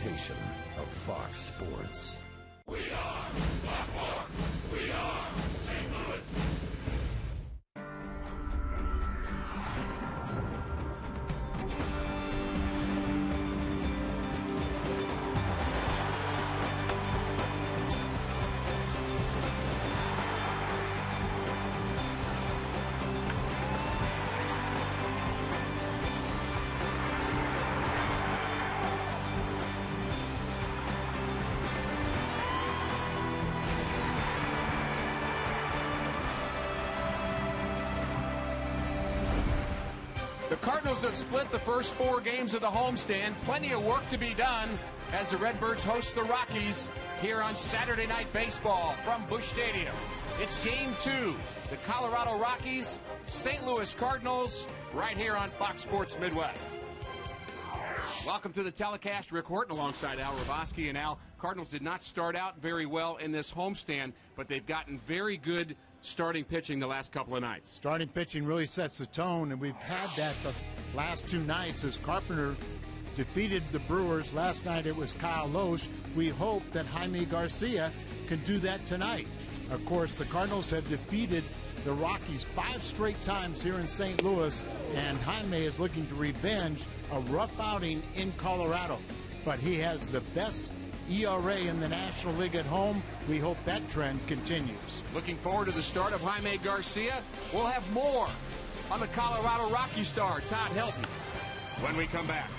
presentation of Fox Sports. We are Fox. We are St. Louis. The Cardinals have split the first 4 games of the homestand. Plenty of work to be done as the Redbirds host the Rockies here on Saturday Night Baseball from Busch Stadium. It's Game 2, the Colorado Rockies, St. Louis Cardinals, right here on Fox Sports Midwest. Welcome to the telecast. Rick Horton alongside Al Hrabosky. And Al, Cardinals did not start out very well in this homestand, but they've gotten very good starting pitching the last couple of nights. Starting pitching really sets the tone, and we've had that the last 2 nights as Carpenter defeated the Brewers. Last night it was Kyle Loesch. We hope that Jaime Garcia can do that tonight. Of course, the Cardinals have defeated the Rockies 5 straight times here in St. Louis, and Jaime is looking to revenge a rough outing in Colorado. But he has the best ERA in the National League at home. We hope that trend continues. Looking forward to the start of Jaime Garcia. We'll have more on the Colorado Rocky star, Todd Helton, when we come back.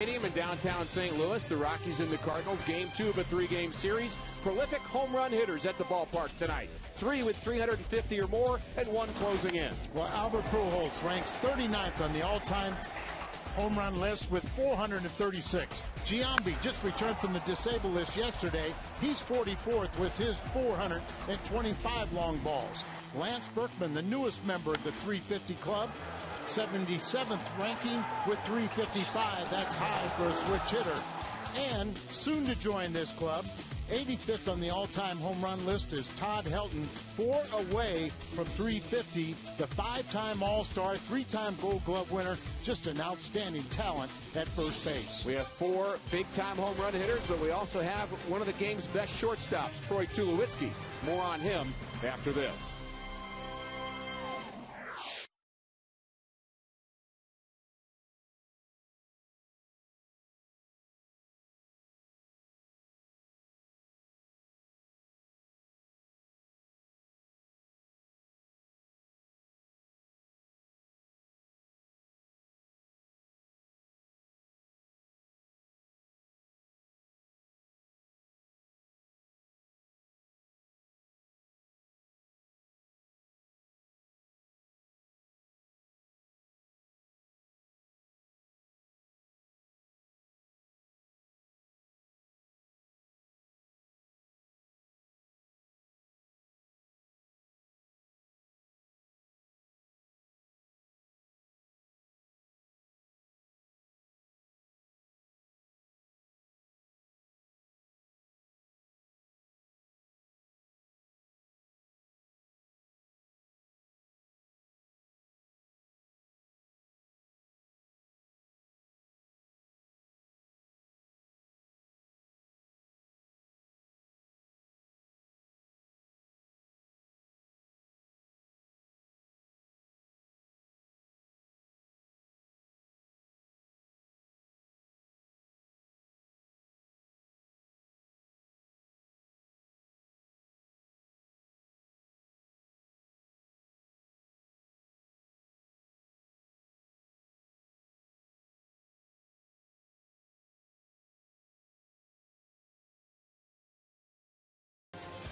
In downtown St. Louis, the Rockies and the Cardinals, Game 2 of a 3-game series. Prolific home run hitters at the ballpark tonight. 3 with 350 or more, and 1 closing in. Well, Albert Pujols ranks 39th on the all-time home run list with 436. Giambi just returned from the disabled list yesterday. He's 44th with his 425 long balls. Lance Berkman, the newest member of the 350 club, 77th ranking with 355. That's high for a switch hitter. And soon to join this club, 85th on the all-time home run list is Todd Helton, 4 away from 350, the 5-time All-Star, 3-time Gold Glove winner, just an outstanding talent at first base. We have 4 big-time home run hitters, but we also have one of the game's best shortstops, Troy Tulowitzki. More on him after this.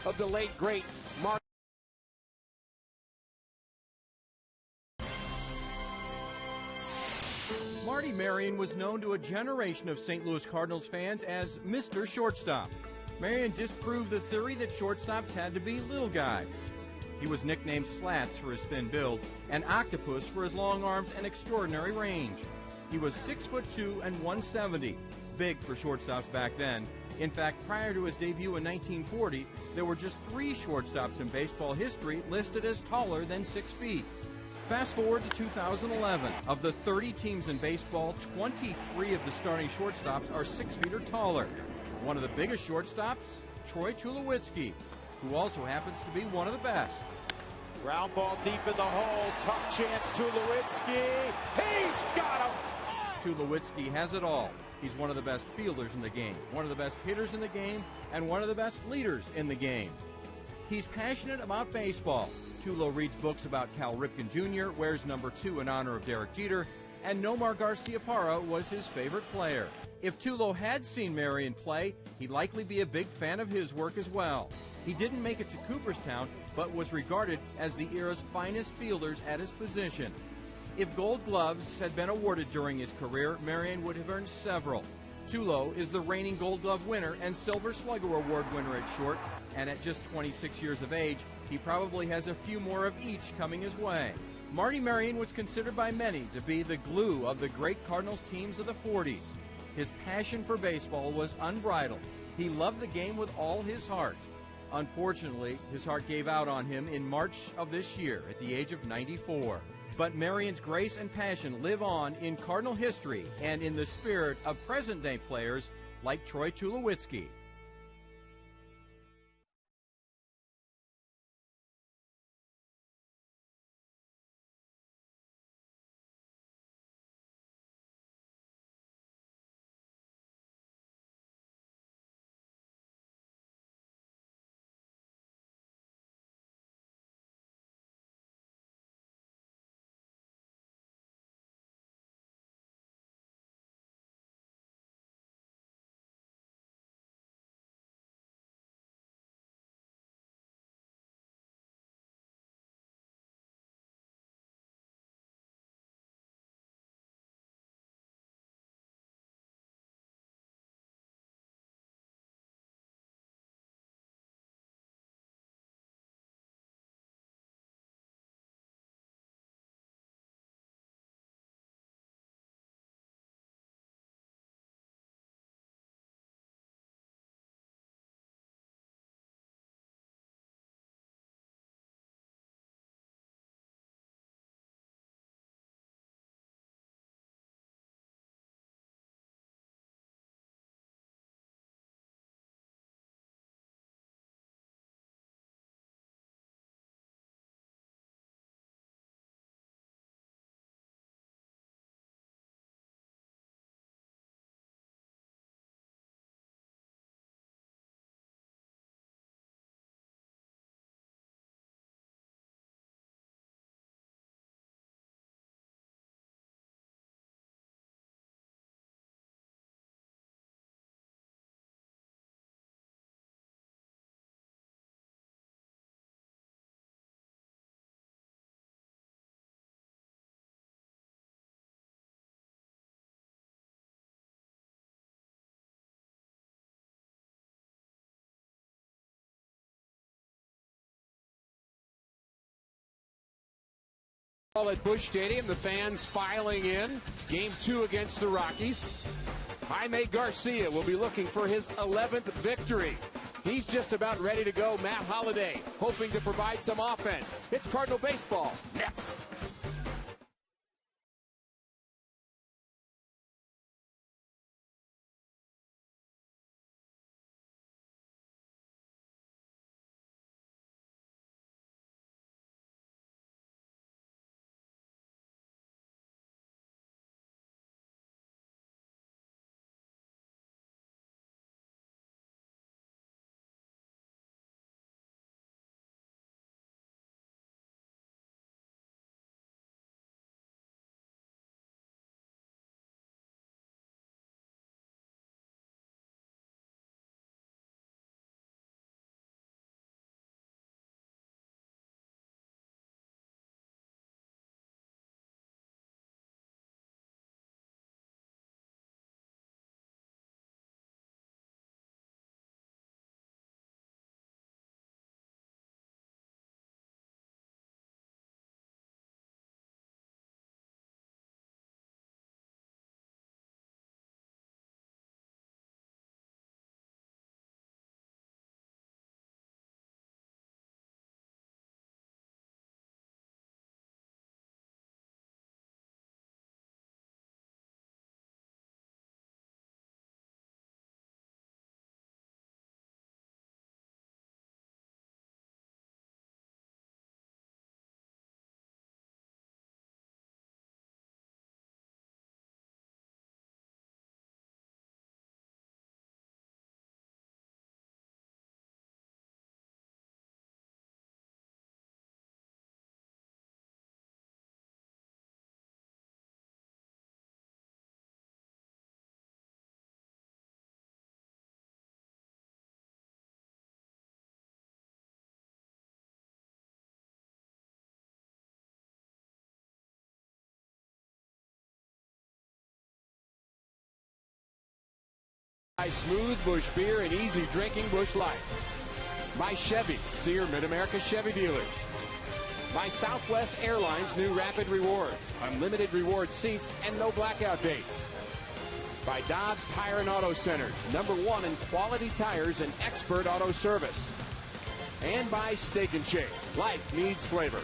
Of the late, great Mark. Marty Marion was known to a generation of St. Louis Cardinals fans as Mr. Shortstop. Marion disproved the theory that shortstops had to be little guys. He was nicknamed Slats for his thin build and Octopus for his long arms and extraordinary range. He was 6'2" and 170, big for shortstops back then. In fact, prior to his debut in 1940, there were just 3 shortstops in baseball history listed as taller than 6 feet. Fast forward to 2011. Of the 30 teams in baseball, 23 of the starting shortstops are 6 feet or taller. One of the biggest shortstops, Troy Tulowitzki, who also happens to be one of the best. Ground ball deep in the hole. Tough chance, Tulowitzki. He's got him! Tulowitzki has it all. He's one of the best fielders in the game, one of the best hitters in the game, and one of the best leaders in the game. He's passionate about baseball. Tulo reads books about Cal Ripken Jr., wears number 2 in honor of Derek Jeter, and Nomar Garciaparra was his favorite player. If Tulo had seen Marion play, he'd likely be a big fan of his work as well. He didn't make it to Cooperstown, but was regarded as the era's finest fielders at his position. If Gold Gloves had been awarded during his career, Marion would have earned several. Tulo is the reigning Gold Glove winner and Silver Slugger Award winner at short, and at just 26 years of age, he probably has a few more of each coming his way. Marty Marion was considered by many to be the glue of the great Cardinals teams of the 40s. His passion for baseball was unbridled. He loved the game with all his heart. Unfortunately, his heart gave out on him in March of this year at the age of 94. But Marion's grace and passion live on in Cardinal history and in the spirit of present-day players like Troy Tulowitzki. All at Busch Stadium, the fans filing in. Game 2 against the Rockies. Jaime Garcia will be looking for his 11th victory. He's just about ready to go. Matt Holliday hoping to provide some offense. It's Cardinal baseball next. Smooth Busch beer and easy drinking Busch Light. My Chevy, Sear Mid-America Chevy dealers. My Southwest Airlines new Rapid Rewards, unlimited reward seats and no blackout dates. By Dobbs Tire and Auto Center, #1 in quality tires and expert auto service. And by Steak and Shake, life needs flavor.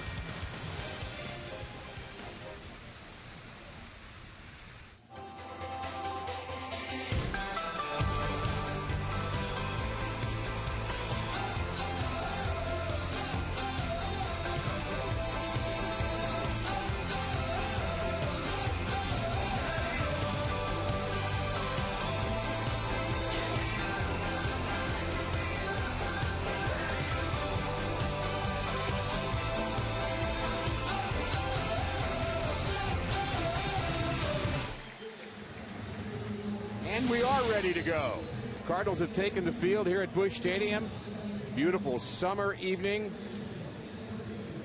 And we are ready to go. Cardinals have taken the field here at Busch Stadium. Beautiful summer evening.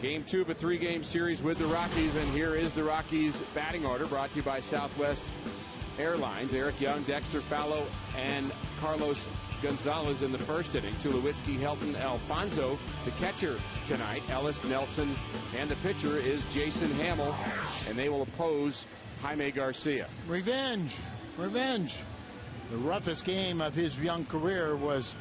Game 2 of a 3-game series with the Rockies, and here is the Rockies batting order brought to you by Southwest Airlines. Eric Young, Dexter Fallow, and Carlos Gonzalez in the first inning. Tulowitzki, Helton, Alfonso, the catcher tonight, Ellis, Nelson, and the pitcher is Jason Hamill, and they will oppose Jaime Garcia. Revenge. The roughest game of his young career was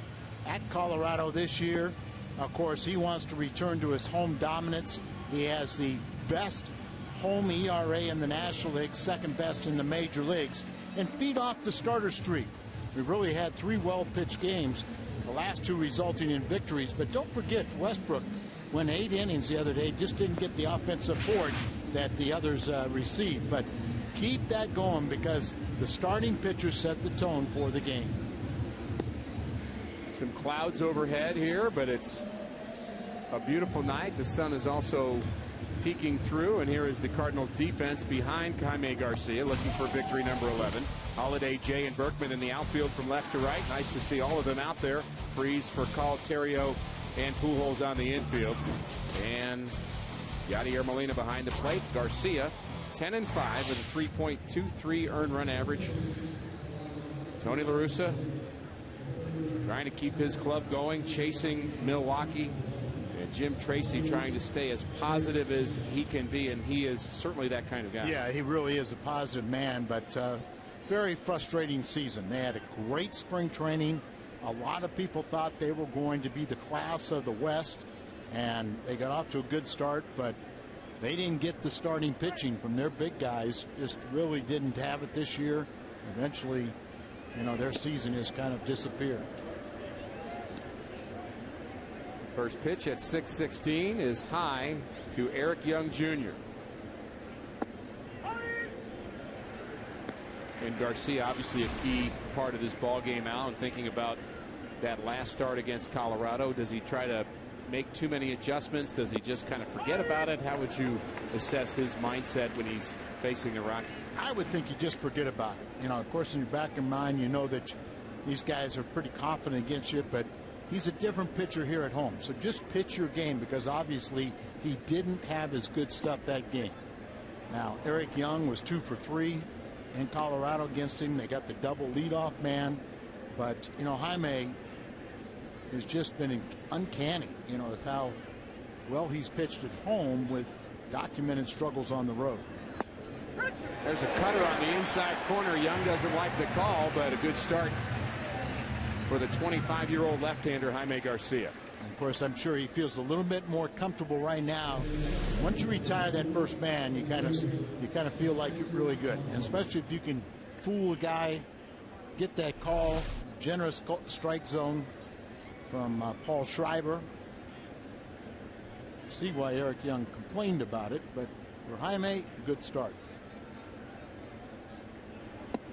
at Colorado this year. Of course, he wants to return to his home dominance. He has the best home ERA in the National League, second best in the major leagues, and feed off the starter streak. We've really had 3 well-pitched games, the last 2 resulting in victories. But don't forget, Westbrook went 8 innings the other day, just didn't get the offensive support that the others received. But keep that going, because the starting pitcher set the tone for the game. Some clouds overhead here, but it's a beautiful night. The sun is also peeking through, and here is the Cardinals defense behind Jaime Garcia, looking for victory number 11. Holiday, Jay, and Berkman in the outfield from left to right. Nice to see all of them out there. Freeze for Call, Terrio, and Pujols on the infield. And Yadier Molina behind the plate. Garcia 10-5 with a 3.23 earned run average. Tony La Russa trying to keep his club going, chasing Milwaukee. And Jim Tracy trying to stay as positive as he can be, and he is certainly that kind of guy. Yeah, he really is a positive man, but very frustrating season. They had a great spring training. A lot of people thought they were going to be the class of the West, and they got off to a good start, but they didn't get the starting pitching from their big guys. Just really didn't have it this year. Eventually, you know, their season has kind of disappeared. First pitch at 6:16 is high to Eric Young Jr. And Garcia obviously a key part of this ball game out, and thinking about that last start against Colorado. Does he try to make too many adjustments? Does he just kind of forget about it? How would you assess his mindset when he's facing the Rockies? I would think you just forget about it. You know, of course, in your back of mind, you know that these guys are pretty confident against you, but he's a different pitcher here at home. So just pitch your game, because obviously he didn't have his good stuff that game. Now, Eric Young was 2 for 3 in Colorado against him. They got the double leadoff man. But, you know, Jaime has just been uncanny, you know, with how well he's pitched at home with documented struggles on the road. There's a cutter on the inside corner. Young doesn't like the call, but a good start for the 25-year-old left-hander Jaime Garcia. And of course, I'm sure he feels a little bit more comfortable right now. Once you retire that first man, you kind of feel like you're really good, and especially if you can fool a guy, get that call, generous strike zone from Paul Schreiber. See why Eric Young complained about it, but for Jaime, a good start.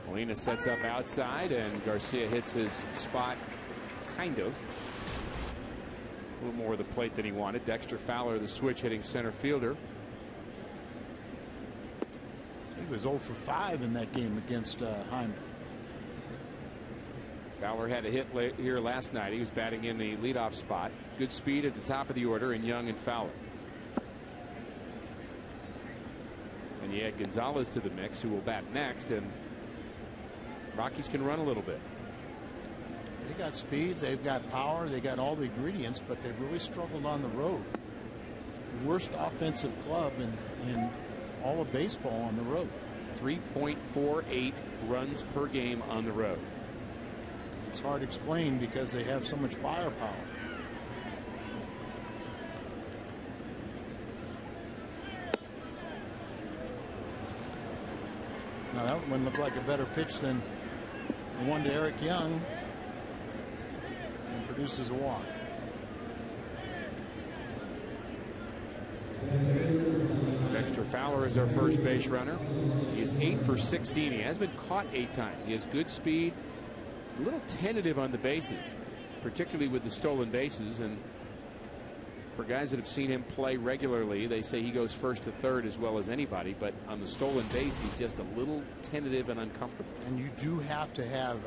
Molina sets up outside, and Garcia hits his spot, kind of. A little more of the plate than he wanted. Dexter Fowler, the switch hitting center fielder. He was 0 for 5 in that game against Jaime. Fowler had a hit here last night. He was batting in the leadoff spot. Good speed at the top of the order in Young and Fowler. And you add Gonzalez to the mix, who will bat next, and Rockies can run a little bit. They got speed, they've got power, they got all the ingredients, but they've really struggled on the road. Worst offensive club in all of baseball on the road. 3.48 runs per game on the road. It's hard to explain because they have so much firepower. Now that one looked like a better pitch than the one to Eric Young, and produces a walk. Dexter Fowler is our first base runner. He is 8 for 16. He has been caught 8 times. He has good speed, a little tentative on the bases, particularly with the stolen bases. And for guys that have seen him play regularly, they say he goes first to third as well as anybody, but on the stolen base he's just a little tentative and uncomfortable. And you do have to have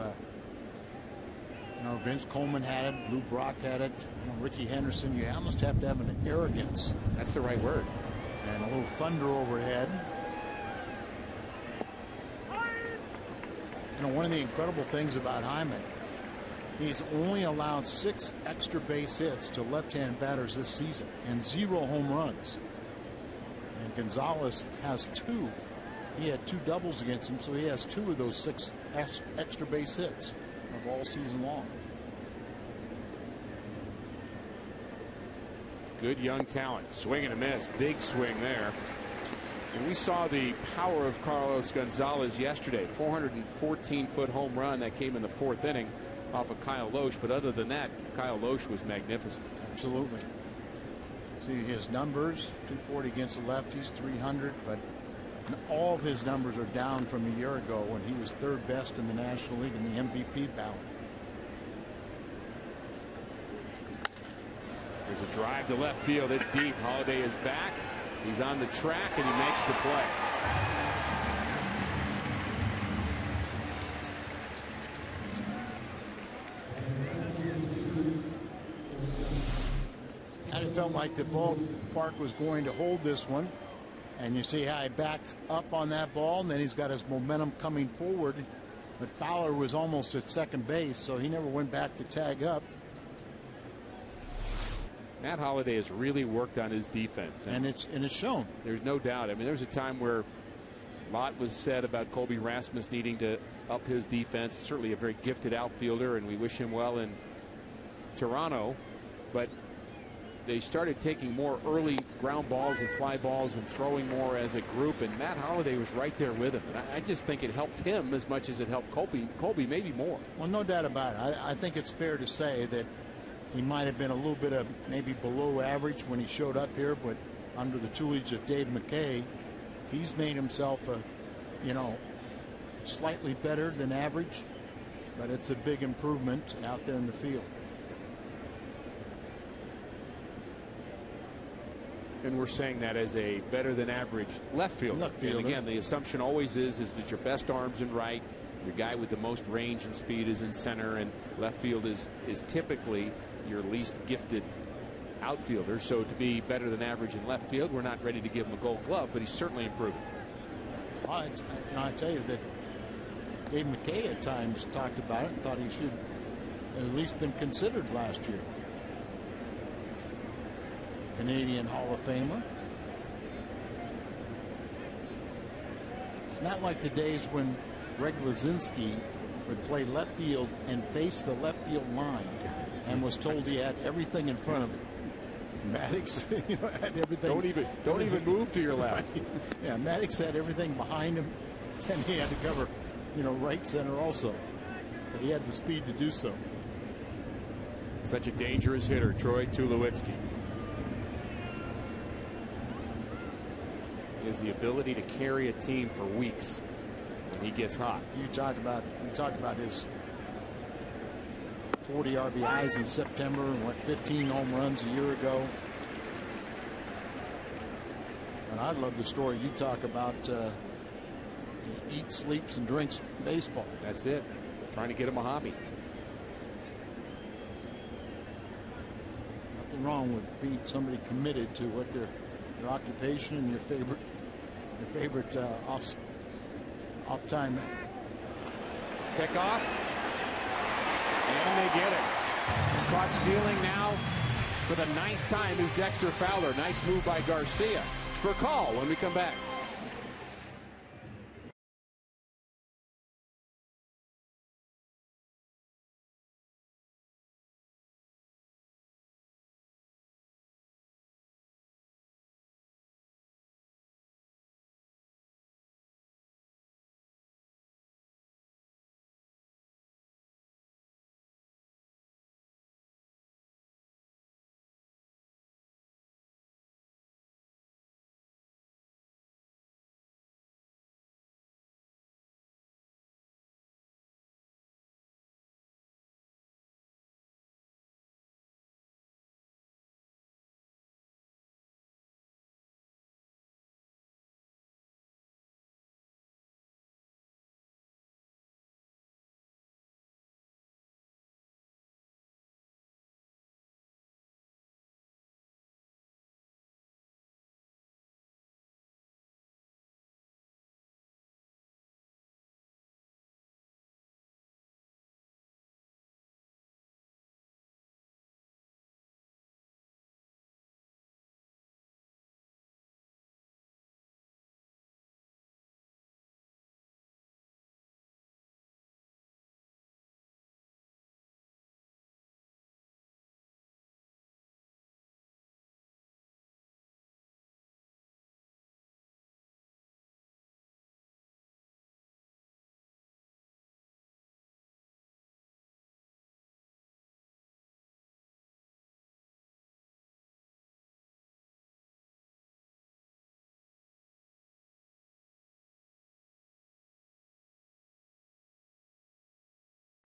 you know, Vince Coleman had it, Lou Brock had it, you know, Ricky Henderson. You almost have to have an arrogance. That's the right word. And a little thunder overhead. You know, one of the incredible things about Jaime, he's only allowed 6 extra base hits to left-hand batters this season and 0 home runs. And Gonzalez has 2. He had 2 doubles against him, so he has 2 of those 6 extra base hits of all season long. Good young talent. Swing and a miss. Big swing there. And we saw the power of Carlos Gonzalez yesterday. 414-foot home run that came in the 4th inning off of Kyle Loesch. But other than that, Kyle Loesch was magnificent. Absolutely. See his numbers: 240 against the lefties, 300. But all of his numbers are down from a year ago when he was 3rd best in the National League in the MVP ballot. There's a drive to left field. It's deep. Holiday is back. He's on the track, and he makes the play. I felt like the ballpark was going to hold this one. And you see how he backed up on that ball, and then he's got his momentum coming forward. But Fowler was almost at second base, so he never went back to tag up. Matt Holliday has really worked on his defense, and it's shown. There's no doubt. I mean, there was a time where a lot was said about Colby Rasmus needing to up his defense. Certainly a very gifted outfielder, and we wish him well in Toronto. But they started taking more early ground balls and fly balls and throwing more as a group, and Matt Holliday was right there with him. And I just think it helped him as much as it helped Colby maybe more. Well, no doubt about it. I think it's fair to say that he might have been a little bit of maybe below average when he showed up here, but under the tutelage of Dave McKay, he's made himself slightly better than average, but it's a big improvement out there in the field. And we're saying that as a better than average left fielder. And again, the assumption always is that your best arm's in right, your guy with the most range and speed is in center, and left field is typically your least gifted outfielder. So to be better than average in left field, we're not ready to give him a Gold Glove, but he's certainly improving. I tell you that Dave McKay at times talked about it and thought he should have at least been considered last year. Canadian Hall of Famer. It's not like the days when Greg Lazinski would play left field and face the left field line and was told he had everything in front of him. Maddox had everything. Don't even move to your left. Yeah, Maddox had everything behind him, and he had to cover, right center also. But he had the speed to do so. Such a dangerous hitter, Troy Tulowitzki. He has the ability to carry a team for weeks when he gets hot. You talked about his 40 RBIs in September and 15 home runs a year ago. And I love the story you talk about. He eats, sleeps, and drinks baseball. That's it. Trying to get him a hobby. Nothing wrong with being somebody committed to what their occupation and your favorite off time. Kickoff. And they get it. Caught stealing now for the 9th time is Dexter Fowler. Nice move by Garcia. For call when we come back.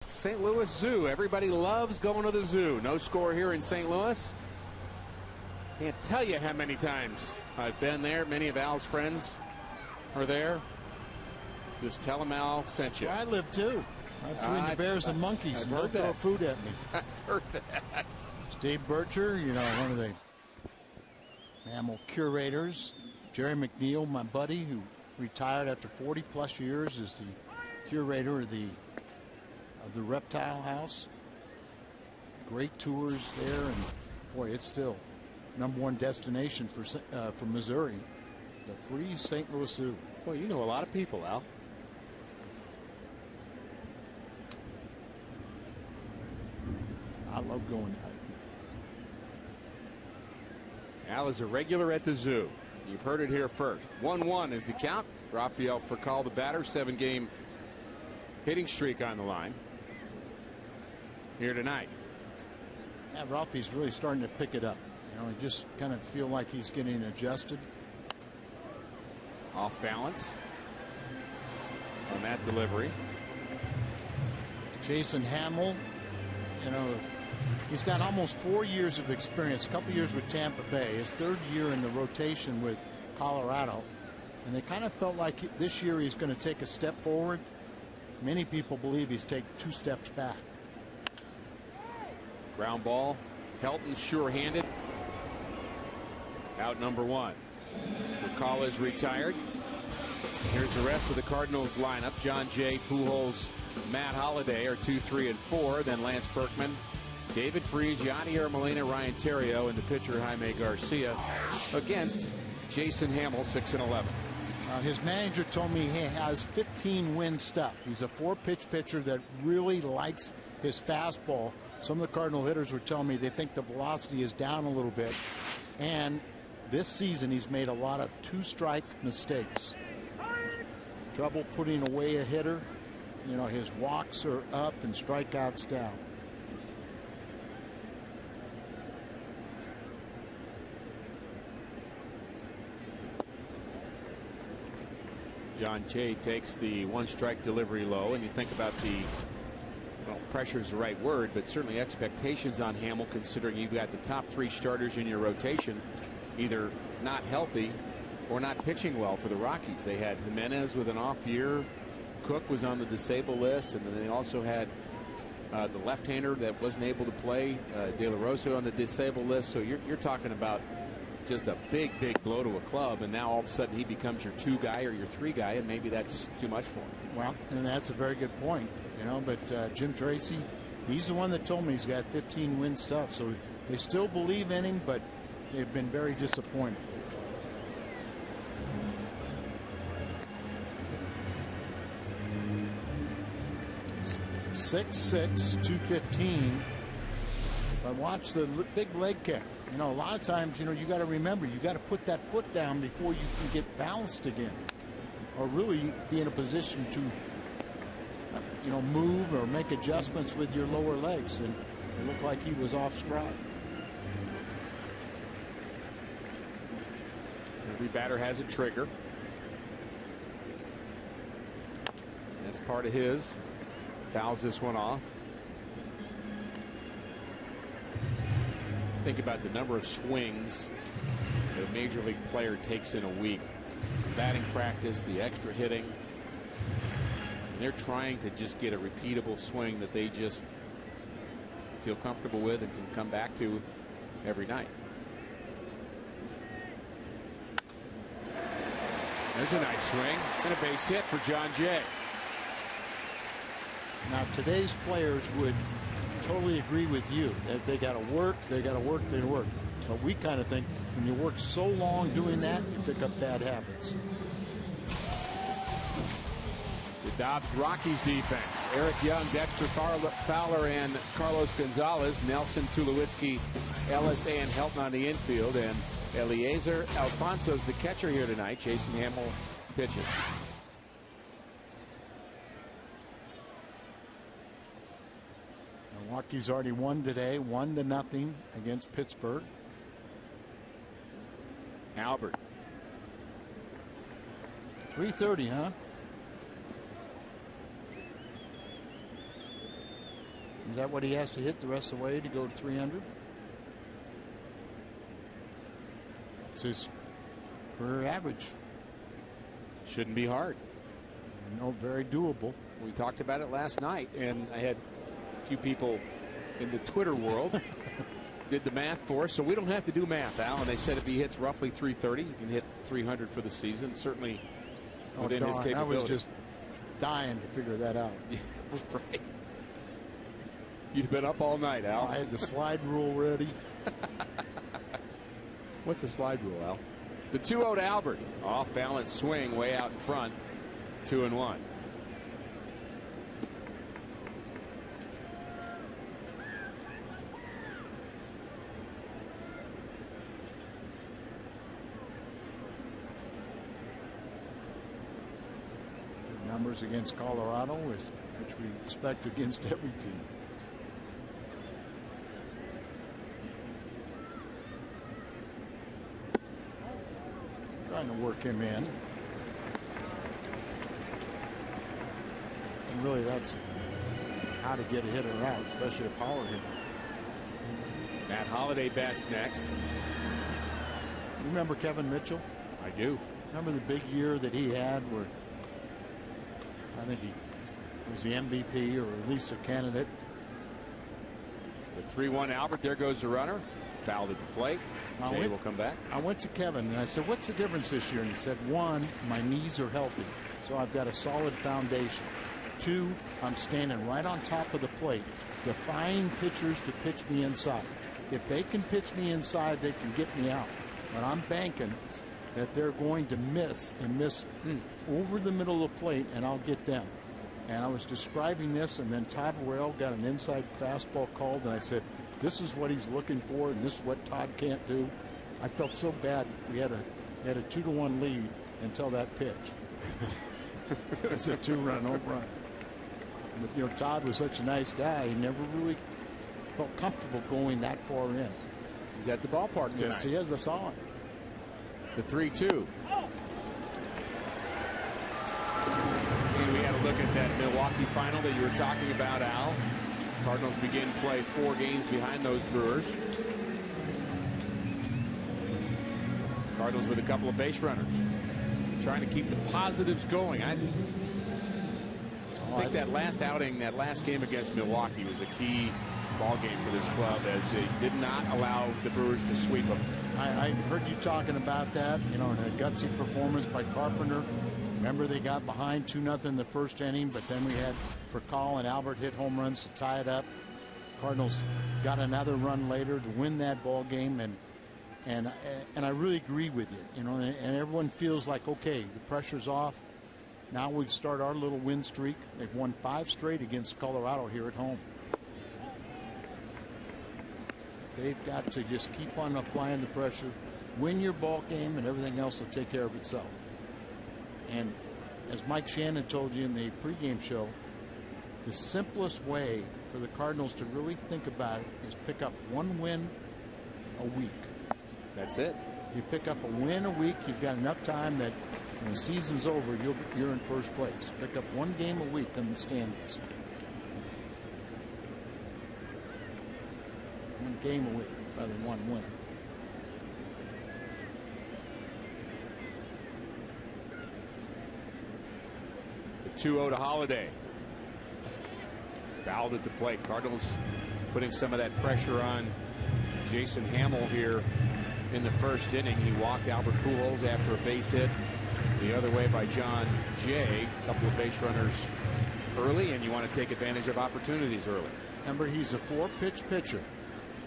St. Louis Zoo. Everybody loves going to the zoo. No score here in St. Louis. Can't tell you how many times I've been there. Many of Al's friends are there. Just tell them Al sent you. I live too. Between the bears and monkeys. Don't throw food at me. I've heard that. Steve Bircher, one of the mammal curators. Jerry McNeil, my buddy, who retired after 40+ years, is the curator of the reptile house. Great tours there, and boy, it's still #1 destination for Missouri, the Free St. Louis Zoo. Well, you know a lot of people, Al. I love going there. Al is a regular at the zoo. You've heard it here first. 1-1 is the count. Rafael Furcal, the batter, 7-game hitting streak on the line here tonight. Yeah, Ralphie's really starting to pick it up. You know, I just kind of feel like he's getting adjusted. Off balance on that delivery. Jason Hamill, you know, he's got almost 4 years of experience, a couple years with Tampa Bay, his 3rd year in the rotation with Colorado. And they kind of felt like this year he's going to take a step forward. Many people believe he's taken 2 steps back. Ground ball. Helton sure-handed. Out number 1. Furcal is retired. Here's the rest of the Cardinals lineup. John Jay, Pujols, Matt Holliday are 2, 3, and 4. Then Lance Berkman, David Freese, Yadier Molina, Ryan Theriot, and the pitcher Jaime Garcia against Jason Hamill, 6 and 11. His manager told me he has 15 win stuff. He's a 4-pitch pitcher that really likes his fastball. Some of the Cardinal hitters were telling me they think the velocity is down a little bit. And this season he's made a lot of 2-strike mistakes. Trouble putting away a hitter. You know, his walks are up and strikeouts down. John Jay takes the 1-strike delivery low, and you think about the, well, pressure is the right word, but certainly expectations on Hamill, considering you've got the top 3 starters in your rotation either not healthy or not pitching well for the Rockies. They had Jimenez with an off year. Cook was on the disabled list, and then they also had the left-hander that wasn't able to play, De La Rosa, on the disabled list. So you're talking about just a big blow to a club, and now all of a sudden he becomes your 2 guy or your 3 guy, and maybe that's too much for him. Well, and that's a very good point, you know, but Jim Tracy, he's the one that told me he's got 15 win stuff, so they still believe in him, but they've been very disappointed. .6'6", 215. But watch the big leg kick. You know, a lot of times, you know, you got to remember, you got to put that foot down before you can get balanced again, or really be in a position to, you know, move or make adjustments with your lower legs. And it looked like he was off stride. Every batter has a trigger. That's part of his. Fouls this one off. Think about the number of swings that a major league player takes in a week. Batting practice, the extra hitting. And they're trying to just get a repeatable swing that they just feel comfortable with and can come back to every night. There's a nice swing and a base hit for John Jay. Now, today's players would totally agree with you that they got to work, they work. But we kind of think when you work so long doing that, you pick up bad habits. The Dobbs Rockies defense. Eric Young, Dexter Fowler, and Carlos Gonzalez. Nelson, Tulowitzki, Ellis, and Helton on the infield. And Eliezer Alfonso's the catcher here tonight. Jason Hamill pitches. Milwaukee's already won today, 1-0 against Pittsburgh. Albert. 330, huh? Is that what he has to hit the rest of the way to go to 300? It's his career average. Shouldn't be hard. No, very doable. We talked about it last night, and I had a few people in the Twitter world did the math for us, so we don't have to do math, Al. And they said if he hits roughly 330, he can hit 300 for the season. Certainly within his capability. I was just dying to figure that out. Right. You've been up all night, Al. I had the slide rule ready. What's the slide rule, Al? The 2-0 to Albert. Off balance swing way out in front. 2-1. Numbers against Colorado, which we expect against every team. Trying to work him in. And really, that's how to get a hitter out, especially a power hitter. Matt Holliday bats next. You remember Kevin Mitchell? I do. Remember the big year that he had where I think he was the MVP or at least a candidate. The 3-1 Albert. There goes the runner. Fouled at the plate. Jay will come back. I went to Kevin and I said, what's the difference this year? And he said, 1, my knees are healthy, so I've got a solid foundation. 2, I'm standing right on top of the plate, defying pitchers to pitch me inside. If they can pitch me inside, they can get me out. But I'm banking that they're going to miss over the middle of the plate, and I'll get them. And I was describing this, and then Todd Worrell got an inside fastball called, and I said, this is what he's looking for, and this is what Todd can't do. I felt so bad. We had a 2-1 lead until that pitch. It was a 2-run home run. But, you know, Todd was such a nice guy. He never really felt comfortable going that far in. He's at the ballpark tonight. Yes, he is. I saw it. The 3-2. And we had a look at that Milwaukee final that you were talking about, Al. Cardinals begin play 4 games behind those Brewers. Cardinals with a couple of base runners. Trying to keep the positives going. I think that last outing, that last game against Milwaukee was a key ball game for this club, as it did not allow the Brewers to sweep them. I heard you talking about that, you know, in a gutsy performance by Carpenter. Remember, they got behind 2-0 the first inning, but then we had COL and Albert hit home runs to tie it up. Cardinals got another run later to win that ball game, and I really agree with you, you know, and everyone feels like, okay, the pressure's off. Now we start our little win streak. They've won 5 straight against Colorado here at home. They've got to just keep on applying the pressure, win your ball game, and everything else will take care of itself. And as Mike Shannon told you in the pregame show, the simplest way for the Cardinals to really think about it is pick up 1 win a week. That's it. You pick up a win a week, you've got enough time that when the season's over, you're in first place. Pick up 1 game a week in the standings. 1 game a week rather than 1 win. The 2-0 to Holliday. Fouled at the plate. Cardinals putting some of that pressure on Jason Hamill here in the first inning. He walked Albert Pujols after a base hit the other way by John Jay. A couple of base runners early, and you want to take advantage of opportunities early. Remember, he's a 4-pitch pitcher.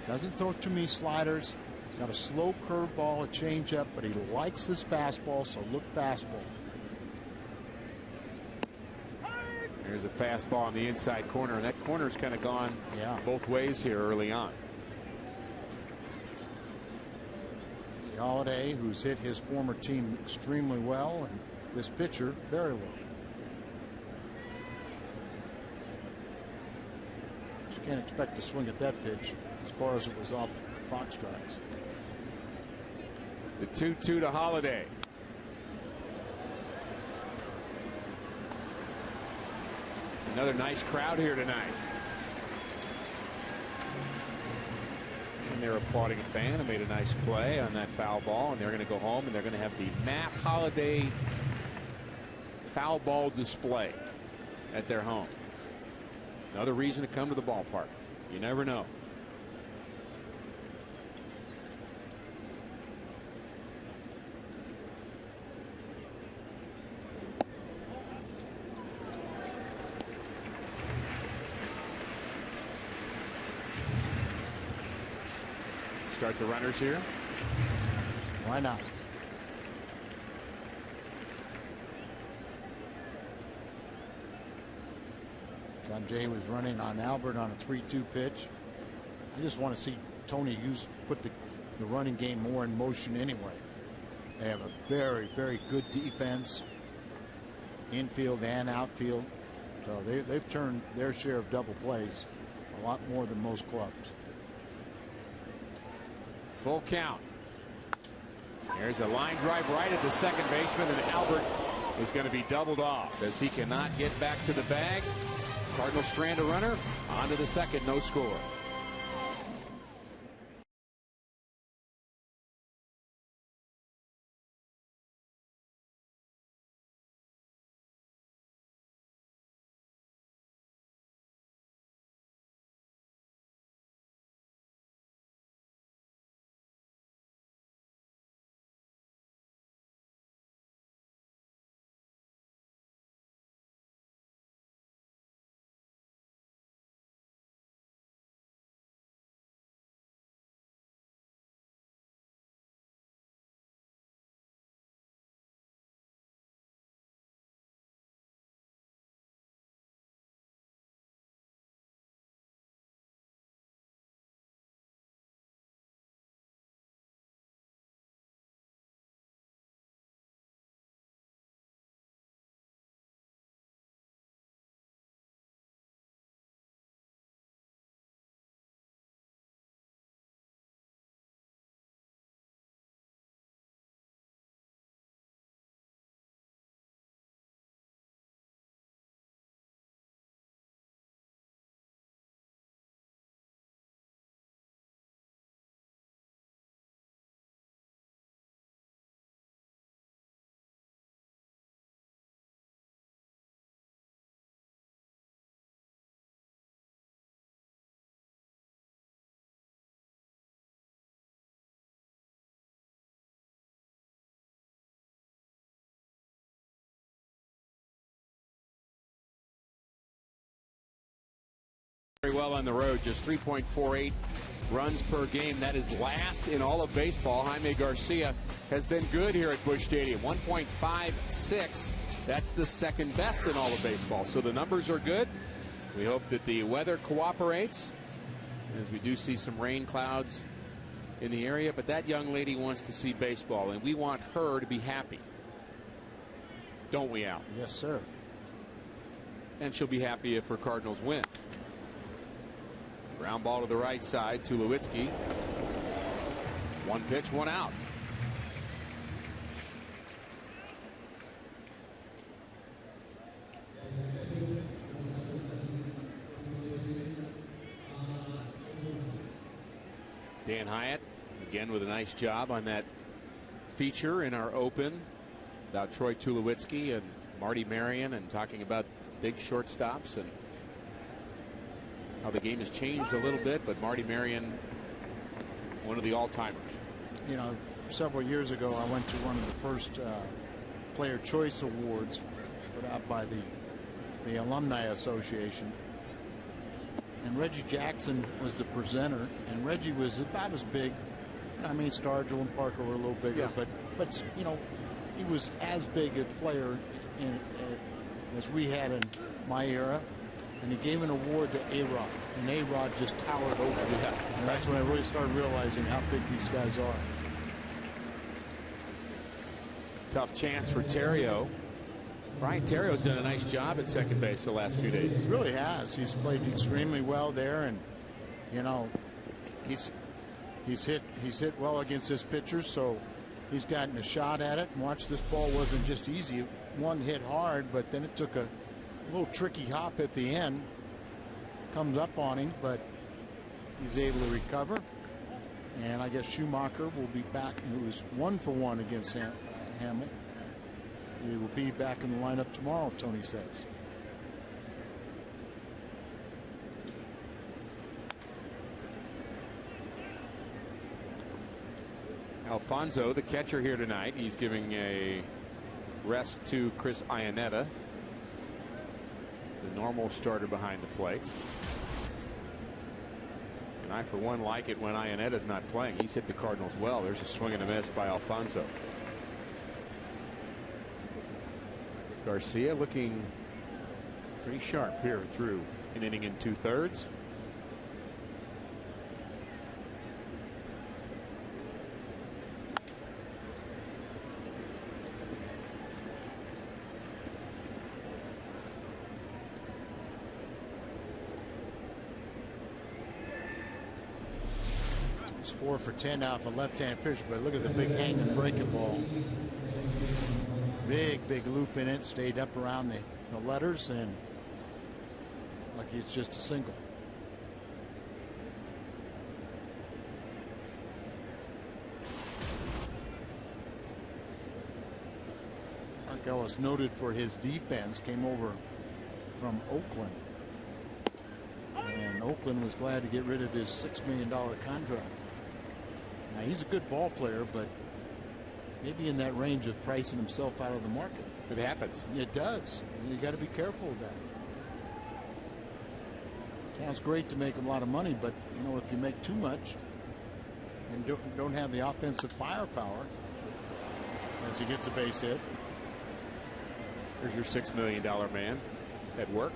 Doesn't throw too many sliders. Got a slow curveball, a changeup, but he likes this fastball, so look fastball. There's a fastball on the inside corner, and that corner's kind of gone both ways here early on. See Holiday, who's hit his former team extremely well, and this pitcher very well. You can't expect to swing at that pitch as far as it was off Fox strikes. The 2-2 to Holiday. Another nice crowd here tonight. And they're applauding a fan who made a nice play on that foul ball, and they're going to go home and they're going to have the Matt Holliday foul ball display at their home. Another reason to come to the ballpark. You never know. Start the runners here. Why not? John Jay was running on Albert on a 3-2 pitch. I just want to see Tony put the running game more in motion anyway. They have a very, very good defense, infield and outfield. So they've turned their share of double plays a lot more than most clubs. Full count. There's a line drive right at the second baseman, and Albert is going to be doubled off as he cannot get back to the bag. Cardinals strand a runner onto the second, no score. Very well on the road, just 3.48 runs per game. That is last in all of baseball. Jaime Garcia has been good here at Busch Stadium, 1.56. That's the second best in all of baseball. So the numbers are good. We hope that the weather cooperates, as we do see some rain clouds in the area. But that young lady wants to see baseball, and we want her to be happy. Don't we, Al? Yes, sir. And she'll be happy if her Cardinals win. Ground ball to the right side to Tulowitzki. One pitch, one out. Dan Hyatt again with a nice job on that feature in our open about Troy Tulowitzki and Marty Marion, and talking about big shortstops and how the game has changed a little bit, but Marty Marion, one of the all-timers. You know, several years ago, I went to one of the first Player Choice Awards put out by the Alumni Association. And Reggie Jackson was the presenter, and Reggie was about as big. I mean, Stargell and Parker were a little bigger, yeah. but you know, he was as big a player as we had in my era. And he gave an award to A-Rod, and A-Rod just towered over him. Yeah. And that's when I really started realizing how big these guys are. Tough chance for Terrio. Brian Terrio's done a nice job at second base the last few days. He really has. He's played extremely well there, and you know, he's hit well against his pitchers, so he's gotten a shot at it. And watch, this ball wasn't just easy. One hit hard, but then it took a little tricky hop at the end. Comes up on him, but he's able to recover. And I guess Schumacher will be back, who was 1 for 1 against Hamill. He will be back in the lineup tomorrow, Tony says. Alfonso, the catcher here tonight, he's giving a rest to Chris Iannetta, the normal starter behind the plate. And I, for one, like it when Ionetta's not playing. He's hit the Cardinals well. There's a swing and a miss by Alfonso. Garcia looking pretty sharp here through an inning and 2/3. He's 4 for 10 off a left-hand pitch, but look at the big hanging breaking ball. Big loop in it, stayed up around the letters, and like it's just a single. Markel was noted for his defense, came over from Oakland, and Oakland was glad to get rid of his $6 million contract. Now he's a good ball player, but maybe in that range of pricing himself out of the market. It happens. It does. You got to be careful of that. Sounds great to make a lot of money, but you know, if you make too much and don't have the offensive firepower as he gets a base hit. There's your $6 million man at work.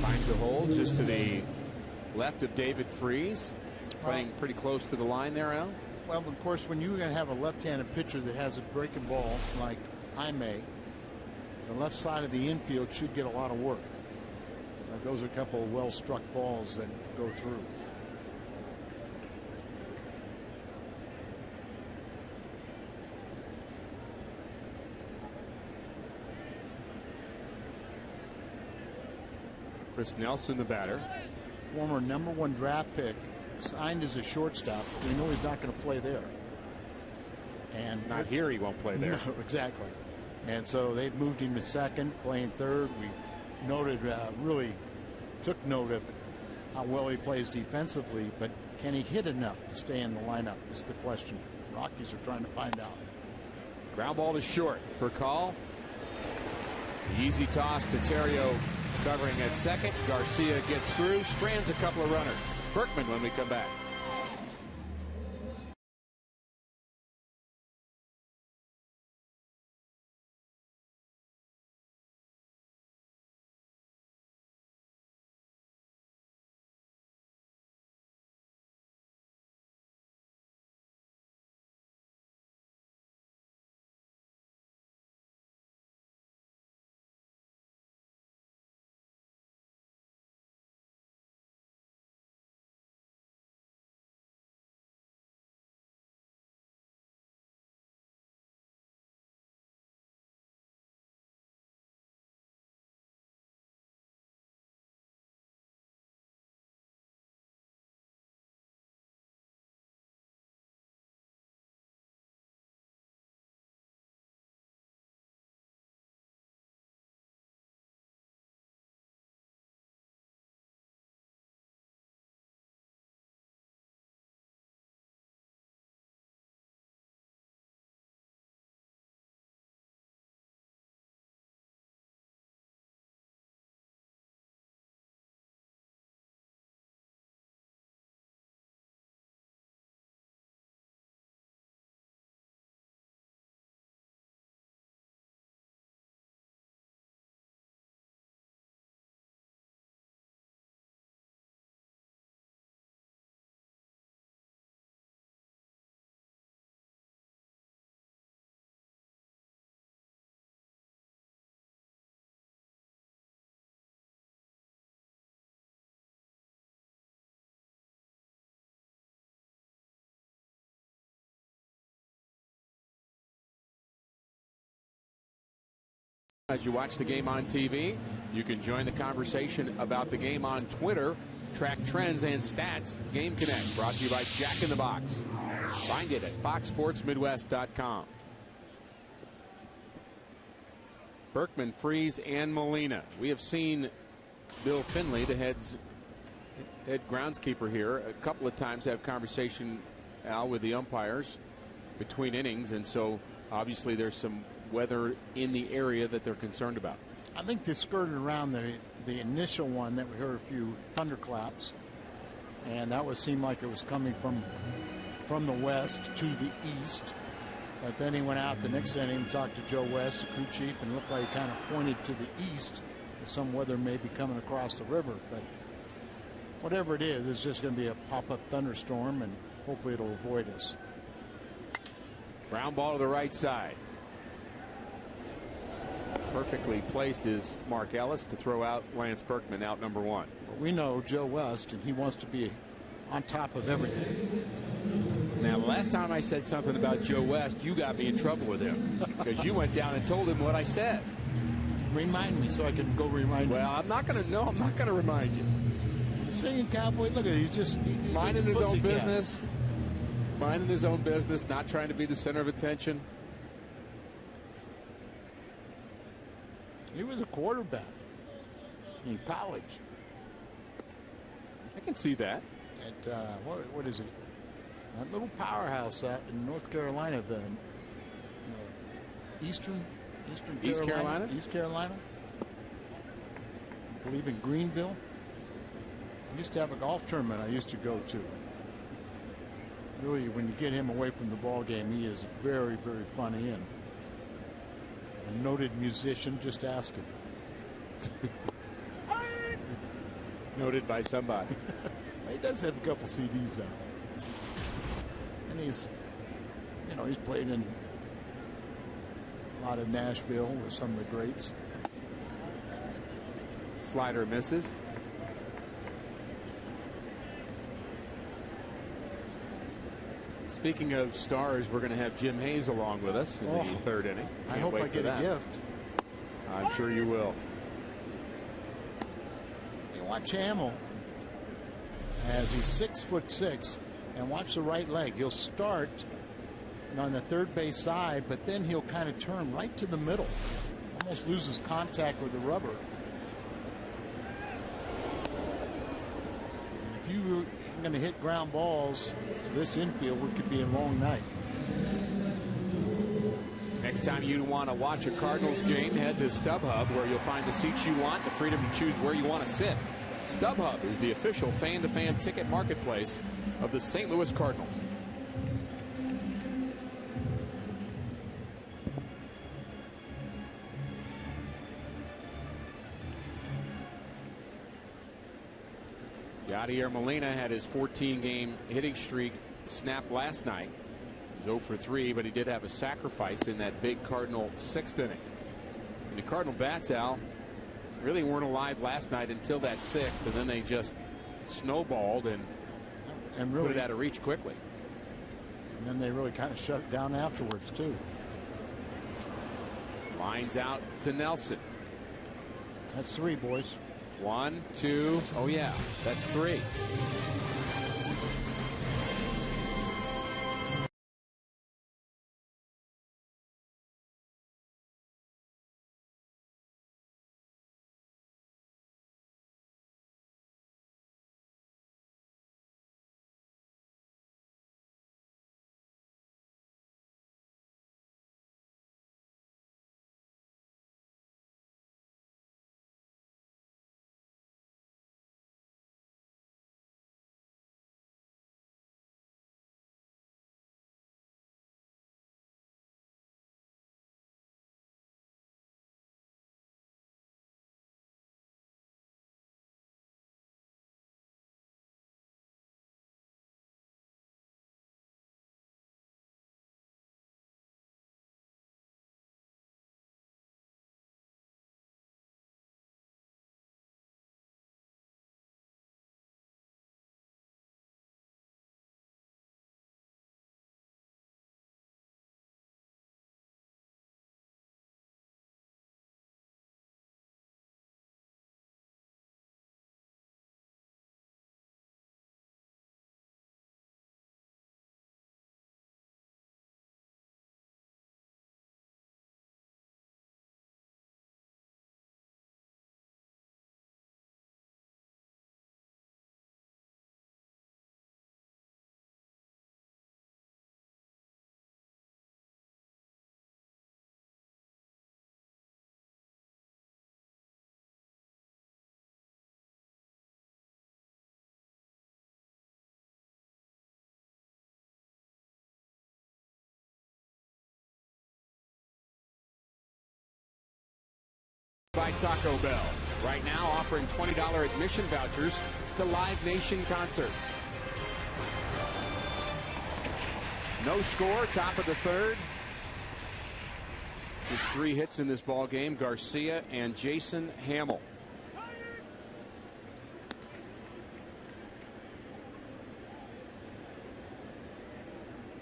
Finds a hole just to the left of David Freese, playing pretty close to the line there, Al. Well, of course, when you're going to have a left-handed pitcher that has a breaking ball like Jaime, the left side of the infield should get a lot of work. Those are a couple of well-struck balls that go through. Chris Nelson, the batter. Former #1 draft pick, signed as a shortstop. We know he's not going to play there. And not here, he won't play there. No, exactly. And so they've moved him to second, playing third. We noted, really took note of how well he plays defensively, but can he hit enough to stay in the lineup is the question. Rockies are trying to find out. Ground ball to short for COL. The easy toss to Terrio covering at second. Garcia gets through, strands a couple of runners. Berkman when we come back. As you watch the game on TV, you can join the conversation about the game on Twitter. Track trends and stats. Game Connect, brought to you by Jack in the Box. Find it at foxsportsmidwest.com. Berkman, Freese, and Molina. We have seen Bill Finley, the head groundskeeper here, a couple of times have conversation, Al, with the umpires between innings, and so obviously there's some weather in the area that they're concerned about. I think they skirted around the initial one that we heard a few thunderclaps, and that seemed like it was coming from the west to the east. But then he went out the next inning and talked to Joe West, the crew chief, and looked like he kind of pointed to the east. Some weather may be coming across the river, but whatever it is, it's just going to be a pop-up thunderstorm, and hopefully it'll avoid us. Ground ball to the right side. Perfectly placed is Mark Ellis to throw out Lance Berkman, out number 1. But we know Joe West, and he wants to be on top of everything. Now, the last time I said something about Joe West, you got me in trouble with him because you went down and told him what I said. Remind me so I can go remind you. Well, I'm not going to remind you. The singing cowboy, look at it. He's just minding his own business. Minding his own business, not trying to be the center of attention. He was a quarterback in college. I can see that. At what is it? That little powerhouse out in North Carolina, the East Carolina. I believe in Greenville. I used to have a golf tournament I used to go to. Really, when you get him away from the ball game, he is very, very funny and a noted musician. Just ask him. Noted by somebody. He does have a couple CDs though. And he's played in a lot of Nashville with some of the greats. Slider misses. Speaking of stars, we're going to have Jim Hayes along with us in the 3rd inning. I hope I get a gift. I'm sure you will. You watch Hamill as he's 6'6", and watch the right leg. He'll start on the third base side, but then he'll kind of turn right to the middle. Almost loses contact with the rubber. And if you're going to hit ground balls to this infield, it could be a long night. Next time you want to watch a Cardinals game, head to StubHub, where you'll find the seats you want, the freedom to choose where you want to sit. StubHub is the official fan-to-fan ticket marketplace of the St. Louis Cardinals. Yadier Molina had his 14-game hitting streak snapped last night. He was 0 for 3, but he did have a sacrifice in that big Cardinal 6th inning. And the Cardinal bats, Al, really weren't alive last night until that 6th, and then they just snowballed and really put it out of reach quickly. And then they really kind of shut it down afterwards, too. Lines out to Nelson. That's 3, boys. 1, 2, oh yeah, that's 3. by Taco Bell. Right now offering $20 admission vouchers to Live Nation concerts. No score, top of the third. There's 3 hits in this ball game, Garcia and Jason Hamill.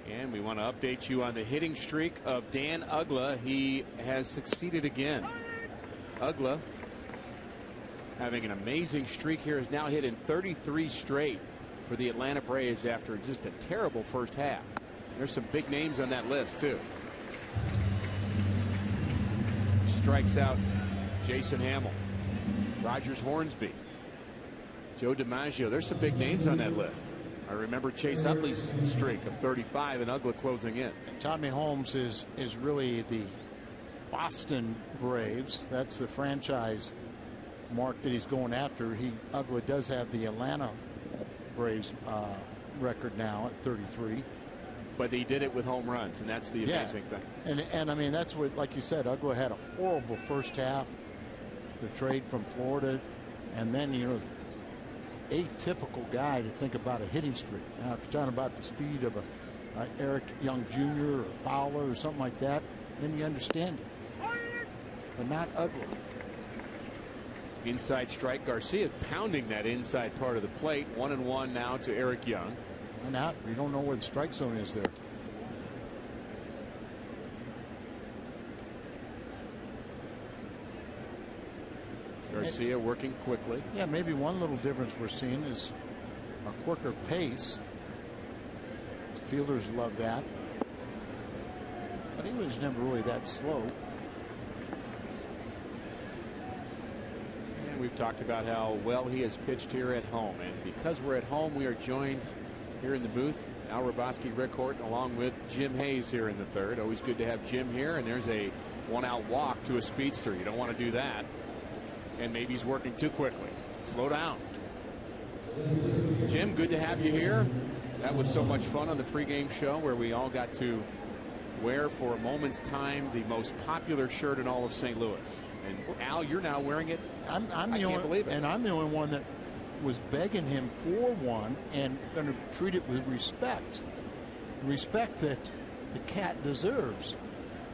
And we want to update you on the hitting streak of Dan Uggla. He has succeeded again. Uggla, having an amazing streak here, has now hit in 33 straight for the Atlanta Braves after just a terrible first half. There's some big names on that list, too. Strikes out Jason Hamill, Rogers Hornsby, Joe DiMaggio. There's some big names on that list. I remember Chase Utley's streak of 35 and Uggla closing in. Tommy Holmes is really the Boston Braves. That's the franchise mark that he's going after. Uggla does have the Atlanta Braves record now at 33. But he did it with home runs, and that's the amazing thing. And I mean, that's what, like you said, Uggla had a horrible first half, the trade from Florida, and then, you know, atypical guy to think about a hitting streak. Now, if you're talking about the speed of a Eric Young Jr. or Fowler or something like that, then you understand it. But not Uggla. Inside strike, Garcia pounding that inside part of the plate. 1-1 now to Eric Young. Why not? We don't know where the strike zone is there. Garcia working quickly. Yeah, maybe one little difference we're seeing is a quicker pace. Fielders love that. But he was never really that slow. And we've talked about how well he has pitched here at home. And because we're at home, we are joined here in the booth, Al Raboski, Rick Horton, along with Jim Hayes here in the third. Always good to have Jim here. And there's a 1-out walk to a speedster. You don't want to do that. And maybe he's working too quickly. Slow down. Jim, good to have you here. That was so much fun on the pregame show where we all got to wear for a moment's time the most popular shirt in all of St. Louis. And Al, you're now wearing it. I can't believe it. And I'm the only one that was begging him for one and going to treat it with respect. Respect that the cat deserves.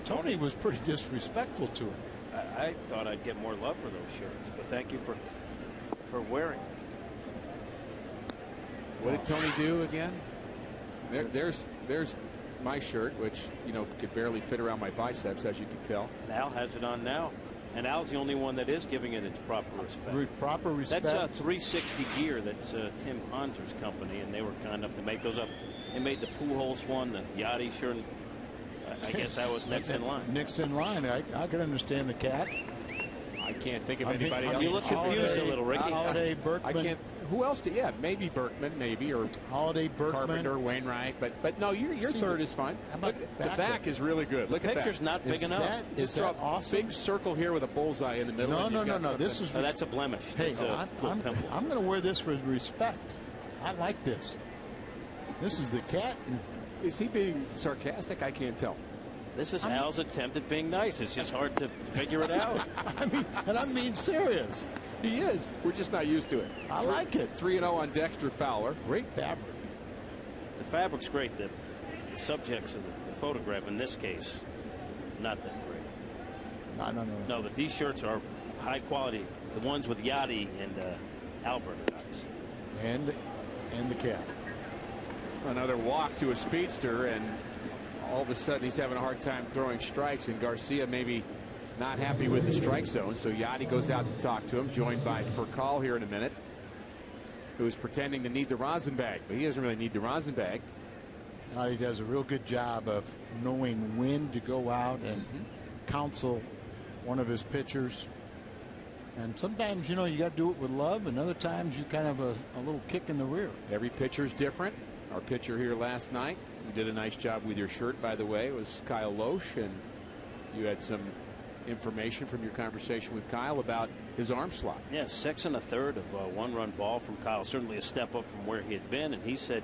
Tony was pretty disrespectful to him. I thought I'd get more love for those shirts, but thank you for wearing them. What did Tony do again? There's my shirt, which, you know, could barely fit around my biceps, as you can tell. And Al has it on now. And Al's the only one that is giving it its proper respect. Proper respect. That's 360 Gear. That's Tim Honzer's company, and they were kind enough to make those up. They made the Pujols one, the Yachty shirt. I guess that was next in line. Next in line. I can understand the cat. I can't think of anybody else. You look confused a little, Ricky. Holiday, Berkman. I can't. Who else? Yeah, maybe Berkman, or Holiday, Berkman, Carpenter, Wainwright. But no, your third is fine. About the back is really good. Look at that. The picture's not big enough. Is that awesome? Big circle here with a bullseye in the middle. No. This is. That's a blemish. Hey, I'm going to wear this with respect. I like this. This is the cat. Is he being sarcastic? I can't tell. This is Al's attempt at being nice. It's just hard to figure it out. I'm being serious. He is. We're just not used to it. I like it. 3-0 on Dexter Fowler. Great fabric. The fabric's great. The subjects of the photograph in this case, not that great. No. But these shirts are high quality. The ones with Yachty and Albert are nice. And the cat. Another walk to a speedster, and all of a sudden he's having a hard time throwing strikes, and Garcia maybe not happy with the strike zone. So Yachty goes out to talk to him, joined by Furcal here in a minute, who's pretending to need the rosin bag, but he doesn't really need the rosin bag. He does a real good job of knowing when to go out and counsel one of his pitchers. And sometimes, you got to do it with love, and other times you kind of a little kick in the rear. Every pitcher's different. Our pitcher here last night, you did a nice job with your shirt, by the way. It was Kyle Loesch, and you had some information from your conversation with Kyle about his arm slot. Yeah, 6 1/3 of a one-run ball from Kyle. Certainly a step up from where he had been, and he said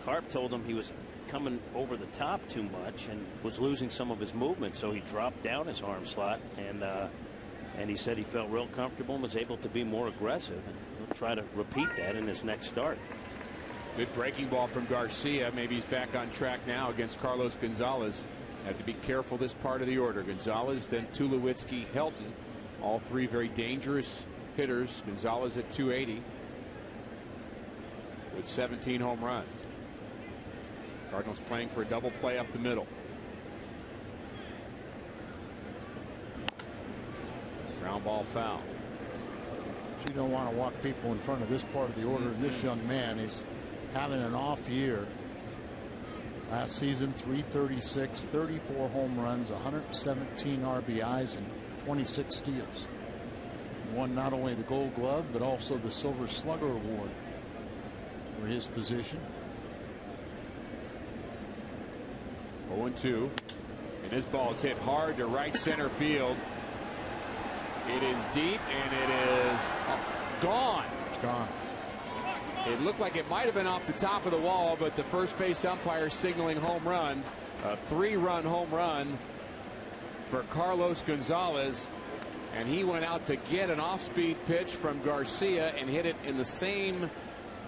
Carp told him he was coming over the top too much and was losing some of his movement, so he dropped down his arm slot, and And he said he felt real comfortable and was able to be more aggressive. And he'll try to repeat that in his next start. Good breaking ball from Garcia. Maybe he's back on track now against Carlos Gonzalez. Have to be careful this part of the order. Gonzalez, then Tulowitzki, Helton. All three very dangerous hitters. Gonzalez at 280 with 17 home runs. Cardinals playing for a double play up the middle. Ground ball foul. You don't want to walk people in front of this part of the order. And this young man is having an off year. Last season, 336, 34 home runs, 117 RBIs, and 26 steals. Won not only the Gold Glove, but also the Silver Slugger Award for his position. 0-2. And this ball is hit hard to right center field. It is deep, and it is gone. It's gone. It looked like it might have been off the top of the wall, but the first base umpire signaling home run. A 3-run home run for Carlos Gonzalez. And he went out to get an off-speed pitch from Garcia and hit it in the same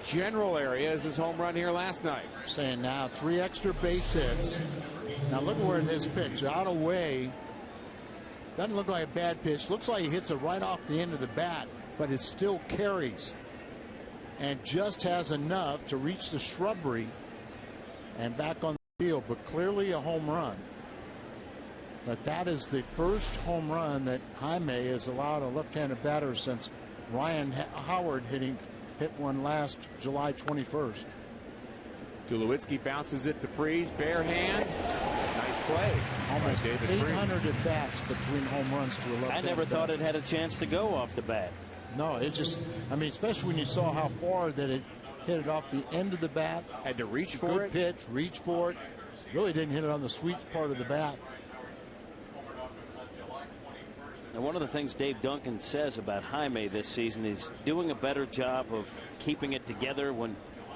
general area as his home run here last night. Saying now 3 extra base hits. Now look where this pitch out of way. Doesn't look like a bad pitch. Looks like he hits it right off the end of the bat, but it still carries and just has enough to reach the shrubbery and back on the field. But clearly a home run. But that is the first home run that Jaime has allowed a left-handed batter since Ryan Howard hit one last July 21st. Tulowitzki bounces it to Freese, bare hand. Nice play. Almost 800 at bats between home runs to a left-handed I never thought it had a chance to go off the bat. No, it just, I mean, especially when you saw how far that it hit it off the end of the bat. Had to reach for Good it. pitch, reach for it. Really didn't hit it on the sweet part of the bat. And one of the things Dave Duncan says about Jaime this season is doing a better job of keeping it together when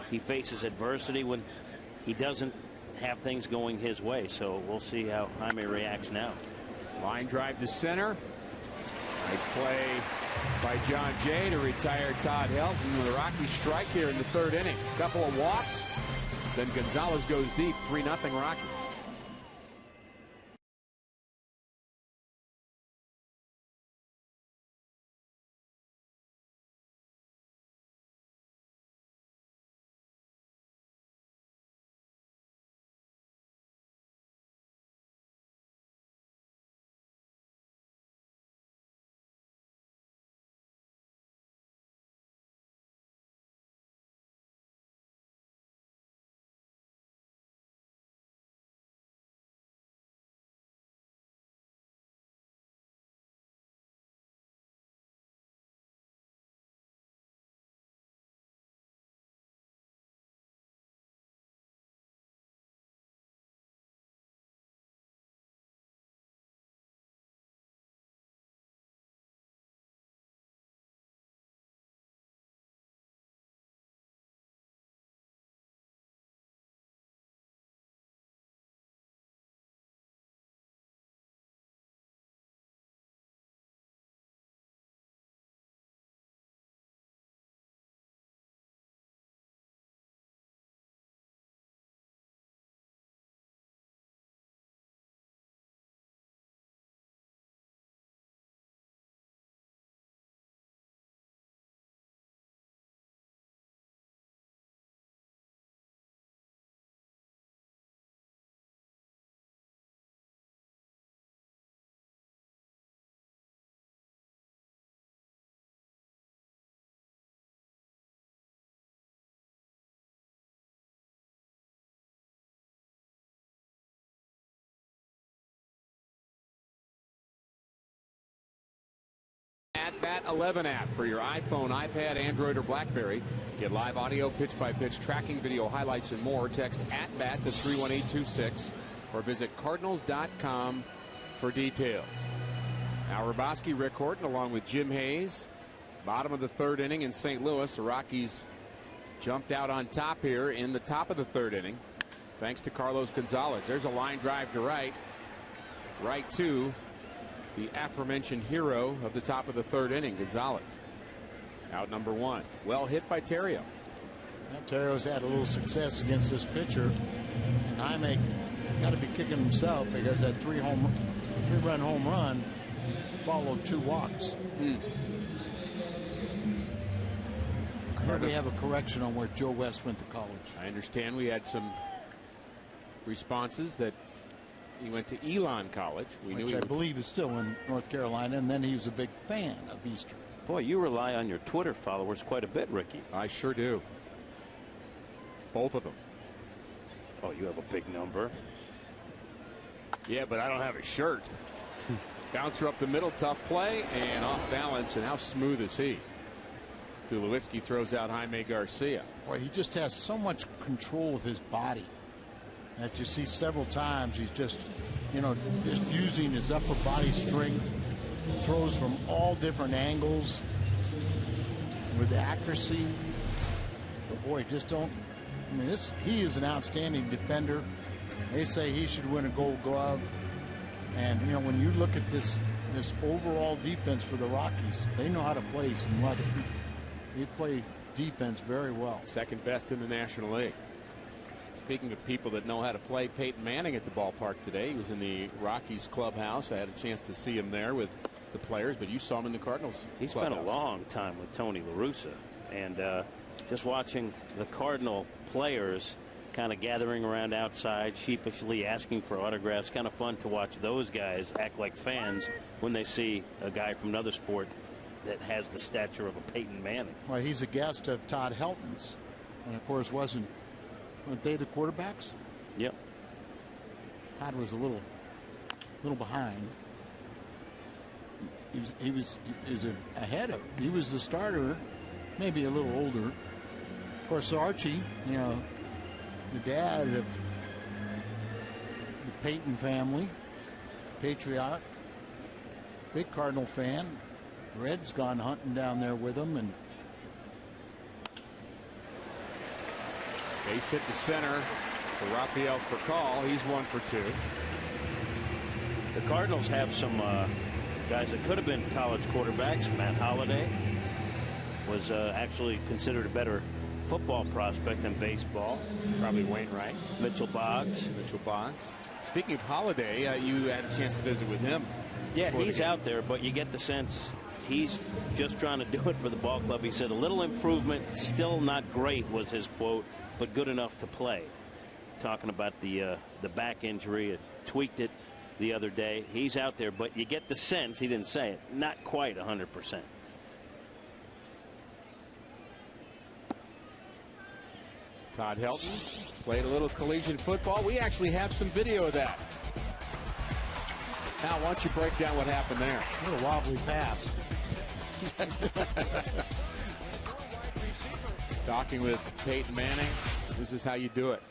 he faces adversity, when he doesn't have things going his way. So we'll see how Jaime reacts now. Line drive to center. Nice play by John Jay to retire Todd Helton with a Rockies strike here in the 3rd inning. Couple of walks. Then Gonzalez goes deep. 3-0 Rockies. At Bat 11 app for your iPhone, iPad, Android, or BlackBerry. Get live audio, pitch-by-pitch tracking, video highlights, and more. Text at bat to 31826 or visit Cardinals.com for details. Al Raboski, Rick Horton, along with Jim Hayes. Bottom of the 3rd inning in St. Louis. The Rockies jumped out on top here in the top of the 3rd inning, thanks to Carlos Gonzalez. There's a line drive to right. Right to the aforementioned hero of the top of the third inning, Gonzalez. Out number 1. Well hit by Terrio. Well, Terrio's had a little success against this pitcher. And Jaime got to be kicking himself because that three-run home run followed 2 walks. I heard we have a correction on where Joe West went to college. I understand we had some responses that he went to Elon College. Which I believe is still in North Carolina, and then he was a big fan of Eastern. Boy, you rely on your Twitter followers quite a bit, Ricky. I sure do. Both of them. Oh, you have a big number. Yeah, but I don't have a shirt. Bouncer up the middle, tough play, and off balance, and how smooth is he? Tulowitzki throws out Jaime Garcia. Boy, he just has so much control of his body that you see several times. He's just, just using his upper body strength, throws from all different angles with accuracy. But boy, just don't. I mean, he is an outstanding defender. They say he should win a Gold Glove. And when you look at this overall defense for the Rockies, they know how to play some leather. They play defense very well. Second best in the National League. Speaking of people that know how to play, Peyton Manning at the ballpark today. He was in the Rockies clubhouse. I had a chance to see him there with the players, but you saw him in the Cardinals He spent a long time with Tony La Russa, and just watching the Cardinal players kind of gathering around outside, sheepishly asking for autographs. Kind of fun to watch those guys act like fans when they see a guy from another sport that has the stature of a Peyton Manning. Well, he's a guest of Todd Helton's, and of course weren't they the quarterbacks? Yep. Todd was a little behind. He was ahead of. He was the starter, maybe a little older. Of course, Archie, the dad of the Peyton family, patriot, big Cardinal fan. Red's gone hunting down there with him, and base hit to center for Rafael Furcal. He's 1 for 2. The Cardinals have some guys that could have been college quarterbacks. Matt Holliday was actually considered a better football prospect than baseball. Probably Wainwright. Mitchell Boggs. Speaking of Holliday, you had a chance to visit with him. Yeah, he's out there, but you get the sense he's just trying to do it for the ball club. He said a little improvement, still not great was his quote, but good enough to play. Talking about the back injury, it tweaked it the other day. He's out there, but you get the sense, he didn't say it, not quite 100%. Todd Helton played a little collegiate football. We actually have some video of that. Now, why don't you break down what happened there? A little wobbly pass. Talking with Peyton Manning. This is how you do it.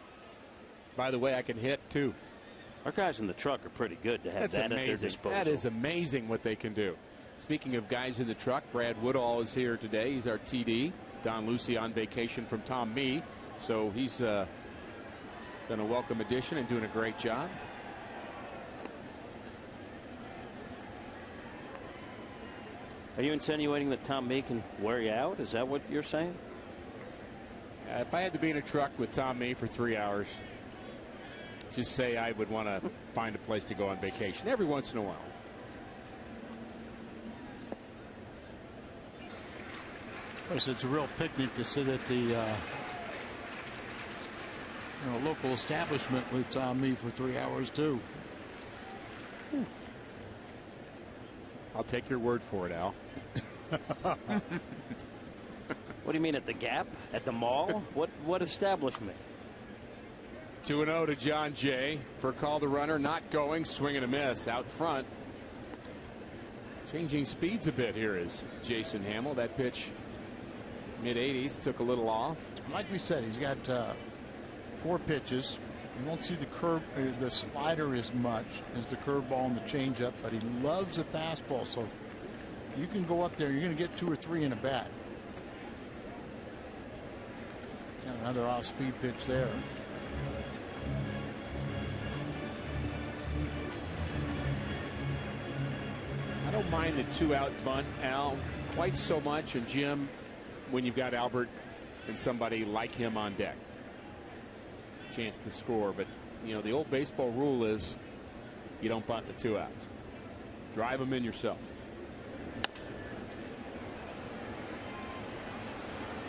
By the way, I can hit too. Our guys in the truck are pretty good to have that at their disposal. That is amazing what they can do. Speaking of guys in the truck, Brad Woodall is here today. He's our TD. Don Lucy on vacation from Tom Mee. So he's been a welcome addition and doing a great job. Are you insinuating that Tom Mee can wear you out? Is that what you're saying? If I had to be in a truck with Tom Mee for 3 hours, just say I would want to find a place to go on vacation every once in a while. Of course, it's a real picnic to sit at the local establishment with Tom Mee for 3 hours too. I'll take your word for it, Al. What do you mean, at the Gap? At the mall? What establishment? 2-0 to John Jay. Furcal the runner, not going, swing and a miss out front. Changing speeds a bit here is Jason Hamill. That pitch, mid-80s, took a little off. Like we said, he's got 4 pitches. You won't see the curve, the slider as much as the curveball and the changeup, but he loves the fastball. So you can go up there, you're going to get 2 or 3 in a bat. Got another off-speed pitch there. don't mind the 2-out bunt, Al, quite so much, and Jim, when you've got Albert and somebody like him on deck. Chance to score, but you know the old baseball rule is you don't bunt the 2 outs. Drive them in yourself.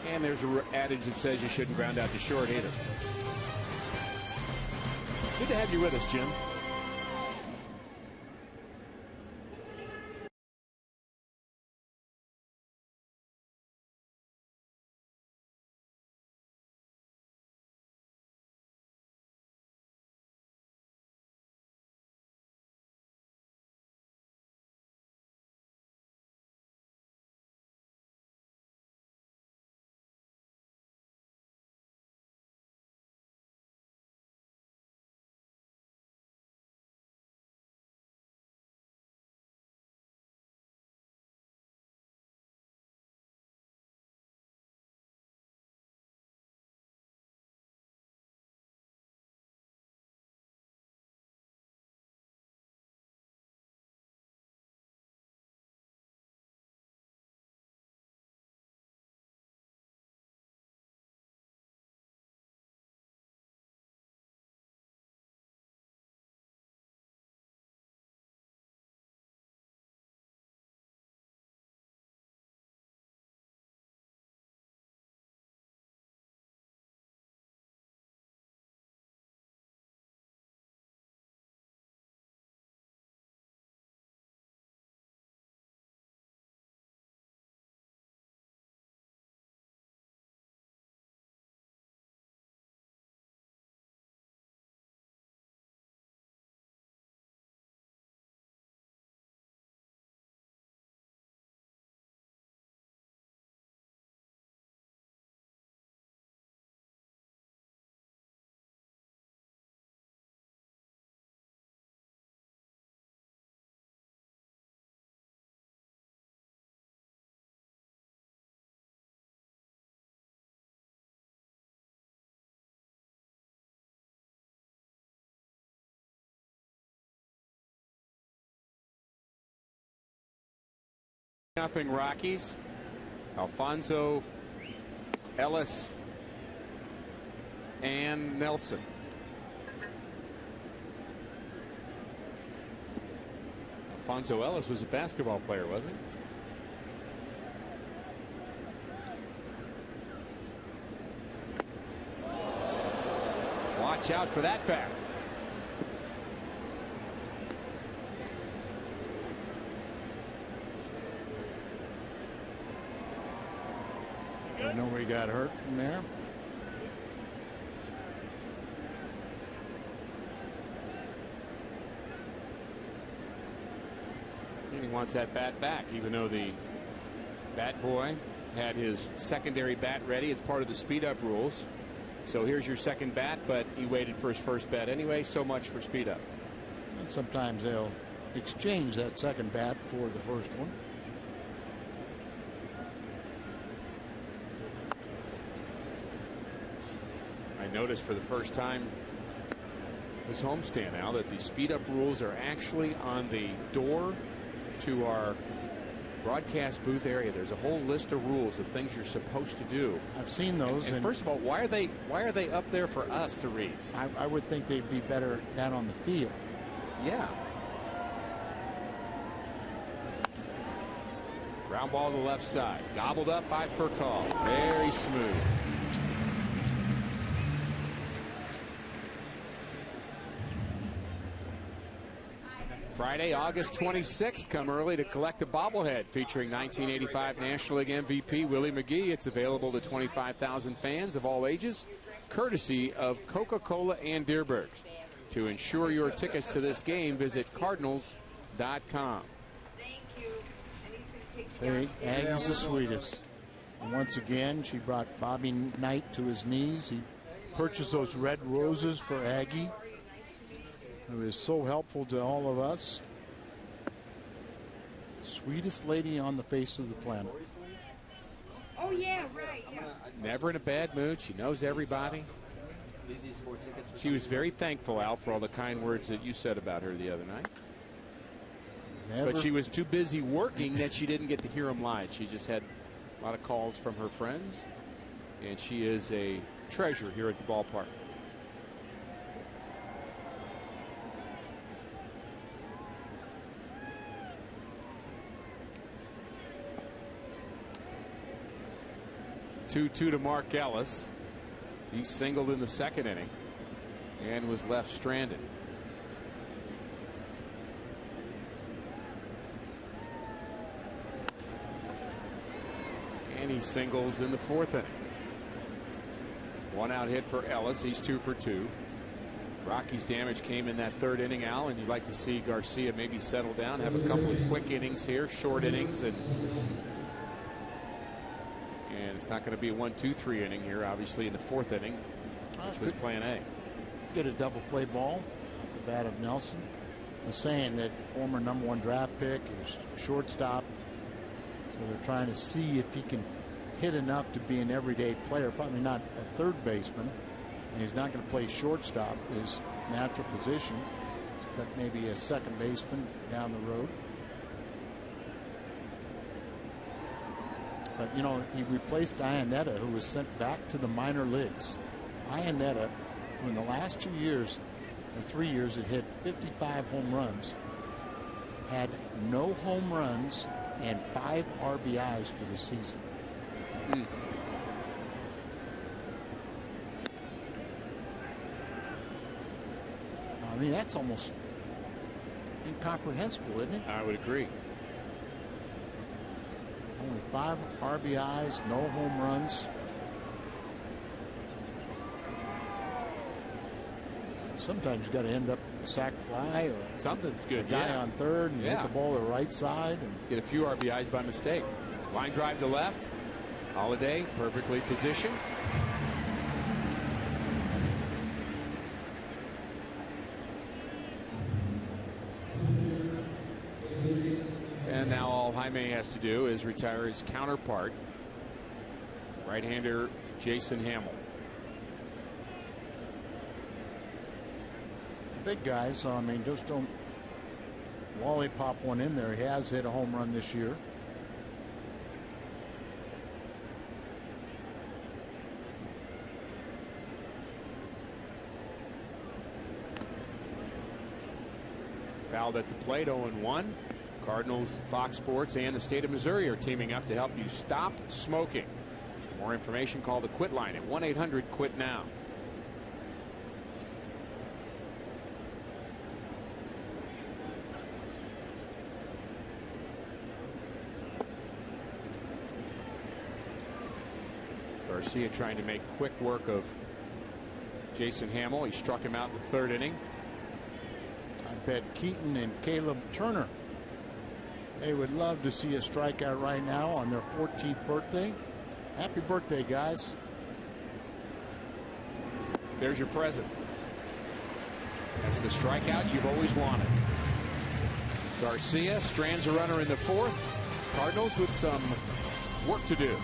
And there's an adage that says you shouldn't ground out to short either. Good to have you with us, Jim. Nothing Rockies. Alfonso, Ellis, and Nelson. Alfonso Ellis was a basketball player, wasn't he? Watch out for that bat. Nobody got hurt from there. And he wants that bat back, even though the bat boy had his secondary bat ready as part of the speed up rules. So here's your second bat, but he waited for his first bat anyway. So much for speed up. And sometimes they'll exchange that second bat for the first one. Notice for the first time this homestand now that the speed up rules are actually on the door to our broadcast booth area. There's a whole list of rules of things you're supposed to do. I've seen those. And first of all, why are they up there for us to read? I would think they'd be better down on the field. Yeah. Ground ball to the left side, gobbled up by Furcal. Very smooth. Friday, August 26th. Come early to collect a bobblehead featuring 1985 National League MVP Willie McGee. It's available to 25,000 fans of all ages, courtesy of Coca-Cola and Deerbergs. To ensure your tickets to this game, visit Cardinals.com. Say, Aggie's the sweetest. And once again, she brought Bobby Knight to his knees. He purchased those red roses for Aggie, who is so helpful to all of us. Sweetest lady on the face of the planet. Oh, yeah, right. Yeah. Never in a bad mood. She knows everybody. She was very thankful, Al, for all the kind words that you said about her the other night. Never. But she was too busy working that she didn't get to hear him live. She just had a lot of calls from her friends, and she is a treasure here at the ballpark. Two to Mark Ellis. He singled in the second inning and was left stranded. And he singles in the fourth inning. One out hit for Ellis. He's 2 for 2. Rockies' damage came in that third inning, Al, and you'd like to see Garcia maybe settle down, have a couple of quick innings here, short innings, and it's not going to be a 1-2-3 inning here, obviously, in the fourth inning, which was plan A. Get a double play ball at the bat of Nelson. Was saying that former #1 draft pick, he was shortstop, so they're trying to see if he can hit enough to be an everyday player. Probably not a third baseman, and he's not going to play shortstop, his natural position, but maybe a second baseman down the road. But, you know, he replaced Iannetta, who was sent back to the minor leagues. Iannetta, who in the last 2 years, or 3 years, had hit 55 home runs, had no home runs and 5 RBIs for the season. I mean, that's almost incomprehensible, isn't it? I would agree. Only 5 RBIs, no home runs. Sometimes you got to end up sac fly or something's good. A guy on third and hit the ball to the right side and get a few RBIs by mistake. Line drive to left. Holiday perfectly positioned. And now all Jaime has to do is retire his counterpart, right-hander Jason Hamill. Big guys, so I mean, just don't lollipop one in there. He has hit a home run this year. Fouled at the plate, 0-1. Cardinals, Fox Sports, and the state of Missouri are teaming up to help you stop smoking. For more information, call the quit line at 1-800-QUIT-NOW. Garcia trying to make quick work of Jason Hamill. He struck him out in the third inning. I bet Keaton and Caleb Turner, they would love to see a strikeout right now on their 14th birthday. Happy birthday, guys. There's your present. That's the strikeout you've always wanted. Garcia strands a runner in the fourth. Cardinals with some work to do.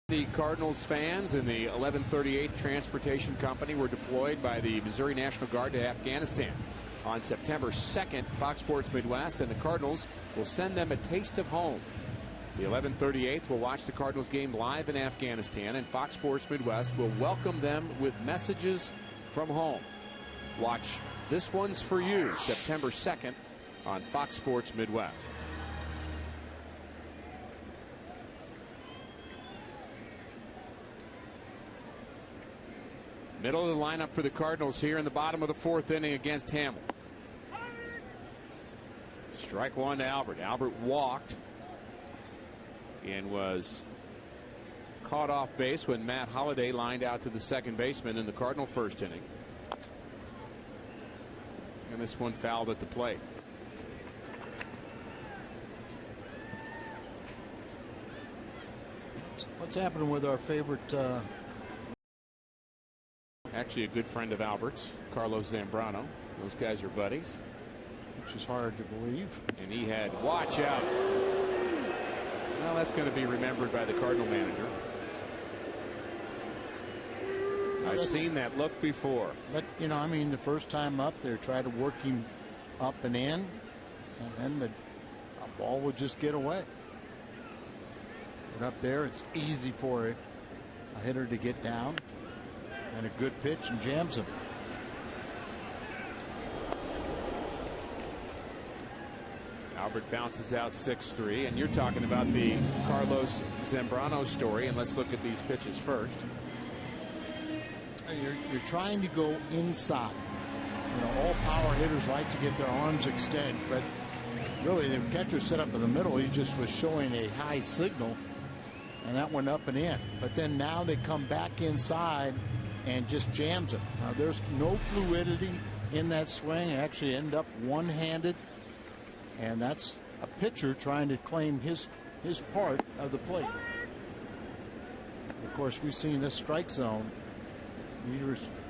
The Cardinals fans and the 1138th Transportation Company were deployed by the Missouri National Guard to Afghanistan. On September 2nd, Fox Sports Midwest and the Cardinals will send them a taste of home. The 1138th will watch the Cardinals game live in Afghanistan, and Fox Sports Midwest will welcome them with messages from home. Watch This One's For You, September 2nd on Fox Sports Midwest. Middle of the lineup for the Cardinals here in the bottom of the fourth inning against Hamill. Strike one to Albert. Albert walked and was caught off base when Matt Holliday lined out to the second baseman in the Cardinal first inning. And this one fouled at the plate. What's happening with our favorite? Actually, a good friend of Albert's, Carlos Zambrano. Those guys are buddies. Which is hard to believe. And he had, watch out. Well, that's going to be remembered by the Cardinal manager. I've seen that look before. But, you know, I mean, the first time up, they tried to work him up and in, and then the ball would just get away. But up there, it's easy for a hitter to get down, and a good pitch and jams him. Albert bounces out 6-3, and you're talking about the Carlos Zambrano story, and let's look at these pitches first. You're trying to go inside. You know, all power hitters like to get their arms extended, but really the catcher set up in the middle. He just was showing a high signal, and that went up and in. But then now they come back inside and just jams it. Now there's no fluidity in that swing. They actually end up one-handed, and that's a pitcher trying to claim his part of the plate. Of course, we've seen this strike zone.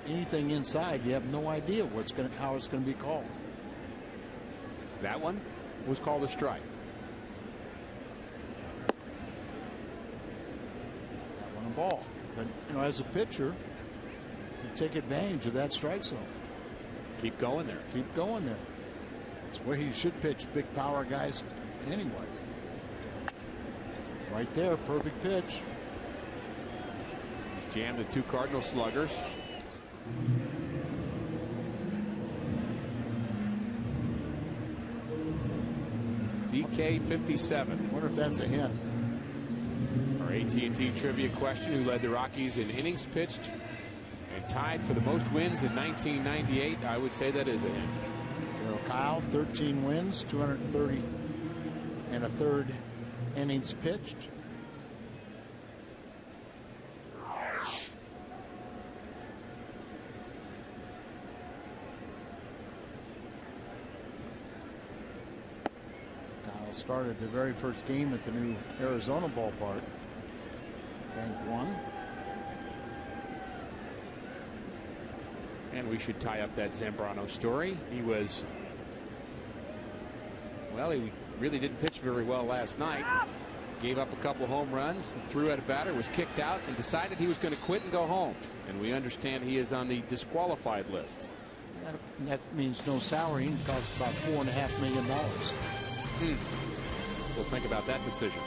Anything inside, you have no idea how it's going to be called. That one was called a strike. That one a ball. But you know, as a pitcher, you take advantage of that strike zone. Keep going there. Keep going there. That's where you should pitch big power guys anyway. Right there, perfect pitch. He's jammed the two Cardinal sluggers. DK 57. Wonder if that's a hint. Our AT&T trivia question: who led the Rockies in innings pitched and tied for the most wins in 1998? I would say that is a hint. Kyle, 13 wins, 230 and a third innings pitched. Kyle started the very first game at the new Arizona ballpark. Bank one. And we should tie up that Zambrano story. He was, well, he really didn't pitch very well last night. Gave up a couple home runs, threw at a batter, was kicked out, and decided he was going to quit and go home. And we understand he is on the disqualified list. That means no salary. It costs about $4.5 million. We'll think about that decision.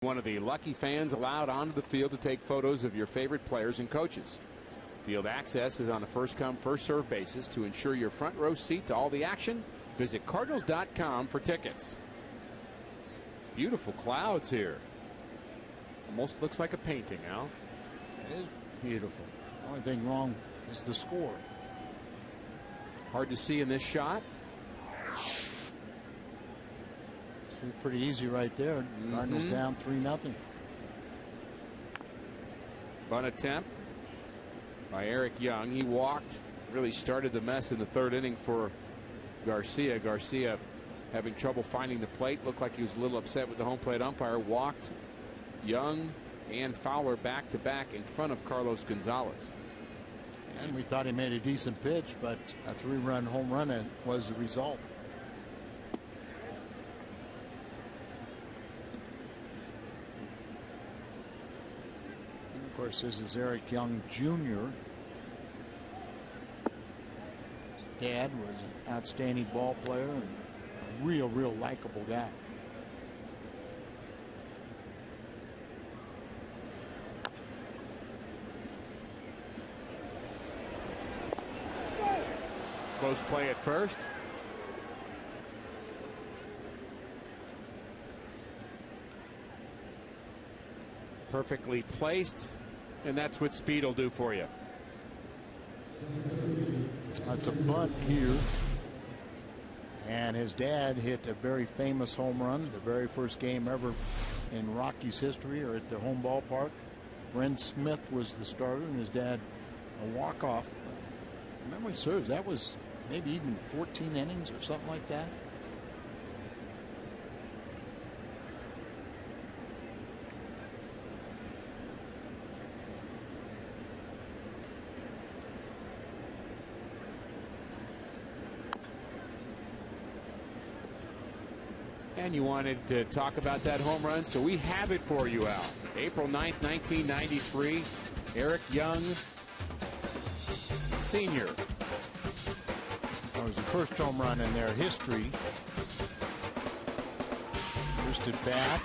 One of the lucky fans allowed onto the field to take photos of your favorite players and coaches. Field access is on a first-come, first-served basis. To ensure your front row seat to all the action, visit Cardinals.com for tickets. Beautiful clouds here. Almost looks like a painting, Al. It is beautiful. The only thing wrong is the score. Hard to see in this shot. See, pretty easy right there. Cardinals down 3-0. Bunt attempt by Eric Young. He walked, really started the mess in the third inning for Garcia. Garcia having trouble finding the plate. Looked like he was a little upset with the home plate umpire. Walked Young and Fowler back to back in front of Carlos Gonzalez. And we thought he made a decent pitch, but a 3-run home run was the result. And of course, this is Eric Young Jr. His dad was an outstanding ball player and a real likable guy. Close play at first. Perfectly placed, and that's what speed will do for you. That's a bunt here. And his dad hit a very famous home run, the very first game ever in Rockies history, or at the home ballpark. Brent Smith was the starter, and his dad a walk-off. Memory serves, that was maybe even 14 innings or something like that. And you wanted to talk about that home run, so we have it for you, Al. April 9th, 1993. Eric Young, Sr. That was the first home run in their history. First at bat.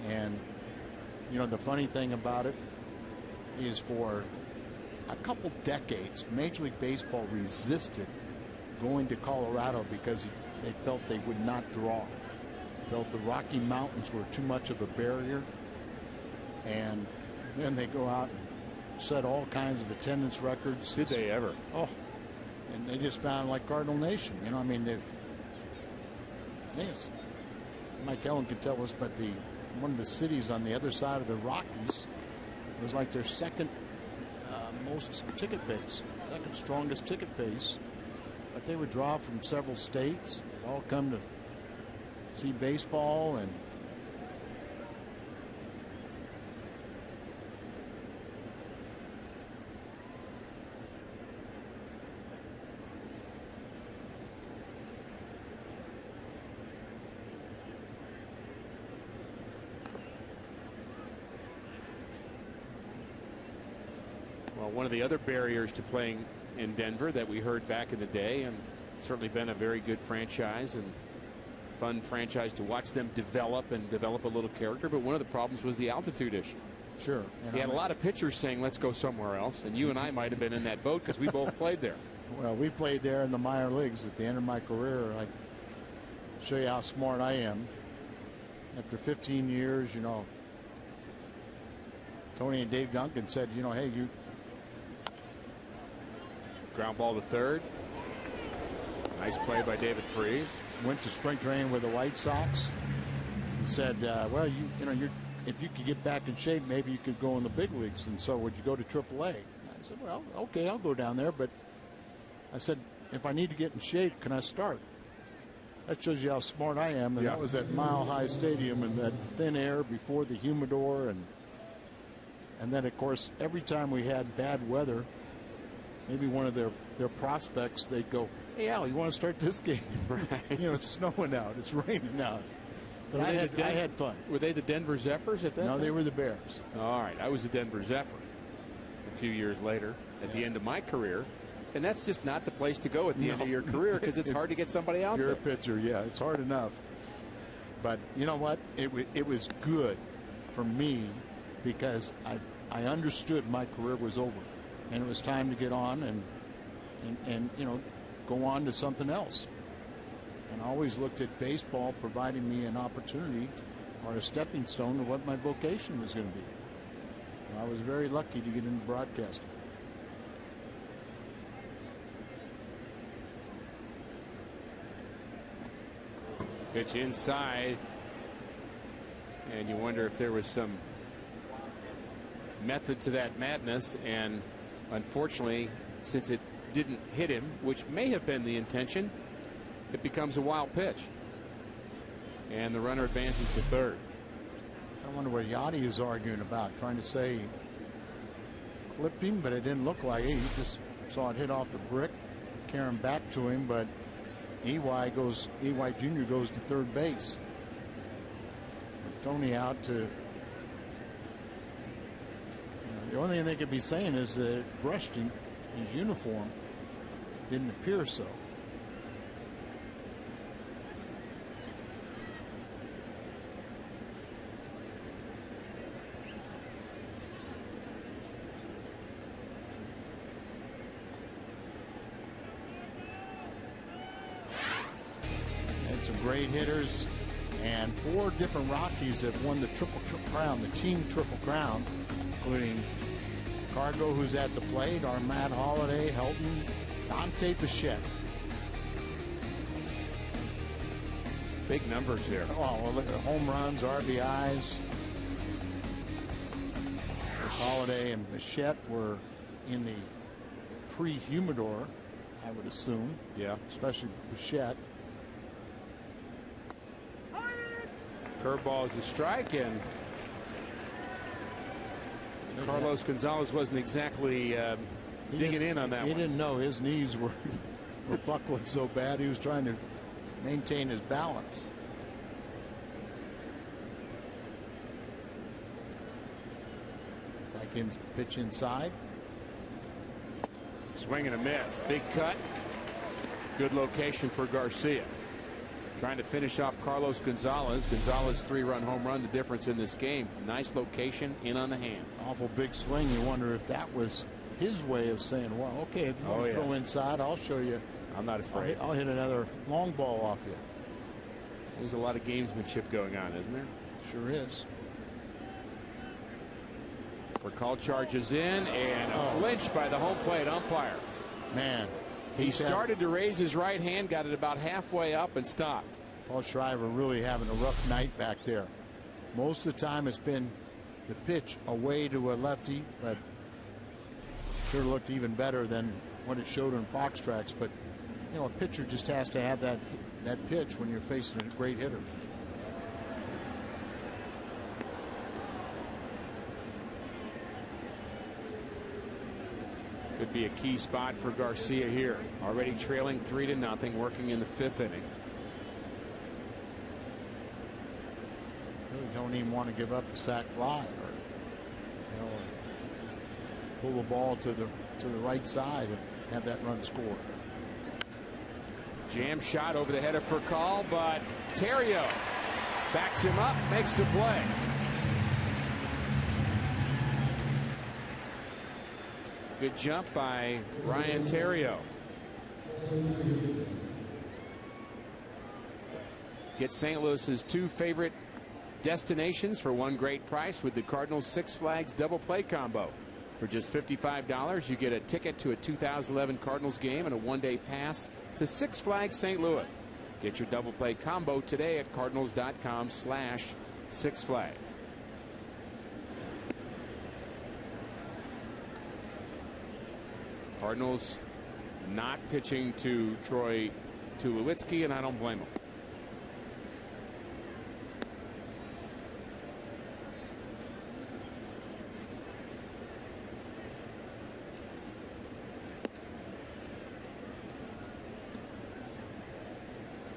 And, you know, the funny thing about it is for a couple decades, Major League Baseball resisted going to Colorado because they felt they would not draw. Felt the Rocky Mountains were too much of a barrier. And then they go out and set all kinds of attendance records. Did they ever? Oh, and they just found like Cardinal Nation. You know, I mean, I think it's, Mike Ellen can tell us, but one of the cities on the other side of the Rockies was like their second most ticket base, second strongest ticket base. But they would draw from several states. They'd all come to see baseball. And well, one of the other barriers to playing in Denver that we heard back in the day, and certainly been a very good franchise and fun franchise to watch them develop a little character. But one of the problems was the altitude issue. Sure. He had a lot of pitchers saying, let's go somewhere else. And you and I might have been in that boat because we both played there. Well, we played there in the minor leagues at the end of my career. I show you how smart I am. After 15 years, you know, Tony and Dave Duncan said, you know, hey, you. Ground ball to third. Nice play by David Freese. Went to spring training with the White Sox. He said, well, you know, if you could get back in shape, maybe you could go in the big leagues. And so would you go to AAA? I said, well, okay, I'll go down there. But I said, if I need to get in shape, can I start? That shows you how smart I am. And that was at Mile High Stadium in that thin air before the humidor. And then, of course, every time we had bad weather, maybe one of their prospects, they'd go, hey, Al, you want to start this game? Right. You know, it's snowing out. It's raining out. But I had fun. Were they the Denver Zephyrs at that time? No, they were the Bears. All right. I was the Denver Zephyr a few years later at the end of my career. And that's just not the place to go at the end of your career because it's hard to get somebody out You're there. a pitcher, yeah. It's hard enough. but you know what? It was good for me because I understood my career was over, and it was time to get on and you know, go on to something else. And I always looked at baseball providing me an opportunity or a stepping stone to what my vocation was going to be. And I was very lucky to get into broadcasting. Pitch inside, and you wonder if there was some method to that madness, and unfortunately, since it didn't hit him, which may have been the intention, it becomes a wild pitch, and the runner advances to third. I wonder what Yachty is arguing about, trying to say clipped him, but it didn't look like it. He just saw it hit off the brick, carry him back to him, but EY Jr. goes to third base. Tony out to, you know, the only thing they could be saying is that it brushed him. His uniform didn't appear so. Some great hitters, and 4 different Rockies have won the Triple Crown, the team Triple Crown, including Cargo, who's at the plate, our Matt Holliday, Helton, Dante Bichette. Big numbers here. Oh, well, look at home runs, RBIs. Holliday and Bichette were in the pre-humidor, I would assume. Yeah. Especially Bichette. Curveball is a strike, and Carlos Gonzalez wasn't exactly digging in on that one. He didn't know his knees were buckling so bad. He was trying to maintain his balance. Pitch inside. Swing and a miss. Big cut. Good location for Garcia. Trying to finish off Carlos Gonzalez. Gonzalez 3-run home run, the difference in this game. Nice location, in on the hands. Awful big swing. You wonder if that was his way of saying, well, okay, if you want to throw inside, I'll show you. I'm not afraid. I'll hit another long ball off you. There's a lot of gamesmanship going on, isn't there? Sure is. Call charges in, and a flinch by the home plate umpire. Man. He started to raise his right hand, got it about halfway up, and stopped. Paul Shriver really having a rough night back there. Most of the time it's been the pitch away to a lefty, but sure looked even better than what it showed on Fox Tracks. But you know, a pitcher just has to have that pitch when you're facing a great hitter. Could be a key spot for Garcia here. Already trailing 3-0, working in the 5th inning. Really don't even want to give up the sac fly, or you know, pull the ball to the right side and have that run score. Jam shot over the head of Furcal, but Terrio backs him up, makes the play. Good jump by Ryan Terrio. Get St. Louis's 2 favorite destinations for one great price with the Cardinals Six Flags double play combo. For just $55, you get a ticket to a 2011 Cardinals game and a one-day pass to Six Flags St. Louis. Get your double play combo today at cardinals.com/Six Flags. Cardinals not pitching to Troy Tulowitzki, and I don't blame him.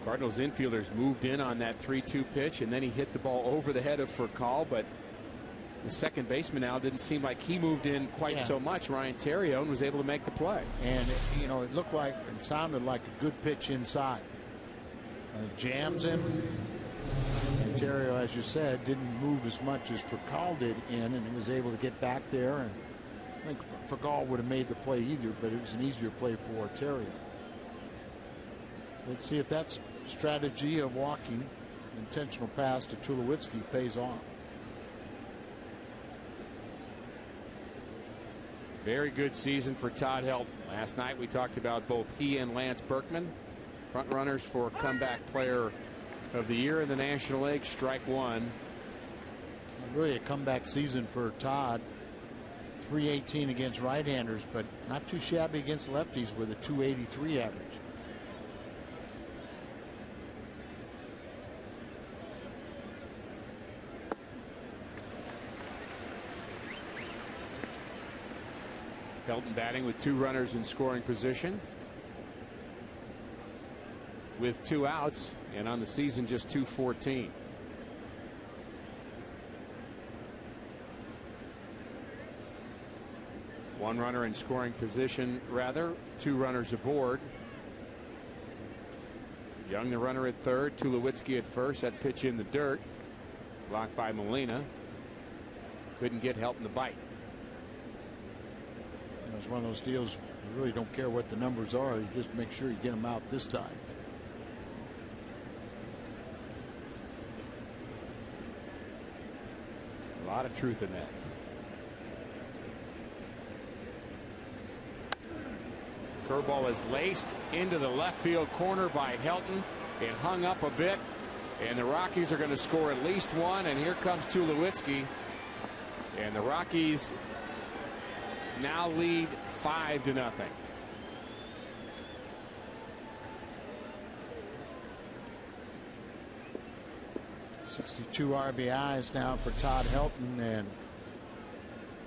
Cardinals infielders moved in on that 3-2 pitch, and then he hit the ball over the head of Furcal, but the second baseman now didn't seem like he moved in quite so much, Ryan Terrio, and was able to make the play. And you know, it looked like, it sounded like a good pitch inside. And it jams him, Terrio, as you said, didn't move as much as Fakal did in, and he was able to get back there. And I think Fakal would have made the play either, but it was an easier play for Terrio. Let's see if that strategy of walking, intentional pass to Tulowitzki, pays off. Very good season for Todd Helton. Last night we talked about both he and Lance Berkman, front runners for comeback player of the year in the National League. Strike one. Really a comeback season for Todd. 318 against right-handers, but not too shabby against lefties with a 283 average. Helton batting with 2 runners in scoring position, with 2 outs, and on the season just 214. One runner in scoring position, rather, 2 runners aboard. Young, the runner at third, Tulowitzki at first. That pitch in the dirt, blocked by Molina. Couldn't get Helton to bite. It's one of those deals you really don't care what the numbers are. You just make sure you get them out this time. A lot of truth in that. Curveball is laced into the left field corner by Helton. It hung up a bit, and the Rockies are going to score at least one. And here comes Tulowitzki, and the Rockies now lead 5-0. 62 RBIs now for Todd Helton, and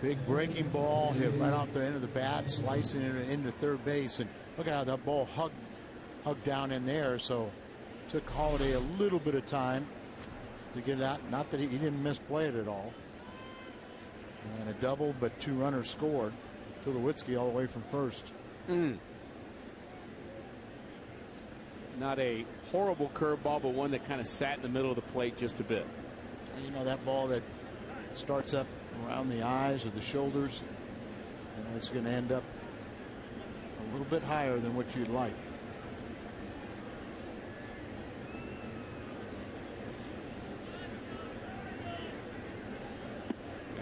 big breaking ball hit right off the end of the bat, slicing it into third base. And look at how that ball hugged down in there. So took Holiday a little bit of time to get out. Not that he didn't misplay it at all. And a double, but 2 runners scored. Tulowitzki all the way from first. Not a horrible curveball, but one that kind of sat in the middle of the plate just a bit. And you know, that ball that starts up around the eyes or the shoulders, and it's going to end up a little bit higher than what you'd like.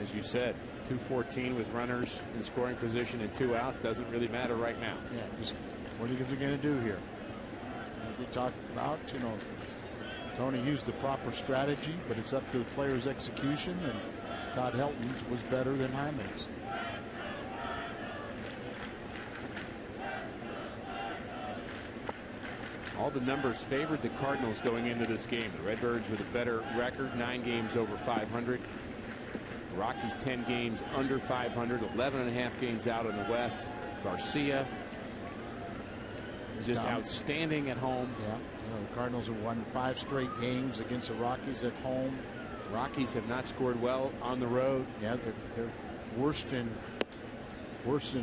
As you said, 214 with runners in scoring position and 2 outs doesn't really matter right now. Yeah, just what are you going to do here? Like we talked about, you know, Tony used the proper strategy, but it's up to the player's execution, and Todd Helton's was better than Jaime's. All the numbers favored the Cardinals going into this game. The Redbirds with a better record, 9 games over 500. The Rockies 10 games under 500, 11.5 games out in the West. Garcia just outstanding at home. Yeah, you know, the Cardinals have won 5 straight games against the Rockies at home. Rockies have not scored well on the road. Yeah, they're worst in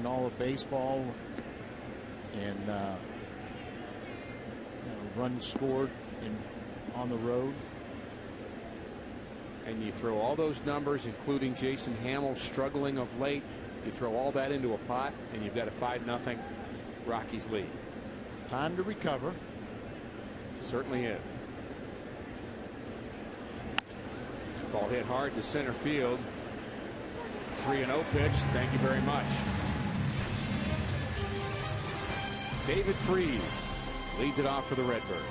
all of baseball, and you know, runs scored on the road. And you throw all those numbers, including Jason Hamill struggling of late, you throw all that into a pot, and you've got a 5-0 Rockies lead. Time to recover. Certainly is. Ball hit hard to center field. 3-0 pitch. Thank you very much. David Freese leads it off for the Redbirds.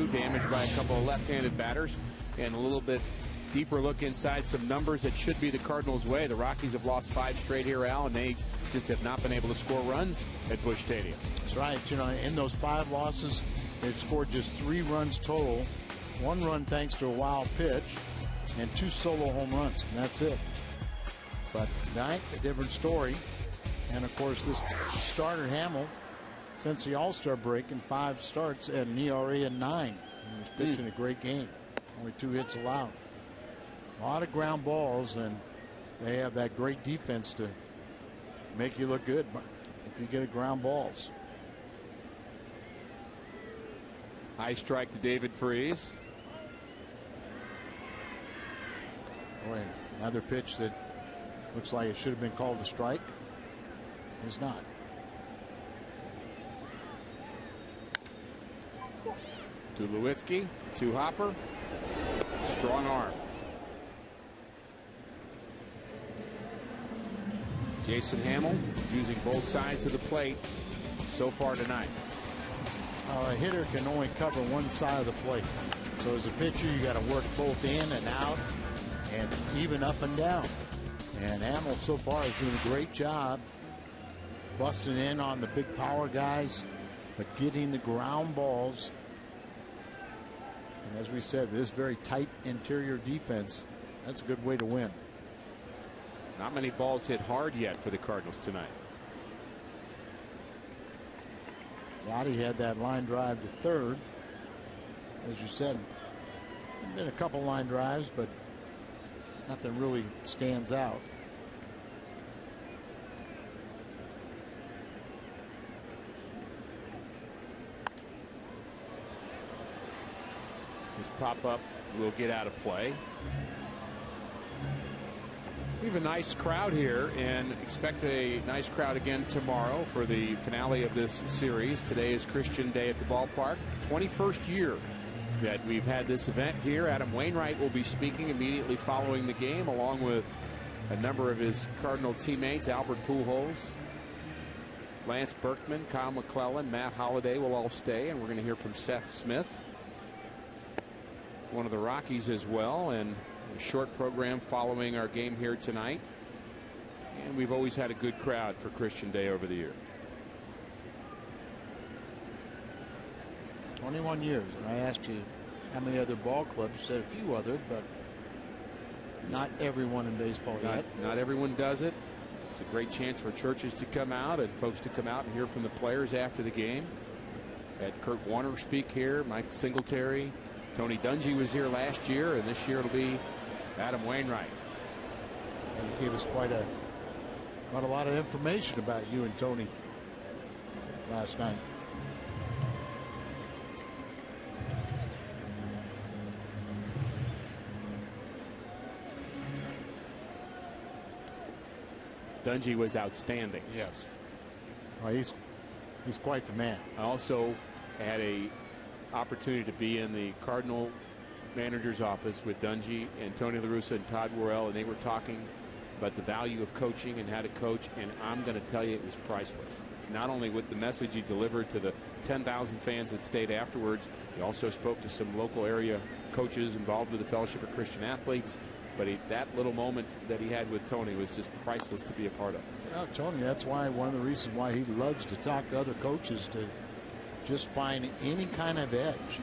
Damaged by a couple of left-handed batters, and a little bit deeper look inside some numbers that should be the Cardinals' way. The Rockies have lost 5 straight here, Al, and they just have not been able to score runs at Busch Stadium. That's right. You know, in those 5 losses, they've scored just 3 runs total. 1 run thanks to a wild pitch, and 2 solo home runs, and that's it. But tonight, a different story. And of course, this starter Hamill, since the All-Star break in 5 starts, at an ERA of 9. He was pitching a great game. Only 2 hits allowed. A lot of ground balls, and they have that great defense to make you look good if you get a ground balls. High strike to David Freese. Boy, another pitch that looks like it should have been called a strike. Is not. Tulowitzki, 2-hopper, strong arm. Jason Hamill using both sides of the plate so far tonight. A hitter can only cover one side of the plate. So as a pitcher, you got to work both in and out and even up and down. And Hamill so far is doing a great job busting in on the big power guys, but getting the ground balls. And as we said, this very tight interior defense, that's a good way to win. Not many balls hit hard yet for the Cardinals tonight. Lottie had that line drive to third. As you said, there's been a couple line drives, but nothing really stands out. This pop-up will get out of play. We have a nice crowd here and expect a nice crowd again tomorrow for the finale of this series. Today is Christian Day at the ballpark. 21st year that we've had this event here. Adam Wainwright will be speaking immediately following the game, along with a number of his Cardinal teammates. Albert Pujols, Lance Berkman, Kyle McClellan, Matt Holliday will all stay, and we're going to hear from Seth Smith, one of the Rockies as well, and a short program following our game here tonight. And we've always had a good crowd for Christian Day over the year. 21 years. And I asked you how many other ball clubs. You said a few other, but not everyone in baseball yet. Not everyone does it. It's a great chance for churches to come out and folks to come out and hear from the players after the game. Had Kurt Warner speak here, Mike Singletary, Tony Dungy was here last year, and this year it'll be Adam Wainwright. And he gave us quite a lot of information about you and Tony last night. Dungy was outstanding. Yes. Well, he's quite the man. I also had a opportunity to be in the Cardinal manager's office with Dungy and Tony La Russa and Todd Worrell, and they were talking about the value of coaching and how to coach, and I'm going to tell you it was priceless. Not only with the message he delivered to the 10,000 fans that stayed afterwards, he also spoke to some local area coaches involved with the Fellowship of Christian Athletes, but that little moment that he had with Tony was just priceless to be a part of. Well, Tony, that's why one of the reasons why he loves to talk to other coaches, to just find any kind of edge.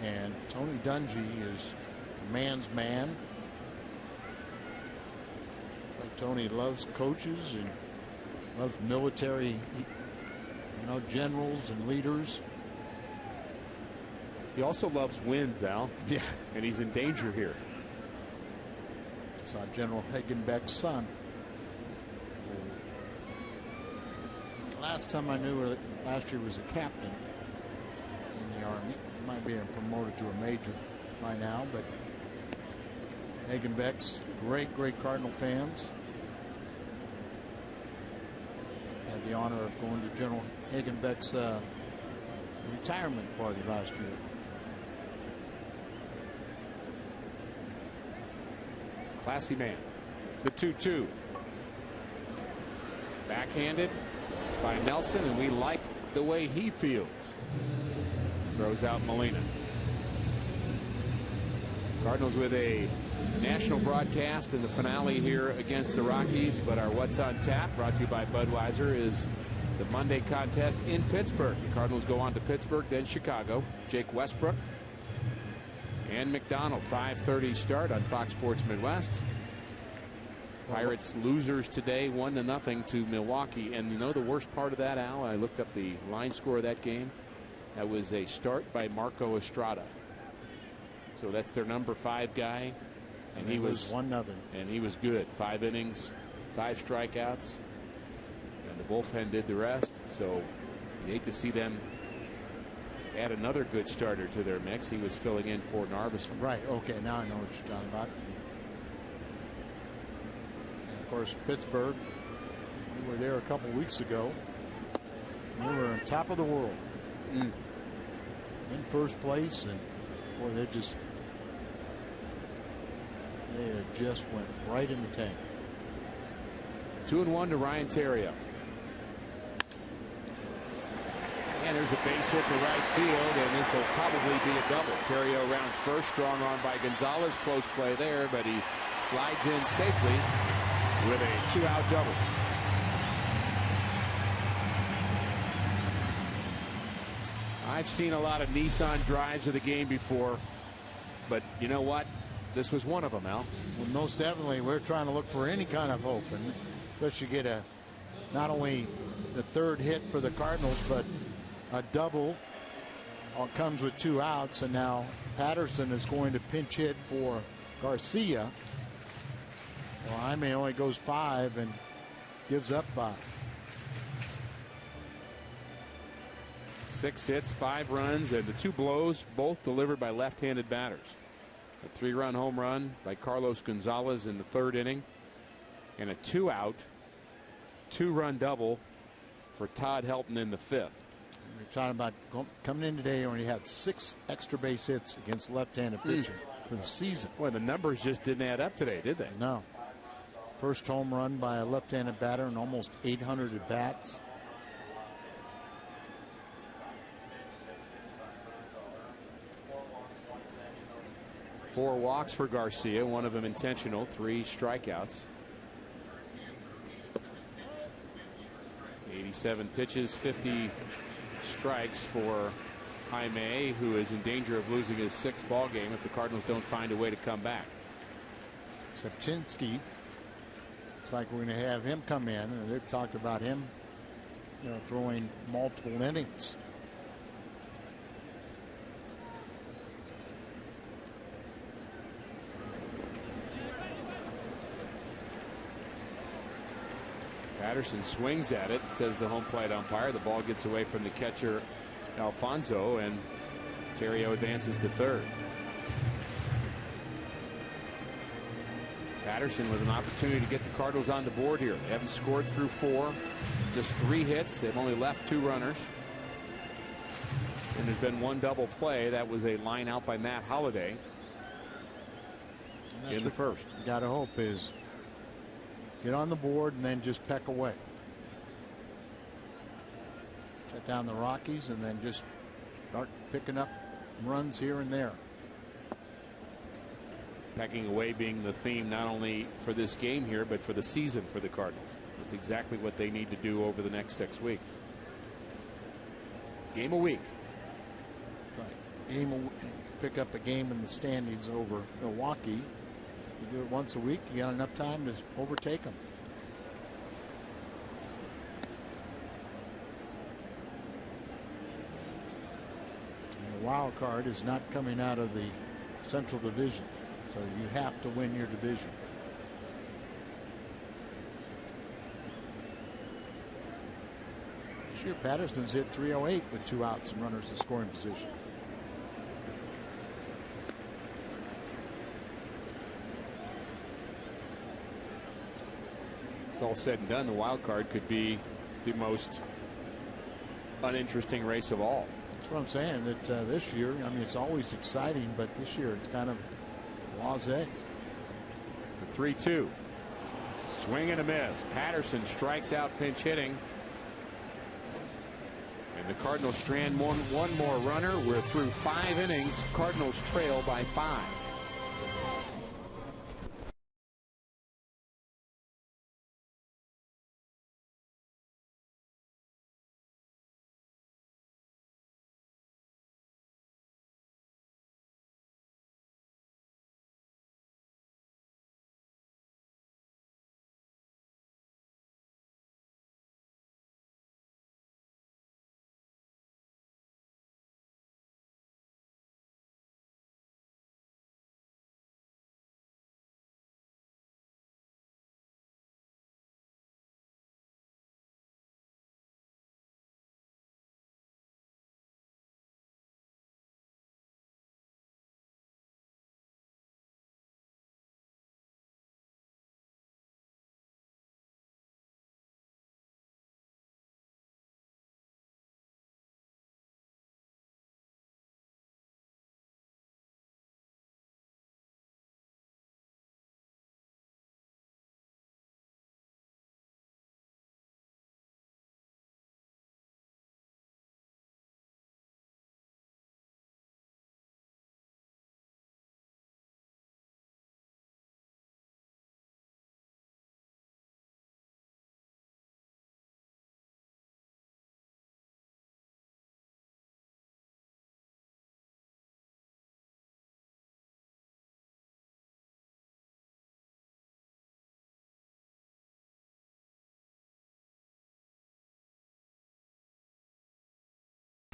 And Tony Dungy is a man's man. Tony loves coaches and loves military, generals and leaders. He also loves wins, Al. Yeah. And he's in danger here. Saw General Hagenbeck's son. Last time I knew her, last year was a captain in the Army. He might be promoted to a major by now, but Hagenbeck's great Cardinal fans. Had the honor of going to General Hagenbeck's retirement party last year. Classy man. The 2-2. Backhanded by Nelson, and we like the way he feels. Throws out Molina. Cardinals with a national broadcast in the finale here against the Rockies, but our What's on Tap, brought to you by Budweiser, is the Monday contest in Pittsburgh. The Cardinals go on to Pittsburgh, then Chicago. Jake Westbrook and McDonald. 5:30 start on Fox Sports Midwest. Pirates losers today, 1-0 to Milwaukee. And you know the worst part of that, Al? I looked up the line score of that game. That was a start by Marco Estrada. So that's their number 5 guy. And he was 1-0. And he was good. 5 innings, 5 strikeouts. And the bullpen did the rest. So you hate to see them add another good starter to their mix. He was filling in for Narvis. Right. Okay. Now I know what you're talking about. And of course, Pittsburgh. We were there a couple weeks ago. We were on top of the world. In first place, and boy, they just went right in the tank. 2-1 to Ryan Theriot. And there's a base hit to right field, and this will probably be a double. Theriot rounds first, strong arm by Gonzalez. Close play there, but he slides in safely with a 2-out double. I've seen a lot of Nissan drives of the game before, but you know what? This was one of them, Al. Well, most definitely, we're trying to look for any kind of hope, and especially get not only the third hit for the Cardinals, but a double. Comes with 2 outs, and now Patterson is going to pinch hit for Garcia. Well, Jaime only goes 5 and gives up 5. 6 hits, 5 runs, and the 2 blows, both delivered by left-handed batters. A 3-run home run by Carlos Gonzalez in the 3rd inning, and a 2-out, 2-run double for Todd Helton in the 5th. We're talking about coming in today when he had 6 extra base hits against left-handed pitching for the season. Well, the numbers just didn't add up today, did they? No. First home run by a left-handed batter in almost 800 at bats. Four walks for Garcia, one of them intentional, 3 strikeouts. 87 pitches, 50 strikes for Jaime, who is in danger of losing his 6th ball game if the Cardinals don't find a way to come back. Sepchinski, looks like we're going to have him come in, and they've talked about him, throwing multiple innings. Patterson swings at it, says the home plate umpire. The ball gets away from the catcher, Alfonso, and Theriot advances to 3rd. Patterson with an opportunity to get the Cardinals on the board here. They haven't scored through 4, just 3 hits. They've only left 2 runners. And there's been 1 double play. That was a line out by Matt Holliday in the 1st. You got to hope is get on the board and then just peck away. Shut down the Rockies and then just start picking up runs here and there. Pecking away being the theme not only for this game here, but for the season for the Cardinals. That's exactly what they need to do over the next 6 weeks. Game a week. Right. Pick up a game in the standings over Milwaukee. You do it once a week, you got enough time to overtake them. And the wild card is not coming out of the Central Division, so you have to win your division. This year, Patterson's hit .308 with 2 outs and runners in scoring position. It's all said and done, the wild card could be the most uninteresting race of all. That's what I'm saying. That this year, I mean, it's always exciting, but this year it's kind of blasé. The 3-2. Swing and a miss. Patterson strikes out pinch hitting. And And the Cardinals strand one more runner. We're through 5 innings. Cardinals trail by 5.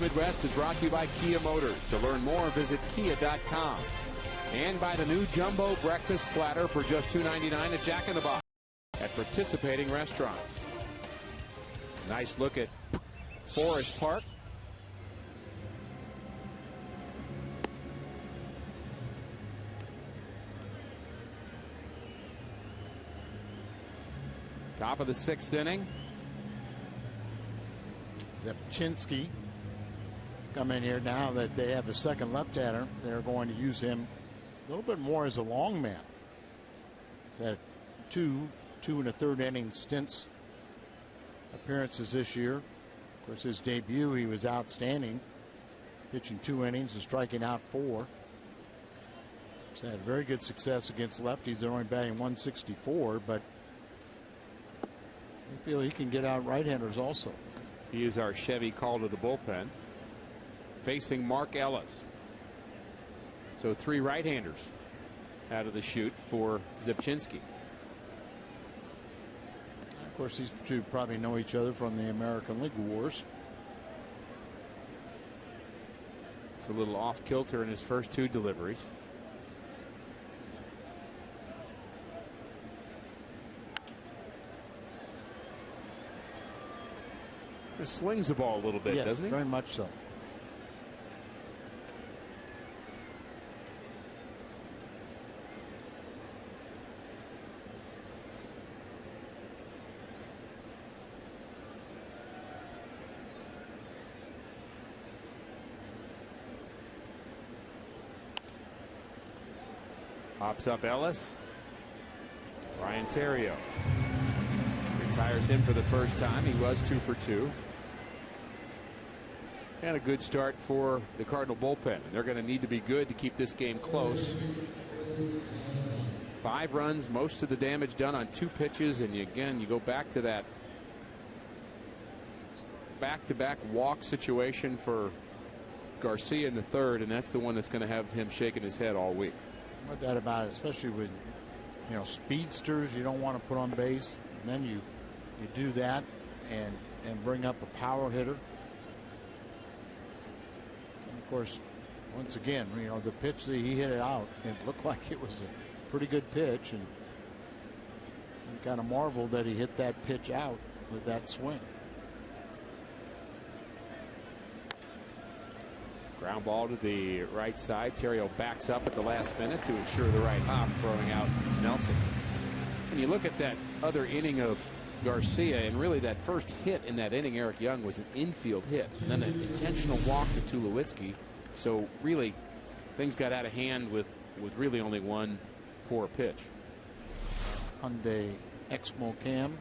Midwest is brought to you by Kia Motors. To learn more, visit kia.com. And by the new Jumbo Breakfast Platter for just $2.99 at Jack in the Box at participating restaurants. Nice look at Forest Park. Top of the 6th inning. Zepchinski come in here. Now that they have a second left-hander, they're going to use him a little bit more as a long man. He's had two and a third inning stints appearances this year. Of course, his debut, he was outstanding, pitching 2 innings and striking out 4. He's had very good success against lefties. They're only batting 164, but I feel he can get out right-handers also. He is our Chevy call to the bullpen, facing Mark Ellis. So 3 right-handers out of the chute for Zepchinski. Of course, these two probably know each other from the American League Wars. It's a little off kilter in his first 2 deliveries. He slings the ball a little bit, yes, doesn't he? Very much so. Pops up Ellis. Brian Terrio retires him for the first time. He was 2 for 2. And a good start for the Cardinal bullpen. And they're going to need to be good to keep this game close. 5 runs, most of the damage done on 2 pitches. And again, you go back to that back-to-back walk situation for Garcia in the 3rd, and that's the one that's going to have him shaking his head all week. No doubt about it, especially with, you know, speedsters you don't want to put on base. And then you do that and bring up a power hitter. And of course, once again, you know, the pitch that he hit it out, it looked like it was a pretty good pitch, and you kind of marveled that he hit that pitch out with that swing. Ground ball to the right side. Terrio backs up at the last minute to ensure the right hop, throwing out Nelson. And you look at that other inning of Garcia, and really that first hit in that inning, Eric Young, was an infield hit, and then an intentional walk to Tulowitzki. So really, things got out of hand with really only one poor pitch. Hyundai Exmo Cam.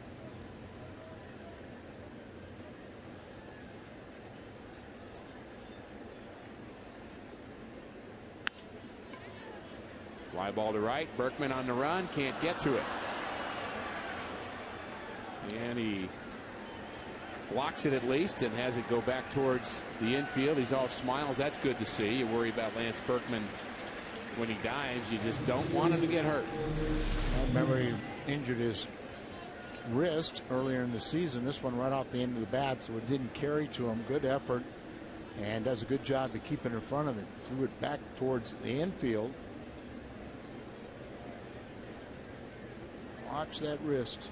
Fly ball to right. Berkman on the run. Can't get to it. And he blocks it at least and has it go back towards the infield. He's all smiles. That's good to see. You worry about Lance Berkman when he dives. You just don't want him to get hurt. I remember he injured his wrist earlier in the season. This one right off the end of the bat, so it didn't carry to him. Good effort, and does a good job to keep it in front of it. Threw it back towards the infield. Watch that wrist.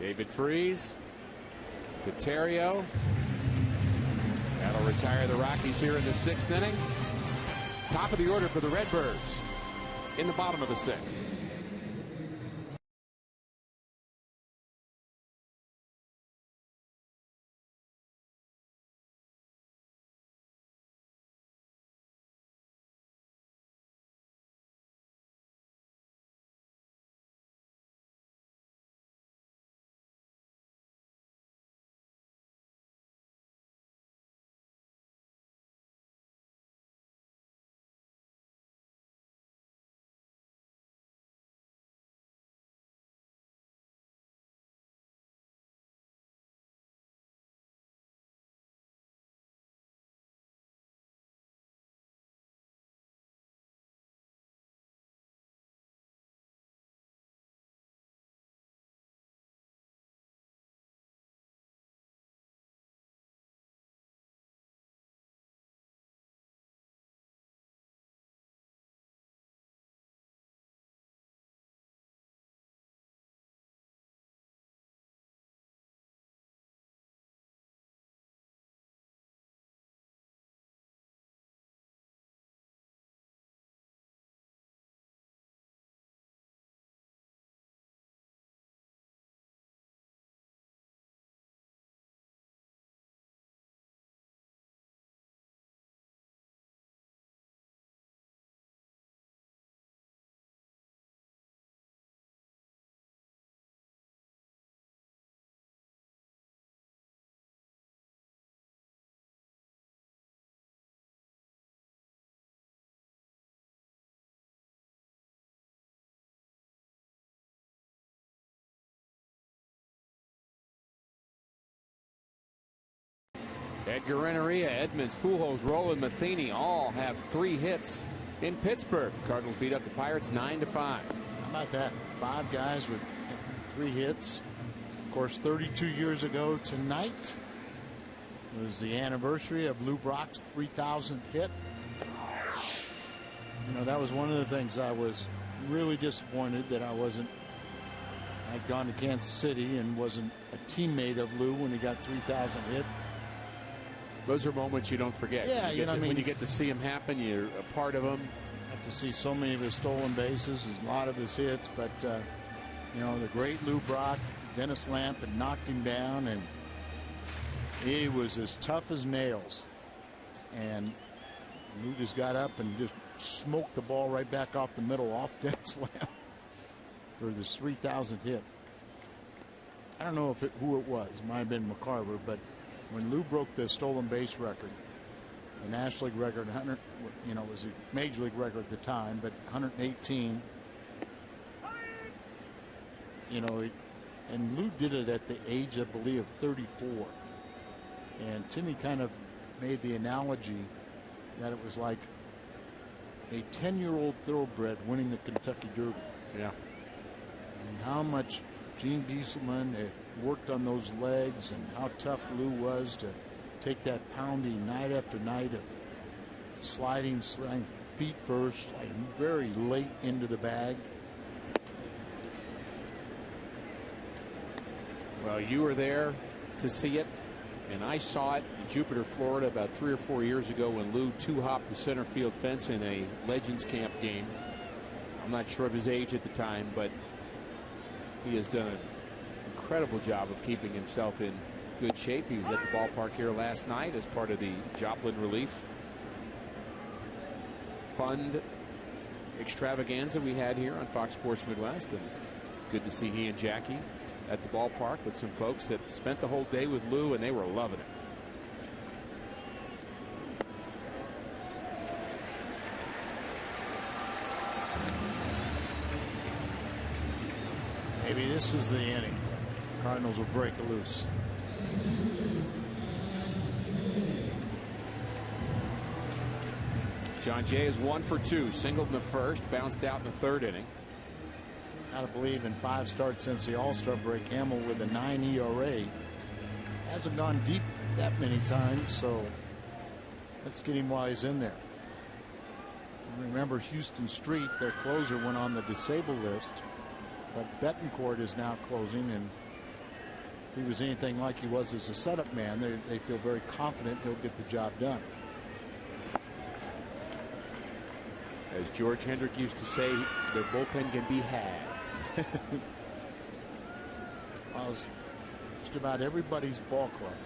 David Freese to Terrio. That'll retire the Rockies here in the 6th inning. Top of the order for the Redbirds in the bottom of the 6th. Edgar Renneria, Edmonds, Pujols, Roland, Matheny all have 3 hits in Pittsburgh. Cardinals beat up the Pirates 9-5. How about that? 5 guys with 3 hits. Of course, 32 years ago tonight was the anniversary of Lou Brock's 3,000th hit. You know, that was one of the things I was really disappointed that I'd gone to Kansas City and wasn't a teammate of Lou when he got 3,000 hit. Those are moments you don't forget. Yeah, you know what I mean? When you get to see him happen, you're a part of him. Have to see so many of his stolen bases, a lot of his hits, but you know, the great Lou Brock, Dennis Lamp had knocked him down, and he was as tough as nails. And Lou just got up and just smoked the ball right back off the middle off Dennis Lamp for this 3,000th hit. I don't know who it was. It might have been McCarver, but when Lou broke the stolen base record, the National League record, 100, you know, was a Major League record at the time, but 118. You know, and Lou did it at the age, I believe, of 34. And Timmy kind of made the analogy that it was like a 10-year-old thoroughbred winning the Kentucky Derby. Yeah. And how much Gene Gieselman had worked on those legs and how tough Lou was to take that pounding night after night of sliding feet first, sliding very late into the bag. Well, you were there to see it, and I saw it in Jupiter, Florida about 3 or 4 years ago when Lou two-hopped the center field fence in a Legends Camp game. I'm not sure of his age at the time, but he has done an incredible job of keeping himself in good shape. He was at the ballpark here last night as part of the Joplin Relief Fund extravaganza we had here on Fox Sports Midwest, and good to see he and Jackie at the ballpark with some folks that spent the whole day with Lou, and they were loving it. Maybe this is the inning. Cardinals will break it loose. John Jay is 1 for 2, singled in the first, bounced out in the third inning. Gotta believe in 5 starts since the All-Star break, Hamill with a 9 ERA hasn't gone deep that many times, so let's get him while he's in there. Remember, Houston Street, their closer, went on the disabled list, but Betancourt is now closing, and if he was anything like he was as a setup man, they feel very confident he'll get the job done. As George Hendrick used to say, their bullpen can be had. Well, it's just about everybody's ball club.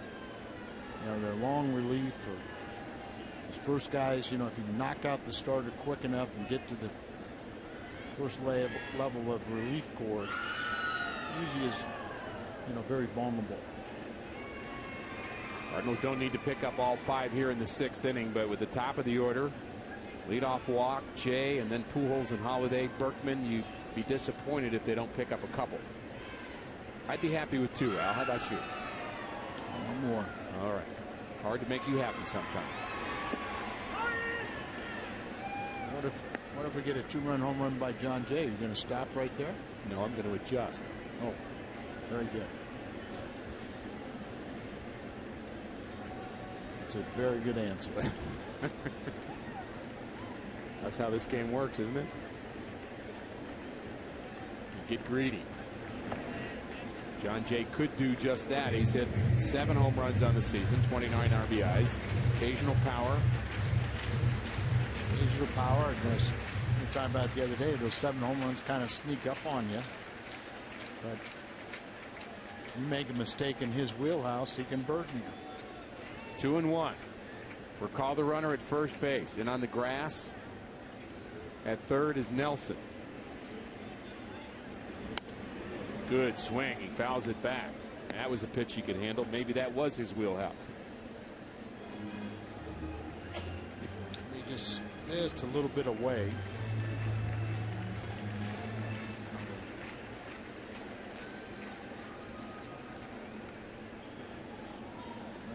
You know, their long relief or those first guys, you know, if you knock out the starter quick enough and get to the first level of relief corps, usually is, you know, very vulnerable. Cardinals don't need to pick up all 5 here in the 6th inning, but with the top of the order, leadoff walk, Jay, and then Pujols and Holiday, Berkman, you'd be disappointed if they don't pick up a couple. I'd be happy with 2, Al. How about you? One more. All right. Hard to make you happy sometime. What if we get a 2-run home run by John Jay? You're going to stop right there? No, I'm going to adjust. Oh, very good. That's a very good answer. That's how this game works, isn't it? You get greedy. John Jay could do just that. He's hit 7 home runs on the season, 29 RBIs, occasional power. Occasional power. We were talking about it the other day. Those 7 home runs kind of sneak up on you. But you make a mistake in his wheelhouse, he can burden you. 2-1. Recall the runner at first base, and on the grass at third is Nelson. Good swing. He fouls it back. That was a pitch he could handle. Maybe that was his wheelhouse. He just missed a little bit away.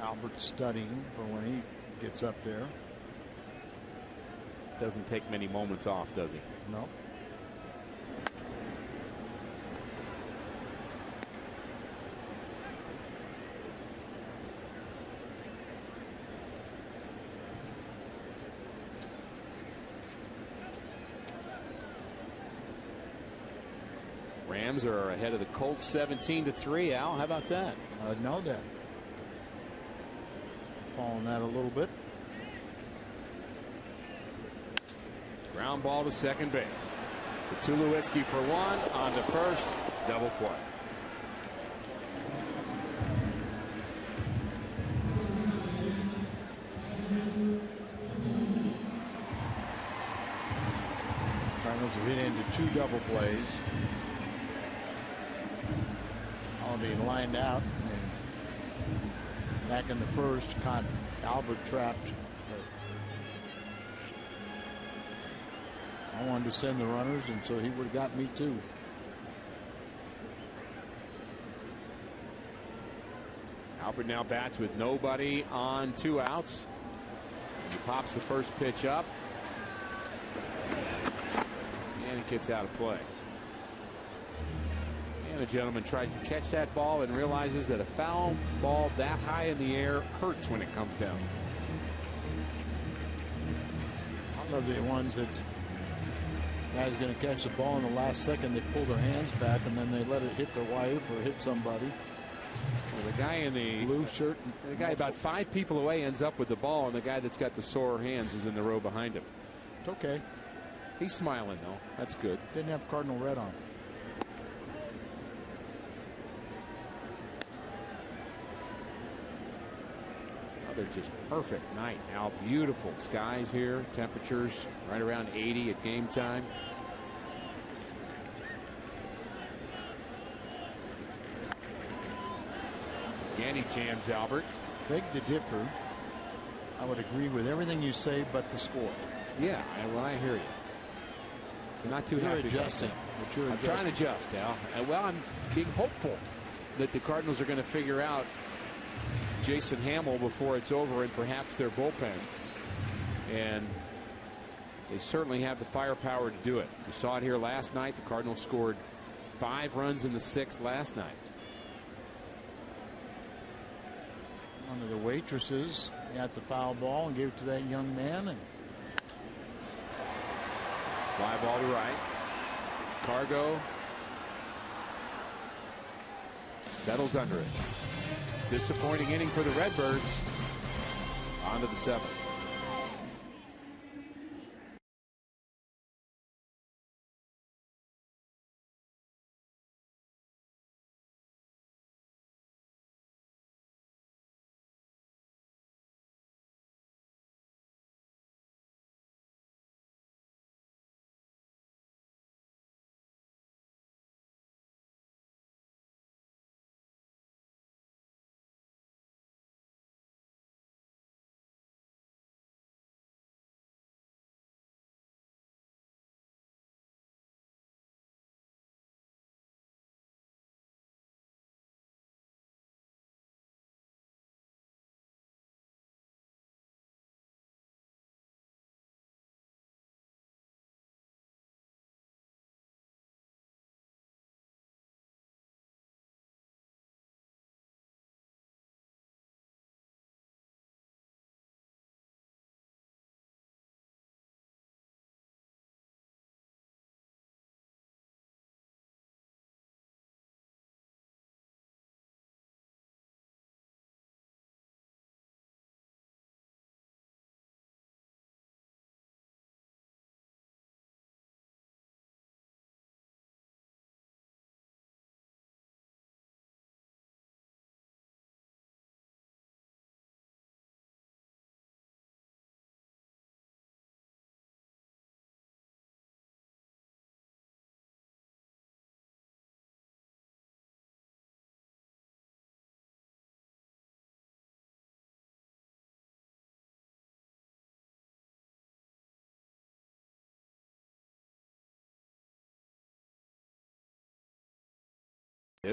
Albert studying for when he gets up there. Doesn't take many moments off, does he? No. Rams are ahead of the Colts 17-3. Al, how about that? I know that. Following that a little bit. Ground ball to second base. To Tulowitzki for 1. On to first. Double play. Cardinals have hit into 2 double plays. Holiday lined out. And back in the first, caught Albert trapped. I wanted to send the runners, and so he would have got me too. Albert now bats with nobody on 2 outs. He pops the first pitch up. And it gets out of play. And the gentleman tries to catch that ball and realizes that a foul ball that high in the air hurts when it comes down. I love the ones that guy's going to catch the ball in the last second. They pull their hands back and then they let it hit their wife or hit somebody. Well, the guy in the blue shirt, the guy about 5 people away ends up with the ball, and the guy that's got the sore hands is in the row behind him. It's okay. He's smiling though. That's good. Didn't have Cardinal red on. Another just perfect night. Now beautiful skies here. Temperatures right around 80 at game time. Again, he jams Albert. Beg to differ. I would agree with everything you say but the score. Yeah, well, I hear you. I'm not too happy. Adjusting. I'm trying to adjust, Al. Well, I'm being hopeful that the Cardinals are going to figure out Jason Hamill before it's over, and perhaps their bullpen. And they certainly have the firepower to do it. We saw it here last night. The Cardinals scored 5 runs in the 6th last night. One of the waitresses got the foul ball and gave it to that young man. And fly ball to right. Cargo settles under it. Disappointing inning for the Redbirds. On to the 7th.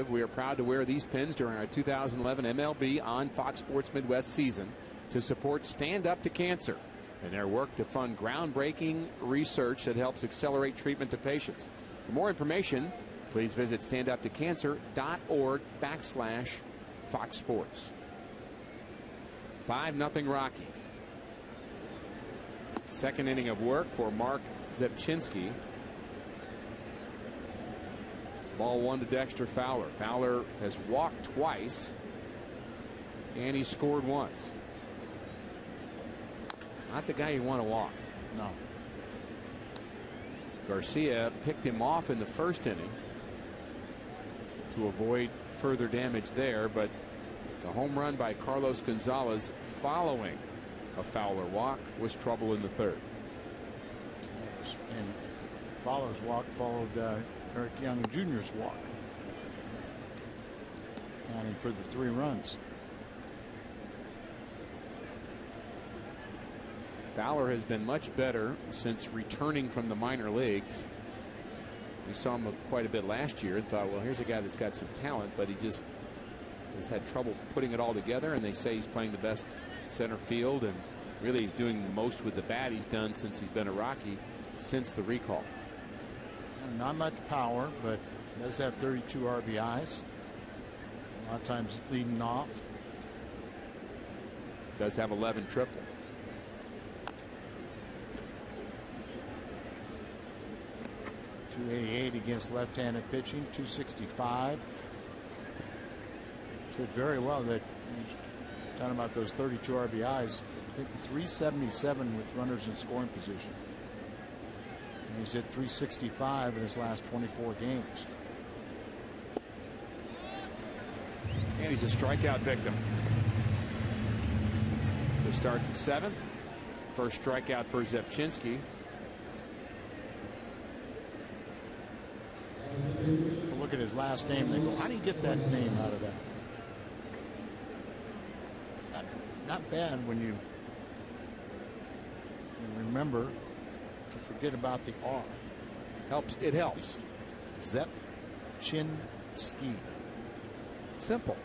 We are proud to wear these pins during our 2011 MLB on Fox Sports Midwest season to support Stand Up to Cancer and their work to fund groundbreaking research that helps accelerate treatment to patients. For more information, please visit standuptocancer.org/Fox Sports. 5-0 Rockies. Second inning of work for Mark Zebchinski. Ball 1 to Dexter Fowler. Fowler has walked twice, and he scored once. Not the guy you want to walk. No. Garcia picked him off in the first inning to avoid further damage there, but the home run by Carlos Gonzalez following a Fowler walk was trouble in the 3rd. And Fowler's walk followed Eric Young Jr.'s walk, counting for the 3 runs. Fowler has been much better since returning from the minor leagues. We saw him quite a bit last year and thought, well, here's a guy that's got some talent, but he just has had trouble putting it all together. And they say he's playing the best center field, and really he's doing the most with the bat he's done since he's been a Rocky since the recall. Not much power, but does have 32 RBIs. A lot of times leading off. Does have 11 triples. .288 against left-handed pitching. .265. Did very well. That talking about those 32 RBIs. Hitting .377 with runners in scoring position. And he's hit .365 in his last 24 games. And he's a strikeout victim. to start the 7th. First strikeout for Zepchinski. Look at his last name. They go, how do you get that name out of that? It's not bad when you remember to forget about the R. It helps. Zepchinski. Simple.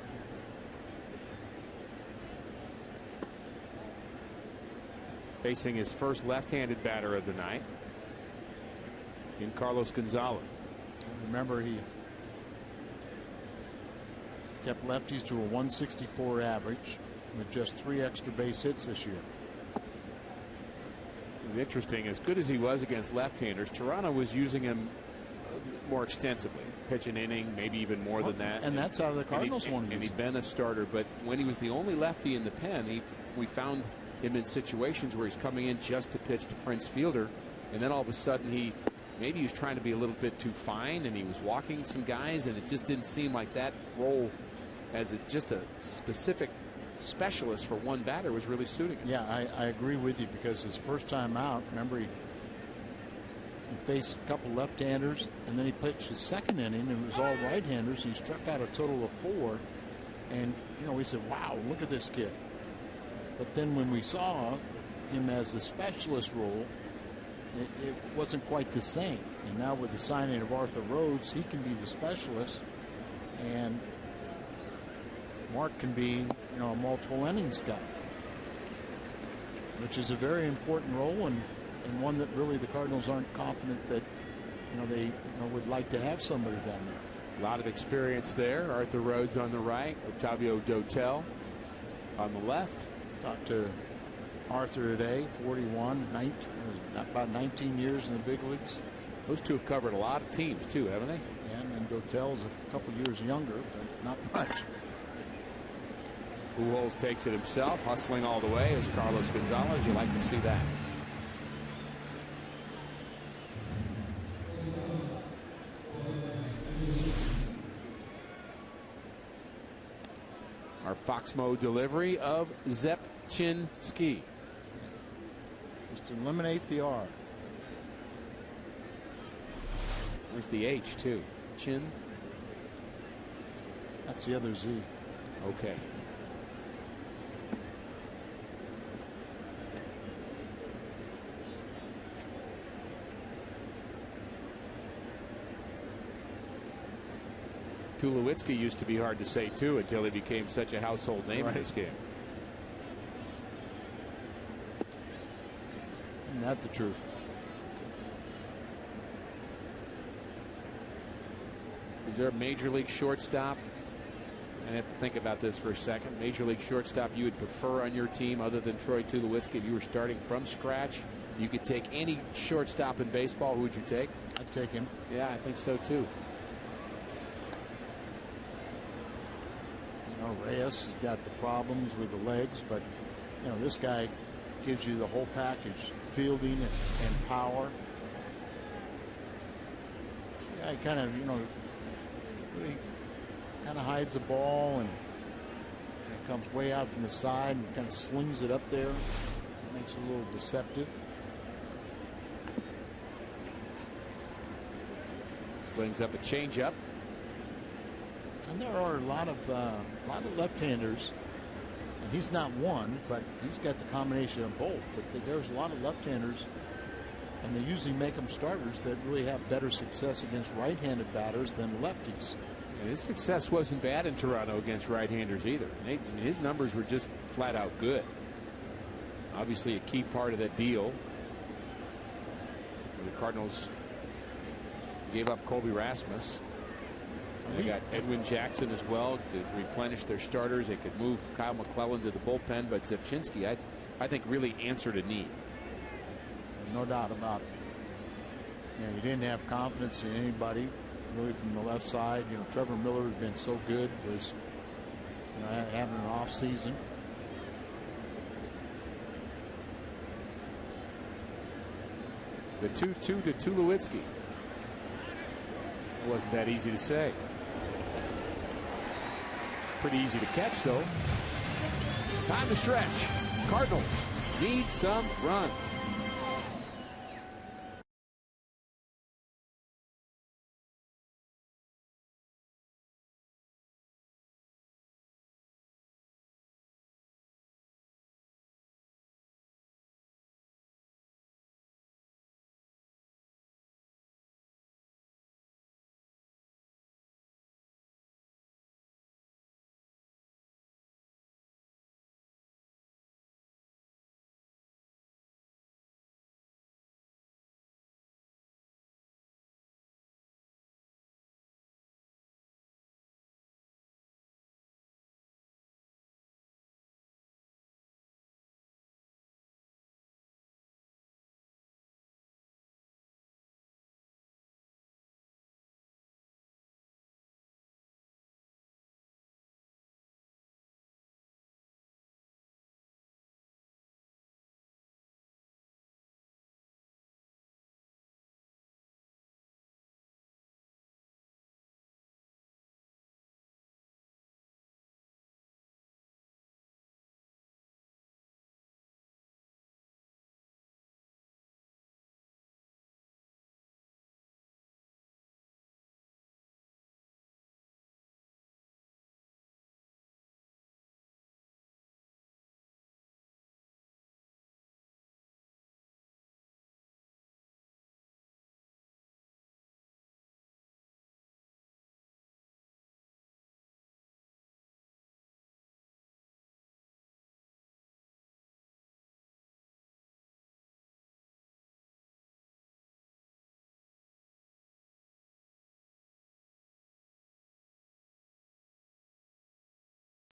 Facing his first left-handed batter of the night in Carlos Gonzalez. Remember, he kept lefties to a 164 average with just 3 extra base hits this year. It's interesting, as good as he was against left-handers, Toronto was using him more extensively. Pitch an inning, maybe even more than that. And that's how the Cardinals wanted him. And he'd been a starter, but when he was the only lefty in the pen, we found him in situations where he's coming in just to pitch to Prince Fielder, and then all of a sudden maybe he was trying to be a little bit too fine, and he was walking some guys, and it just didn't seem like that role as just a specific specialist for one batter was really suiting him. Yeah, I agree with you, because his first time out, remember, he faced a couple left-handers, and then he pitched his second inning, and it was all right-handers, and he struck out a total of 4. And we said, wow, look at this kid. But then when we saw him as the specialist role, it wasn't quite the same. And now with the signing of Arthur Rhodes, he can be the specialist, and Mark can be, a multiple innings guy, which is a very important role, and one that really the Cardinals aren't confident that they would like to have somebody down there. A lot of experience there. Arthur Rhodes on the right, Octavio Dotel on the left. Talked to Arthur today, 41, about 19 years in the big leagues. Those two have covered a lot of teams too, haven't they? Yeah, and Dotel's a couple years younger, but not much. Pujols takes it himself, hustling all the way as Carlos Gonzalez. You like to see that. Our Fox Mode delivery of Zepchinski. Just eliminate the R. There's the H too. Chin. That's the other Z. Okay. Tulowitzki used to be hard to say too until he became such a household name in this game. Isn't that the truth? Is there a major league shortstop? I have to think about this for a second. Major league shortstop you would prefer on your team other than Troy Tulowitzki? If you were starting from scratch, you could take any shortstop in baseball. Who would you take? I'd take him. Yeah, I think so too. Reyes has got the problems with the legs, but this guy gives you the whole package: fielding and power. Yeah, he kind of really kind of hides the ball, and it comes way out from the side and kind of slings it up there. Makes it a little deceptive. Slings up a changeup. And there are a lot of left-handers, and he's not one, but he's got the combination of both. But there's a lot of left-handers, and they usually make them starters that really have better success against right-handed batters than lefties. And his success wasn't bad in Toronto against right-handers either. His numbers were just flat out good. Obviously a key part of that deal. The Cardinals gave up Colby Rasmus. They got Edwin Jackson as well to replenish their starters. They could move Kyle McClellan to the bullpen, but Zepchinski, I think, really answered a need. No doubt about it. He didn't have confidence in anybody really from the left side. Trevor Miller has been so good, was having an off season. The 2-2 to Tulowitzki. It wasn't that easy to say. Pretty easy to catch, though. Time to stretch. Cardinals need some runs.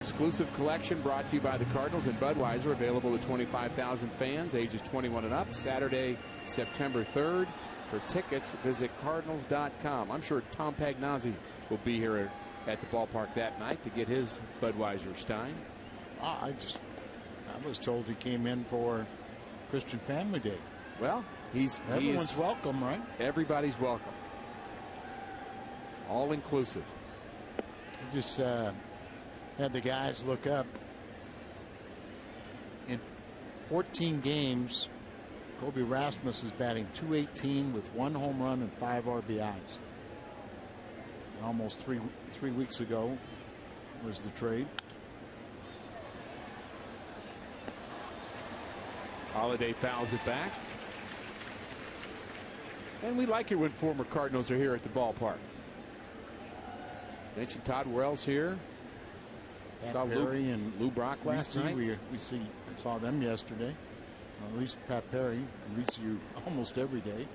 Exclusive collection brought to you by the Cardinals and Budweiser, available to 25,000 fans ages 21 and up. Saturday, September 3rd. For tickets, visit Cardinals.com. I'm sure Tom Pagnozzi will be here at the ballpark that night to get his Budweiser Stein. I was told he came in for Christian Family Day. Well, everyone's welcome, right? Everybody's welcome. All inclusive. Just had the guys look up. In 14 games, Kobe Rasmus is batting .218 with 1 home run and 5 RBIs. And almost three weeks ago was the trade. Holiday fouls it back. And we like it when former Cardinals are here at the ballpark. Mentioned Todd Wells here. Pat Perry and Lou Brock last night. We saw them yesterday. At least Pat Perry. We see you almost every day.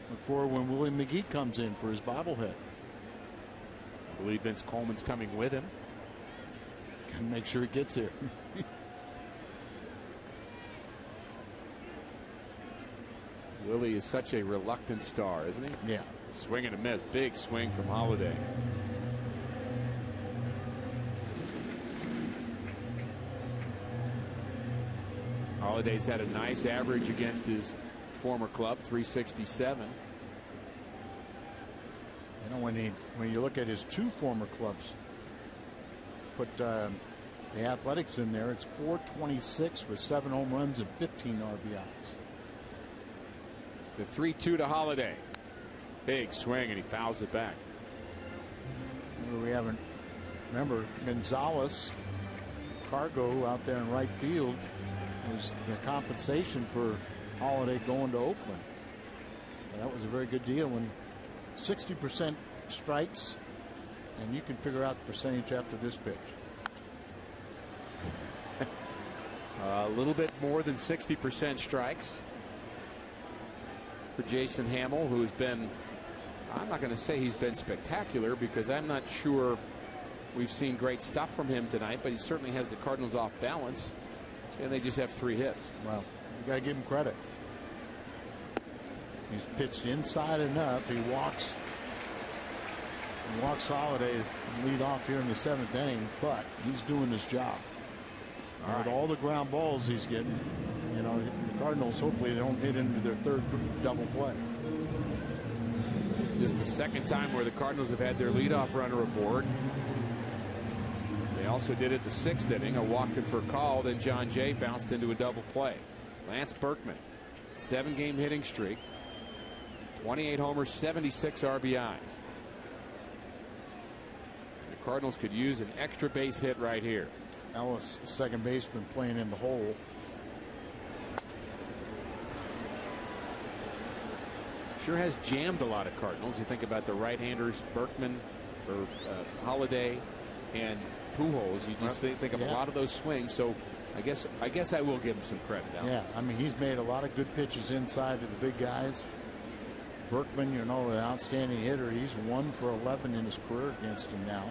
Look forward when Willie McGee comes in for his bobblehead. I believe Vince Coleman's coming with him. Can make sure he gets here. Willie is such a reluctant star, isn't he? Yeah. Swing and a miss. Big swing from Holiday. Holiday's had a nice average against his former club, 367. You know, when you look at his 2 former clubs, put the Athletics in there, it's .426 with 7 home runs and 15 RBIs. The 3-2 to Holiday. Big swing, and he fouls it back. Remember Gonzalez, Cargo out there in right field was the compensation for Holiday going to Oakland. And that was a very good deal when 60% strikes, and you can figure out the percentage after this pitch. A little bit more than 60% strikes for Jason Hamill, who's been, I'm not going to say he's been spectacular because I'm not sure we've seen great stuff from him tonight, but he certainly has the Cardinals off balance, and they just have 3 hits. Well, you got to give him credit. He's pitched inside enough. He walks Holiday and lead off here in the 7th inning, but he's doing his job. With all the ground balls he's getting, you know, the Cardinals hopefully they don't hit into their 3rd double play. Just the 2nd time where the Cardinals have had their leadoff runner aboard. They also did it the 6th inning. A walk to for call, then John Jay bounced into a double play. Lance Berkman, 7-game hitting streak, 28 homers, 76 RBIs. The Cardinals could use an extra base hit right here. Ellis, the second baseman, playing in the hole. Sure has jammed a lot of Cardinals. You think about the right-handers, Berkman or Holiday and Pujols. You just think of a lot of those swings. So I guess I will give him some credit. Yeah, I mean, he's made a lot of good pitches inside to the big guys. Berkman, you know, an outstanding hitter. He's 1 for 11 in his career against him now.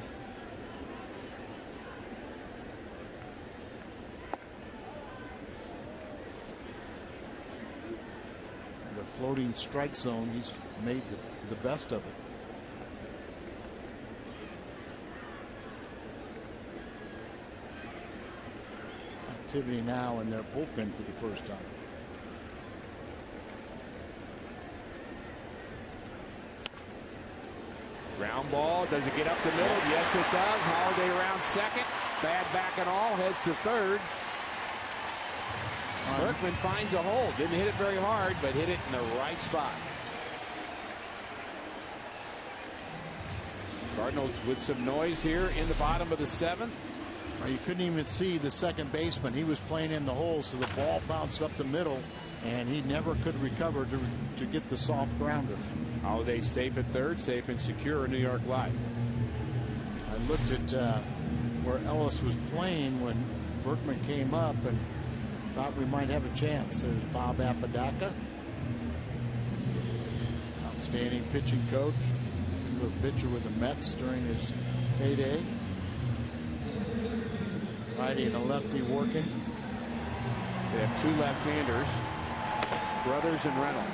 The floating strike zone, he's made the best of it. Activity now in their bullpen for the first time. Ground ball. Does it get up the middle? Yes, it does. Holiday around second. Bad back and all. Heads to third. Berkman finds a hole. Didn't hit it very hard, but hit it in the right spot. Cardinals with some noise here in the bottom of the 7th. Well, you couldn't even see the second baseman. He was playing in the hole, so the ball bounced up the middle, and he never could recover to get the soft grounder. Holiday safe at third, safe and secure in New York Live. I looked at where Ellis was playing when Berkman came up and thought we might have a chance. There's Bob Apodaca, outstanding pitching coach, a pitcher with the Mets during his heyday. Righty and a lefty working. They have 2 left-handers, Brothers and Reynolds.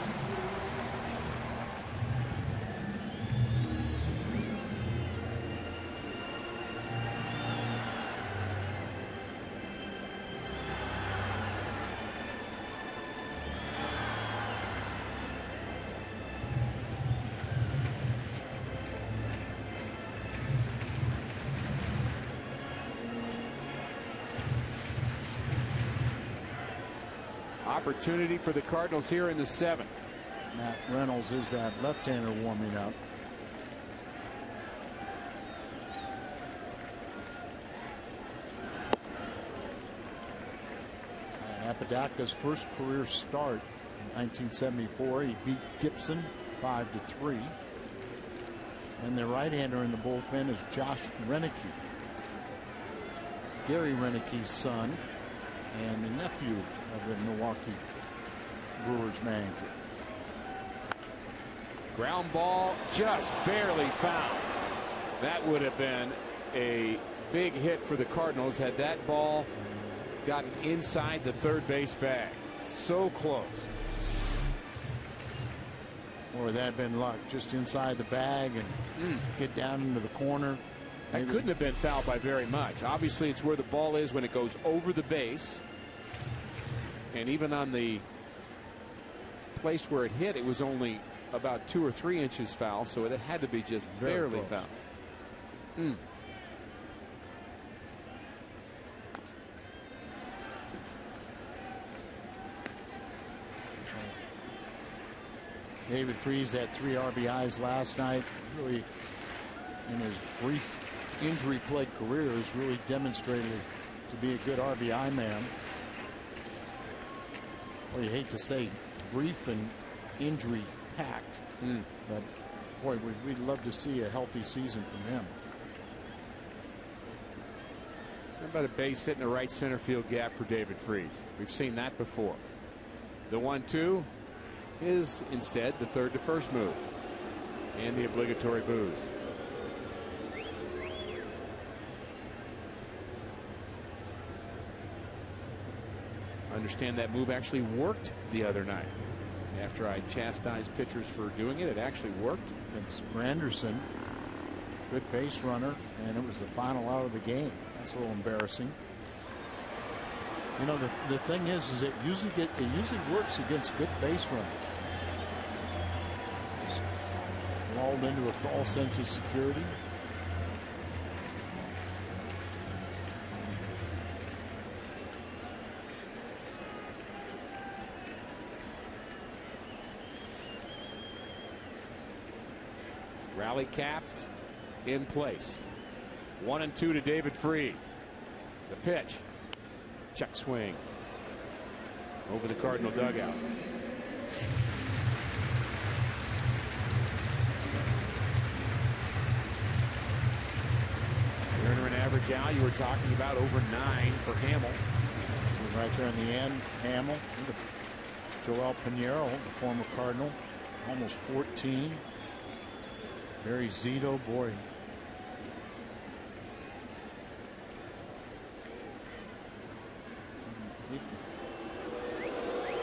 Opportunity for the Cardinals here in the 7th. Matt Reynolds is that left-hander warming up. And Apodaca's first career start in 1974. He beat Gibson 5-3. And the right-hander in the bullpen is Josh Renicky, Gary Renicky's son and the nephew of the Milwaukee Brewers manager. Ground ball just barely found. That would have been a big hit for the Cardinals had that ball gotten inside the third base bag. So close. Or that had been luck, just inside the bag and get down into the corner. That couldn't have been fouled by very much. Obviously, it's where the ball is when it goes over the base. And even on the place where it hit, it was only about 2 or 3 inches foul, so it had to be just barely foul. David Freese had 3 RBIs last night. Really, in his brief injury-plagued career, has really demonstrated to be a good RBI man. Well, you hate to say brief and injury-packed, but boy, we'd love to see a healthy season from him. How about a base hit in the right center field gap for David Freese? We've seen that before. The 1-2 is instead the third to first move and the obligatory booze. I understand that move actually worked the other night. After I chastised pitchers for doing it, it actually worked. It's Granderson, good base runner, and it was the final out of the game. That's a little embarrassing. You know, the thing is it usually works against good base runners. It's lulled into a false sense of security. Rally caps in place. 1-2 to David Freese. The pitch. Check swing. Over the Cardinal dugout. Earner and average out. You were talking about over 9 for Hamill. See right there in the end, Hamill. Joel Pinheiro, the former Cardinal, almost 14. Barry Zito, boy.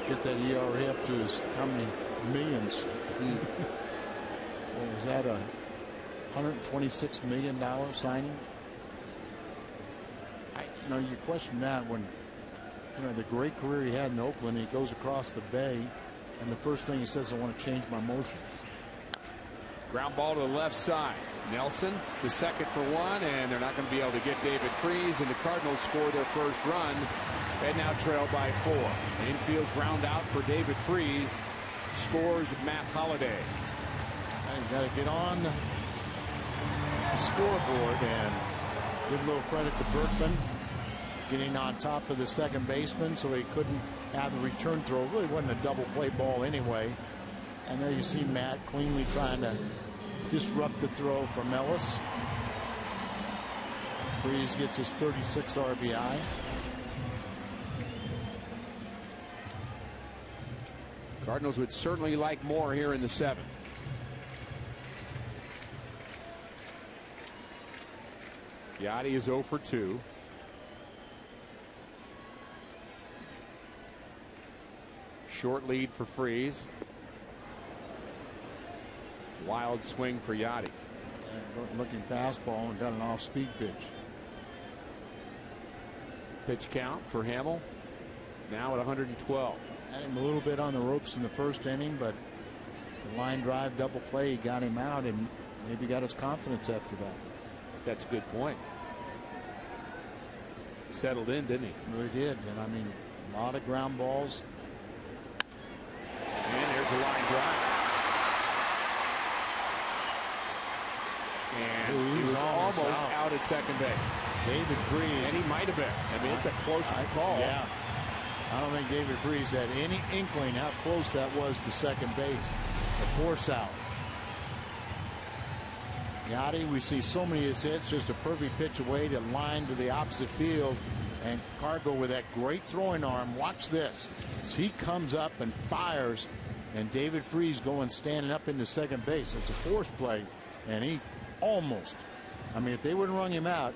Get that ERA up to his how many millions? Well, was that a $126 million signing? You question that when the great career he had in Oakland. He goes across the bay, and the first thing he says, I want to change my motion. Ground ball to the left side. Nelson to second for 1, and they're not going to be able to get David Freese, and the Cardinals score their first run and now trail by 4. Infield ground out for David Freese. Scores Matt Holliday. You got to get on the scoreboard, and give a little credit to Berkman getting on top of the second baseman so he couldn't have a return throw. It really wasn't a double play ball anyway. And there you see Matt cleanly trying to disrupt the throw from Ellis. Freese gets his 36 RBI. Cardinals would certainly like more here in the 7th. Yachty is 0 for 2. Short lead for Freese. Wild swing for Yachty. Looking fastball and got an off-speed pitch. Pitch count for Hamill now at 112. Had him a little bit on the ropes in the first inning, but the line drive double play got him out and maybe got his confidence after that. That's a good point. Settled in, didn't he? Really did. And I mean, a lot of ground balls. And there's a line drive. And he was almost out at second base. David Freese. And he might have been. I mean, it's a close call. Yeah. I don't think David Freese had any inkling how close that was to second base. The force out. Yachty, we see so many of his hits, just a perfect pitch away to line to the opposite field. And Cargo with that great throwing arm. Watch this. As he comes up and fires, and David Freese going standing up into second base. It's a force play, and he almost. I mean, if they wouldn't run him out,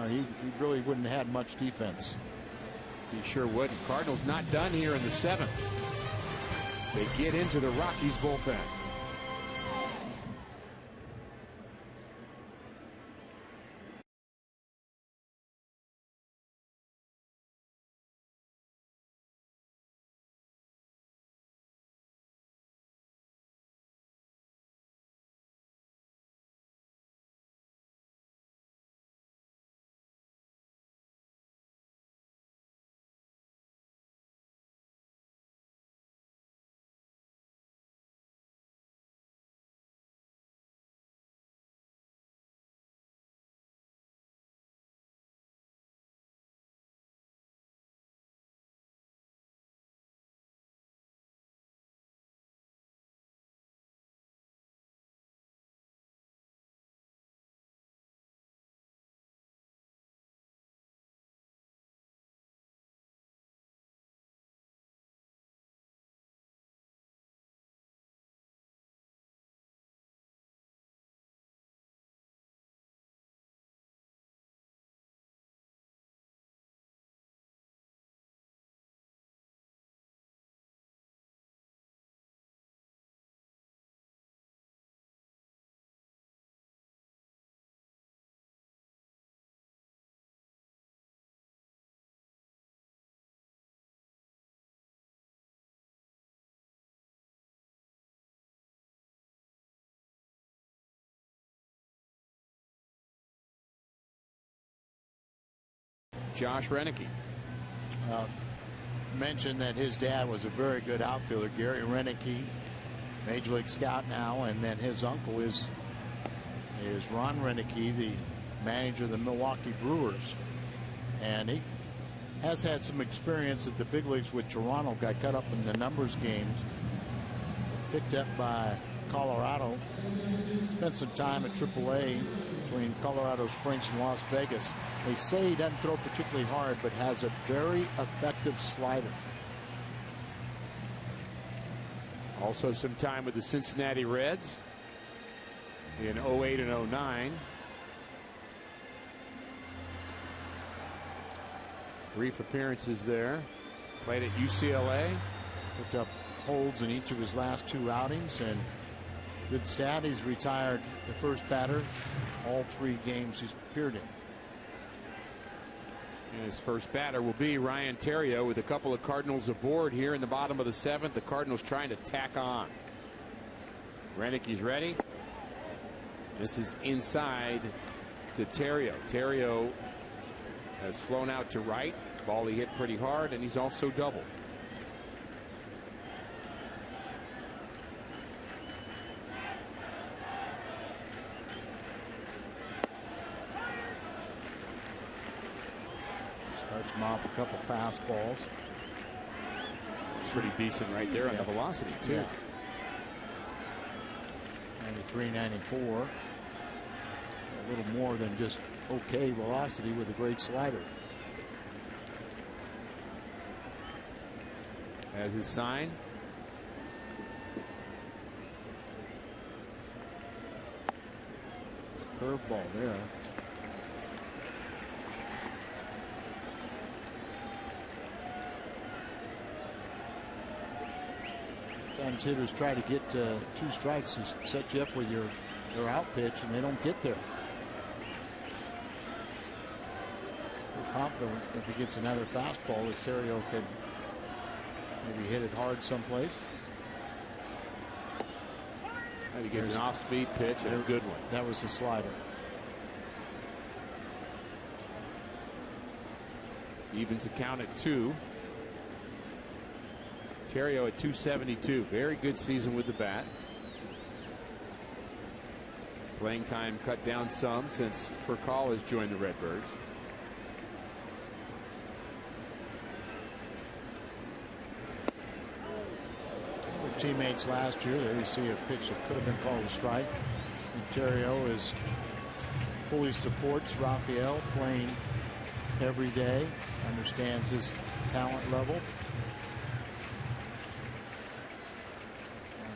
he really wouldn't have had much defense. He sure wouldn't. Cardinals not done here in the 7th. They get into the Rockies bullpen. Josh Renicky. Mentioned that his dad was a very good outfielder, Gary Renicky, Major League scout now, and then his uncle is is Ron Renicky, the manager of the Milwaukee Brewers. And he has had some experience at the big leagues with Toronto. Got cut up in the numbers games. Picked up by Colorado. Spent some time at AAA between Colorado Springs and Las Vegas. They say he doesn't throw particularly hard, but has a very effective slider. Also some time with the Cincinnati Reds in 08 and 09. Brief appearances there. Played at UCLA. Picked up holds in each of his last 2 outings, and good stat, he's retired the first batter all 3 games he's appeared in. And his first batter will be Ryan Theriot, with a couple of Cardinals aboard here in the bottom of the 7th. The Cardinals trying to tack on. Renicky's ready. This is inside to Theriot. Theriot has flown out to right. Ball he hit pretty hard, and he's also doubled. Starts him off a couple fastballs. Pretty decent right there on the velocity, too. Yeah. 93, 94. A little more than just okay velocity with a great slider. As his sign. Curveball there. Sometimes hitters try to get 2 strikes and set you up with your out pitch, and they don't get there. We're confident if he gets another fastball that Theriot could maybe hit it hard someplace. He gets an off-speed pitch and a good one. That was the slider. Evens the count at 2. Theriot at 272. Very good season with the bat. Playing time cut down some since Furcal has joined the Redbirds. Teammates last year. There you see a pitch that could have been called a strike. And Theriot is fully supports Raphael, playing every day, understands his talent level.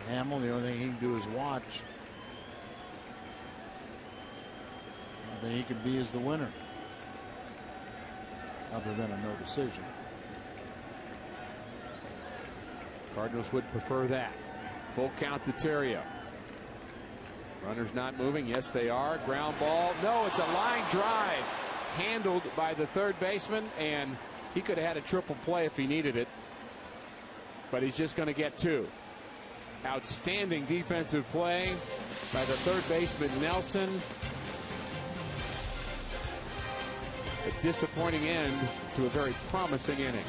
And Hamill, the only thing he can do is watch. The only thing he can be is the winner, other than a no decision. Cardinals would prefer that. Full count to Theriot. Runners not moving. Yes, they are. Ground ball. No, it's a line drive. Handled by the third baseman, and he could have had a triple play if he needed it. But he's just going to get 2. Outstanding defensive play by the third baseman, Nelson. A disappointing end to a very promising inning.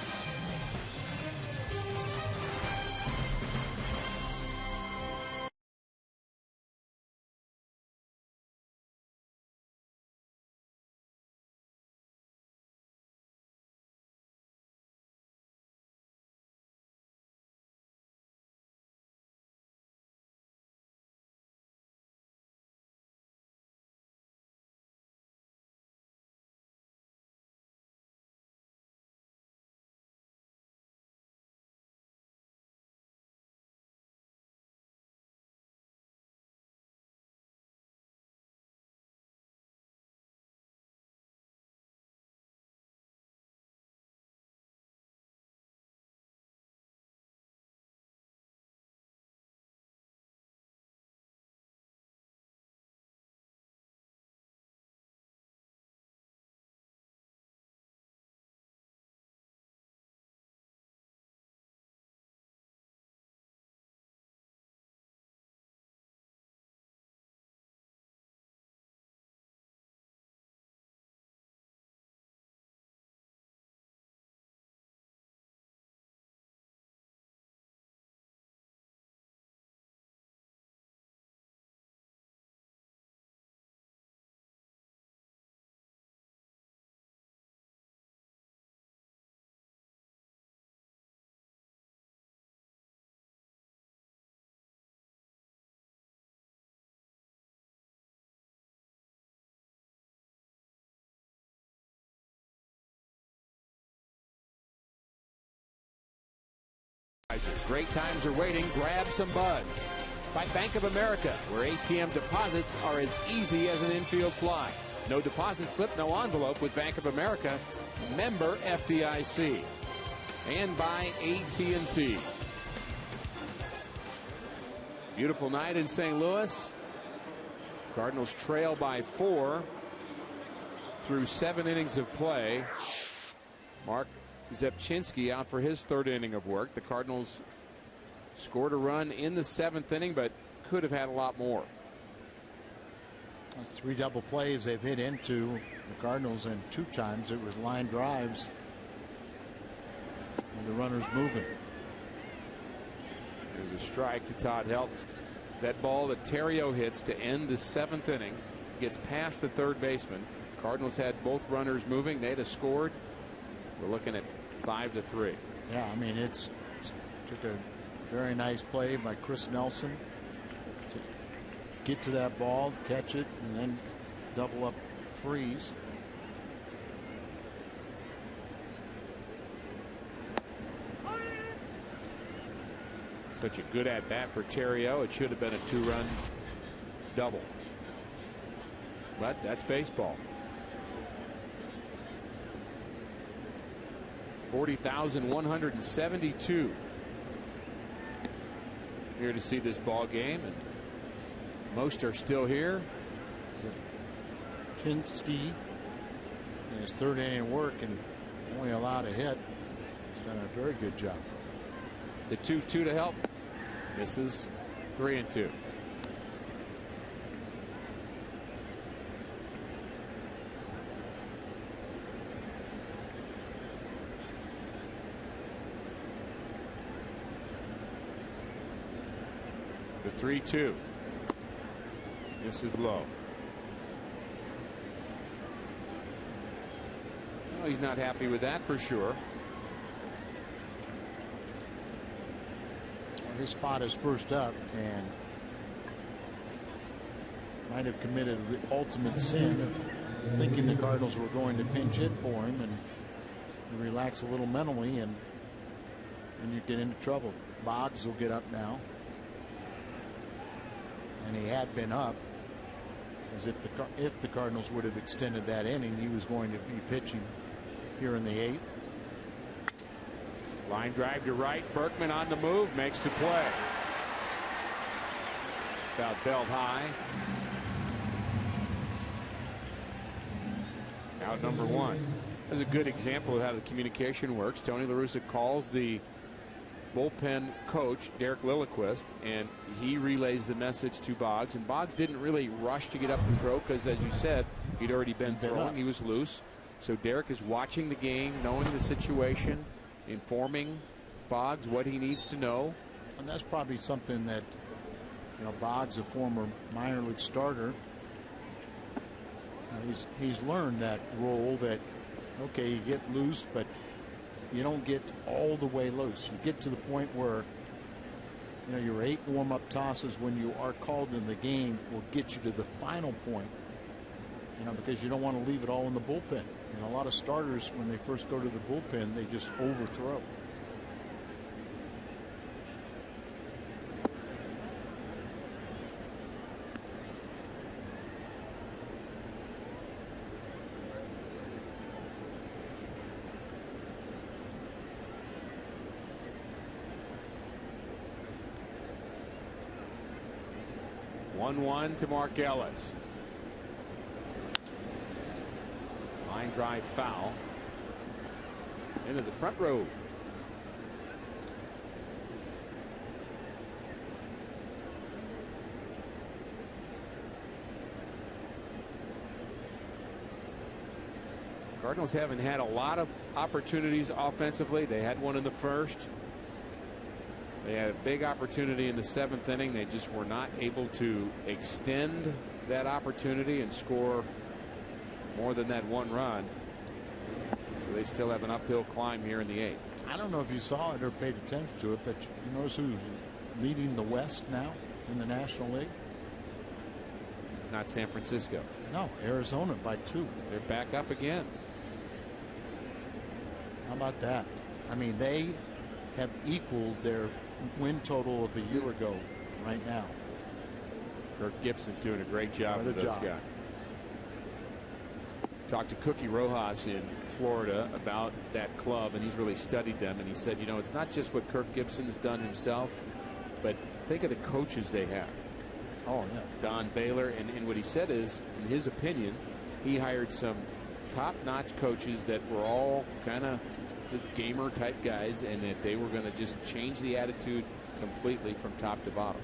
Great times are waiting. Grab some buds. By Bank of America, where ATM deposits are as easy as an infield fly. No deposit slip, no envelope with Bank of America. Member FDIC. And by AT&T. Beautiful night in St. Louis. Cardinals trail by 4 through 7 innings of play. Mark Zepchinski out for his 3rd inning of work. The Cardinals scored a run in the 7th inning, but could have had a lot more. 3 double plays they've hit into the Cardinals, and 2 times it was line drives. And the runner's moving. There's a strike to Todd Helton. That ball that Theriot hits to end the 7th inning gets past the 3rd baseman. Cardinals had both runners moving. They'd have scored. We're looking at 5-3. Yeah, I mean, it's took a very nice play by Chris Nelson to get to that ball, catch it, and then double up Freeze. Such a good at bat for Theriot. It should have been a 2-run double. But that's baseball. 40,172 here to see this ball game, and most are still here. Pinsky in his 3rd inning work and only allowed a hit. He's done a very good job. The 2-2 to help. Misses. 3-2. The 3-2. This is low. Well, he's not happy with that for sure. His spot is first up, and might have committed the ultimate sin of thinking the Cardinals were going to pinch hit for him and relax a little mentally, and you get into trouble. Boggs will get up now, and he had been up, as if the Cardinals would have extended that inning, he was going to be pitching here in the 8th. Line drive to right. Berkman on the move, makes the play. About belt high. Out number 1. This is a good example of how the communication works. Tony La Russa calls the bullpen coach, Derek Lilliquist, and he relays the message to Boggs. And Boggs didn't really rush to get up the throw because, as you said, he'd already been throwing. He was loose. So Derek is watching the game, knowing the situation, informing Boggs what he needs to know. And that's probably something that, you know, Boggs, a former minor league starter, he's learned that role that, okay, you get loose, but you don't get all the way loose. You get to the point where, you know, your 8 warm-up tosses when you are called in the game will get you to the final point, you know, because you don't want to leave it all in the bullpen. And a lot of starters, when they first go to the bullpen, they just overthrow. One to Mark Ellis. Line drive foul into the front row. Cardinals haven't had a lot of opportunities offensively. They had one in the 1st. They had a big opportunity in the 7th inning. They just were not able to extend that opportunity and score more than that 1 run. So they still have an uphill climb here in the 8th. I don't know if you saw it or paid attention to it, but you notice who's leading the West now in the National League? It's not San Francisco. No, Arizona by 2. They're back up again. How about that? I mean, they have equaled their win total of a year ago right now. Kirk Gibson's doing a great job with those job. guys. Talked to Cookie Rojas in Florida about that club, and he's really studied them. And he said, you know, it's not just what Kirk Gibson's done himself, but think of the coaches they have. Oh, yeah. Don Baylor. And what he said is, in his opinion, he hired some top-notch coaches that were all kind of just gamer-type guys, and that they were going to just change the attitude completely from top to bottom.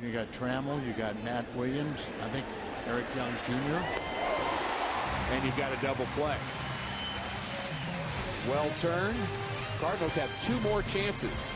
You got Trammell, you got Matt Williams, I think Eric Young Jr. And you've got a double play. Well turned. Cardinals have 2 more chances.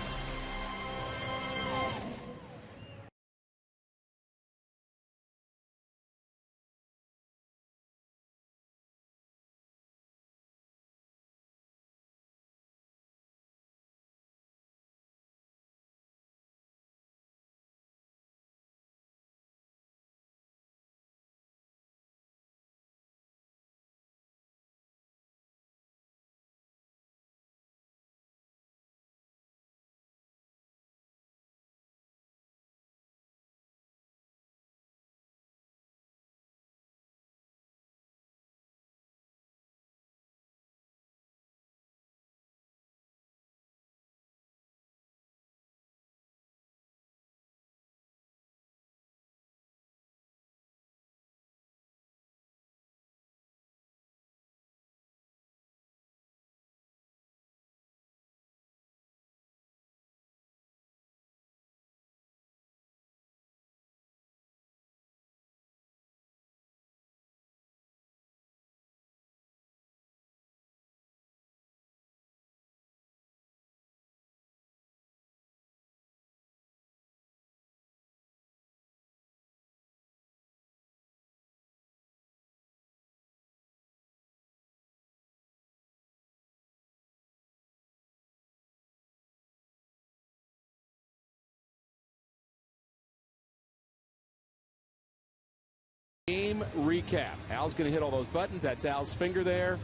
Game recap. Al's going to hit all those buttons. That's Al's finger there.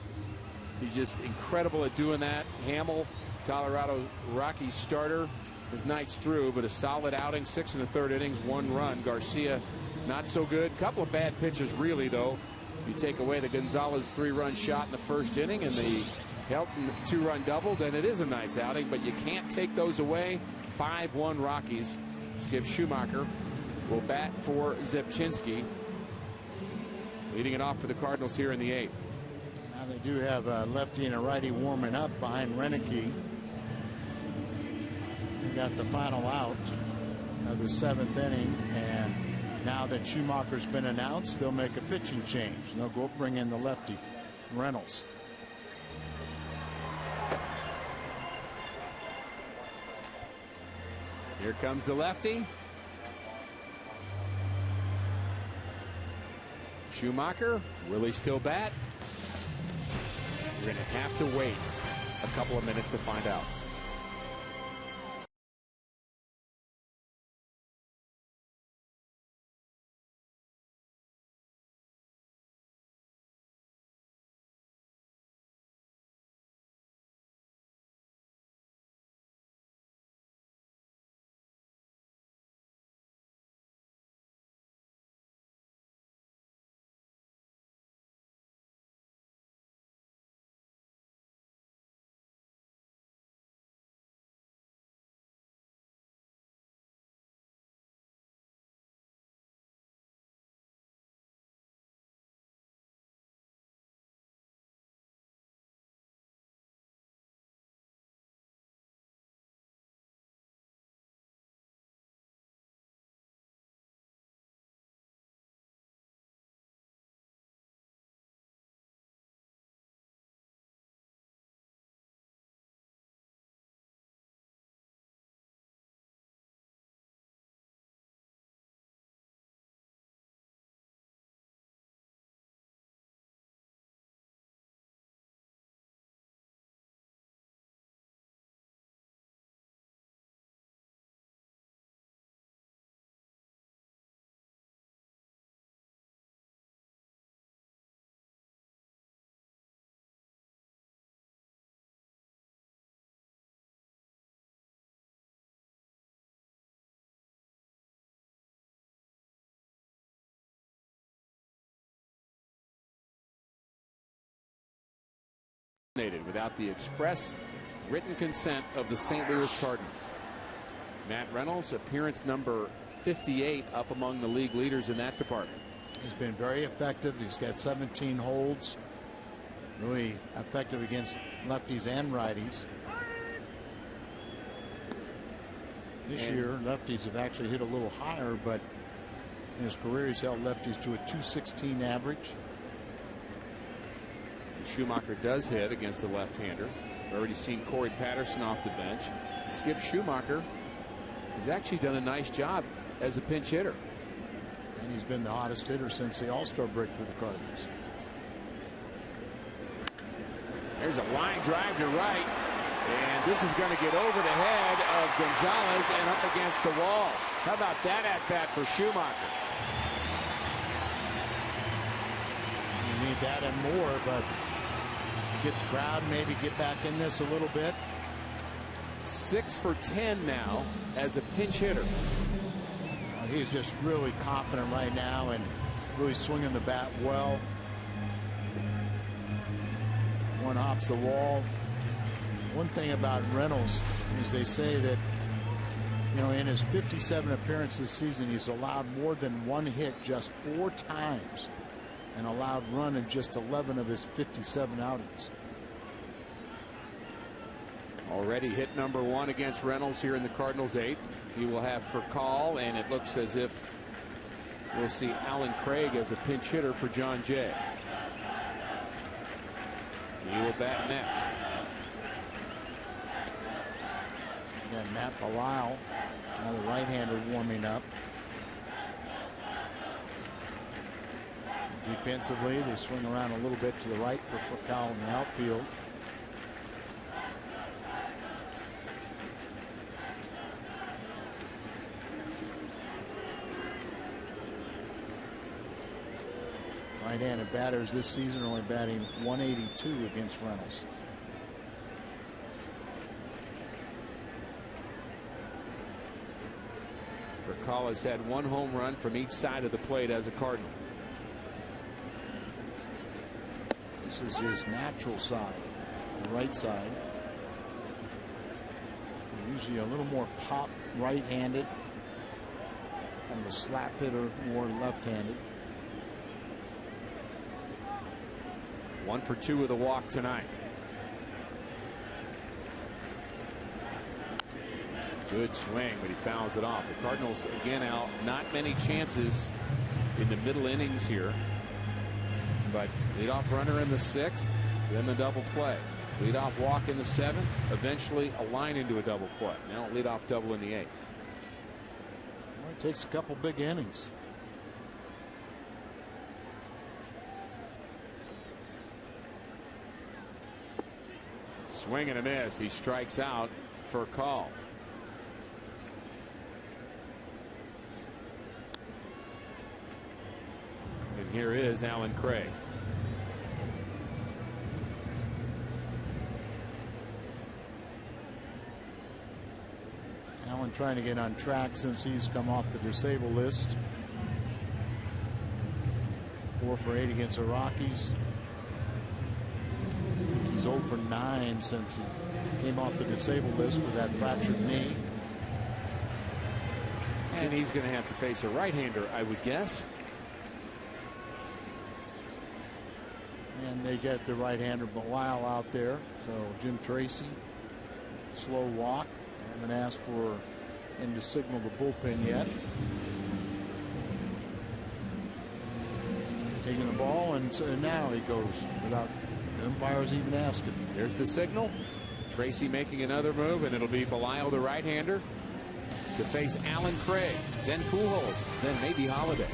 He's just incredible at doing that. Hamill, Colorado Rockies starter, his night's through, but a solid outing. 6 in the 3rd innings, 1 run. Garcia, not so good. Couple of bad pitches, really, though. You take away the Gonzalez 3-run shot in the 1st inning and the Helton 2-run double, then it is a nice outing, but you can't take those away. 5-1 Rockies. Skip Schumacher will bat for Zepchinski. Leading it off for the Cardinals here in the 8th. Now they do have a lefty and a righty warming up behind Renicky. They got the final out of the 7th inning, and now that Schumacher's been announced, they'll make a pitching change. They'll go bring in the lefty, Reynolds. Here comes the lefty. Schumacher, will he still bat? You're going to have to wait a couple of minutes to find out. without the express written consent of the St. Louis Cardinals. Matt Reynolds, appearance number 58, up among the league leaders in that department. He's been very effective. He's got 17 holds. Really effective against lefties and righties. This year, lefties have actually hit a little higher, but in his career, he's held lefties to a 216 average. Schumacher does hit against the left-hander. We've already seen Corey Patterson off the bench. Skip Schumacher has actually done a nice job as a pinch hitter. And he's been the hottest hitter since the All-Star break for the Cardinals. There's a line drive to right. And this is going to get over the head of Gonzalez and up against the wall. How about that at-bat for Schumacher? You need that and more, but get the crowd, maybe get back in this a little bit. 6 for 10 now as a pinch hitter. He's just really confident right now and really swinging the bat well. One hops the wall. One thing about Reynolds is they say that, you know, in his 57 appearances this season, he's allowed more than one hit just 4 times and allowed run in just 11 of his 57 outings. Already hit number 1 against Reynolds here in the Cardinals' 8th. He will have for call, and it looks as if we'll see Alan Craig as a pinch hitter for John Jay. He will bat next. And Matt Belisle, another right-hander warming up. Defensively, they swing around a little bit to the right for Furcal in the outfield. Right-handed batters this season are only batting .182 against Reynolds. Furcal has had 1 home run from each side of the plate as a Cardinal. This is his natural side, the right side. Usually a little more pop right-handed. Kind of a slap hitter, more left-handed. 1 for 2 with a walk tonight. Good swing, but he fouls it off. The Cardinals again out, not many chances in the middle innings here. But leadoff runner in the 6th, then the double play. Leadoff walk in the 7th, eventually a line into a double play. Now a leadoff double in the 8th. Well, it takes a couple big innings. Swing and a miss. He strikes out for call. And here is Alan Craig. Allen trying to get on track since he's come off the disabled list. 4 for 8 against the Rockies. He's 0 for 9 since he came off the disabled list for that fractured knee. And he's going to have to face a right-hander, I would guess. And they get the right-hander Belisle out there. So Jim Tracy, slow walk. Haven't asked for him to signal the bullpen yet. Taking the ball, and so now he goes without umpires even asking. There's the signal. Tracy making another move, and it'll be Belisle, the right-hander, to face Alan Craig, then Pujols, then maybe Holiday.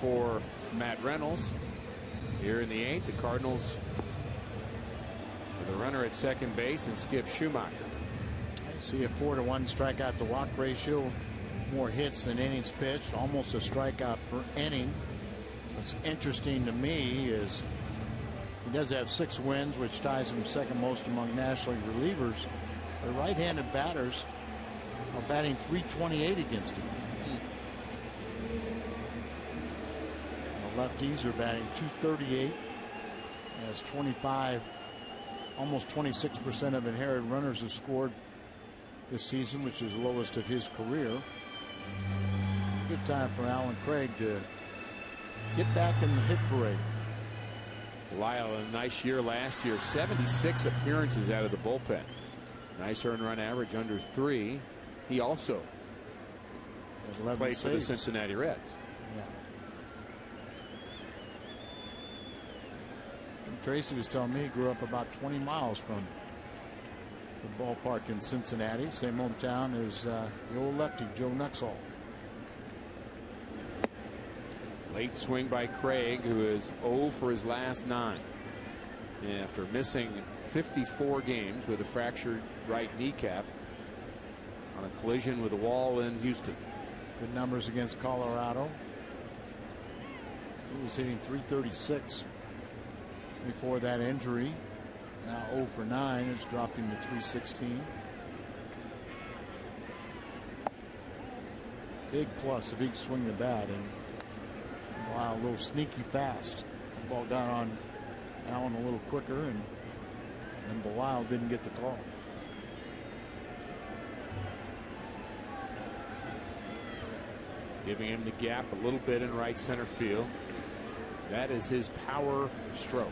for Matt Reynolds. Here in the 8th, the Cardinals with a runner at second base and Skip Schumacher. See a 4-to-1 strikeout to walk ratio. More hits than innings pitched. Almost a strikeout per inning. What's interesting to me is he does have 6 wins, which ties him second most among National League relievers. The right-handed batters are batting .328 against him. The lefties are batting .238. Has 25, almost 26% of inherited runners have scored this season, which is the lowest of his career. Good time for Alan Craig to get back in the hit parade. Lyle, a nice year last year. 76 appearances out of the bullpen. Nice earned run average under 3. He also played for the Cincinnati Reds. Yeah. And Tracy was telling me he grew up about 20 miles from the ballpark in Cincinnati. Same hometown as the old lefty Joe Nuxhall. Late swing by Craig, who is 0 for his last 9 after missing 54 games with a fractured right kneecap on a collision with a wall in Houston. Good numbers against Colorado. He was hitting .336 before that injury. Now 0 for 9. It's dropped him to .316. Big plus if he can swing the bat. And wow, a little sneaky fast. The ball got on Allen a little quicker, and Belisle didn't get the call. Giving him the gap a little bit in right center field. That is his power stroke.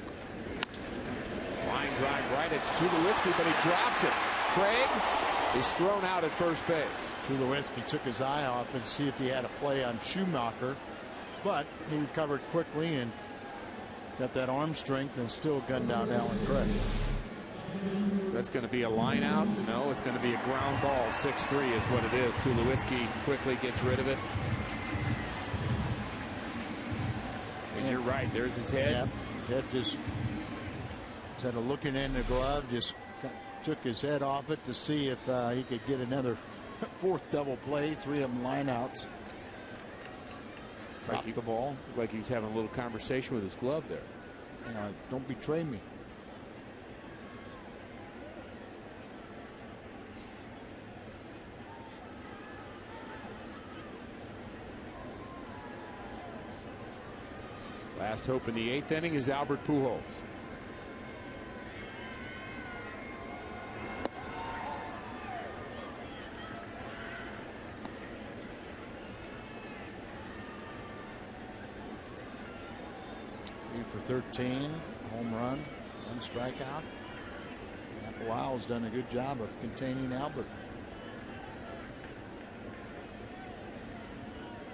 Line drive right at Tulowitzki, but he drops it. Craig is thrown out at first base. Tulowitzki took his eye off it to see if he had a play on Schumacher, but he recovered quickly and got that arm strength and still gunned down Alan Craig. So that's going to be a line out. No, it's going to be a ground ball. 6-3 is what it is. Tulowitzki quickly gets rid of it. And you're right. There's his head. Yeah, his head just instead of looking in the glove, just took his head off it to see if he could get another 4th double play. 3 of them lineouts. Dropped the ball. Like he's having a little conversation with his glove there. Don't betray me. Last hope in the 8th inning is Albert Pujols. For 13, home run, 1 strikeout. Belisle's done a good job of containing Albert.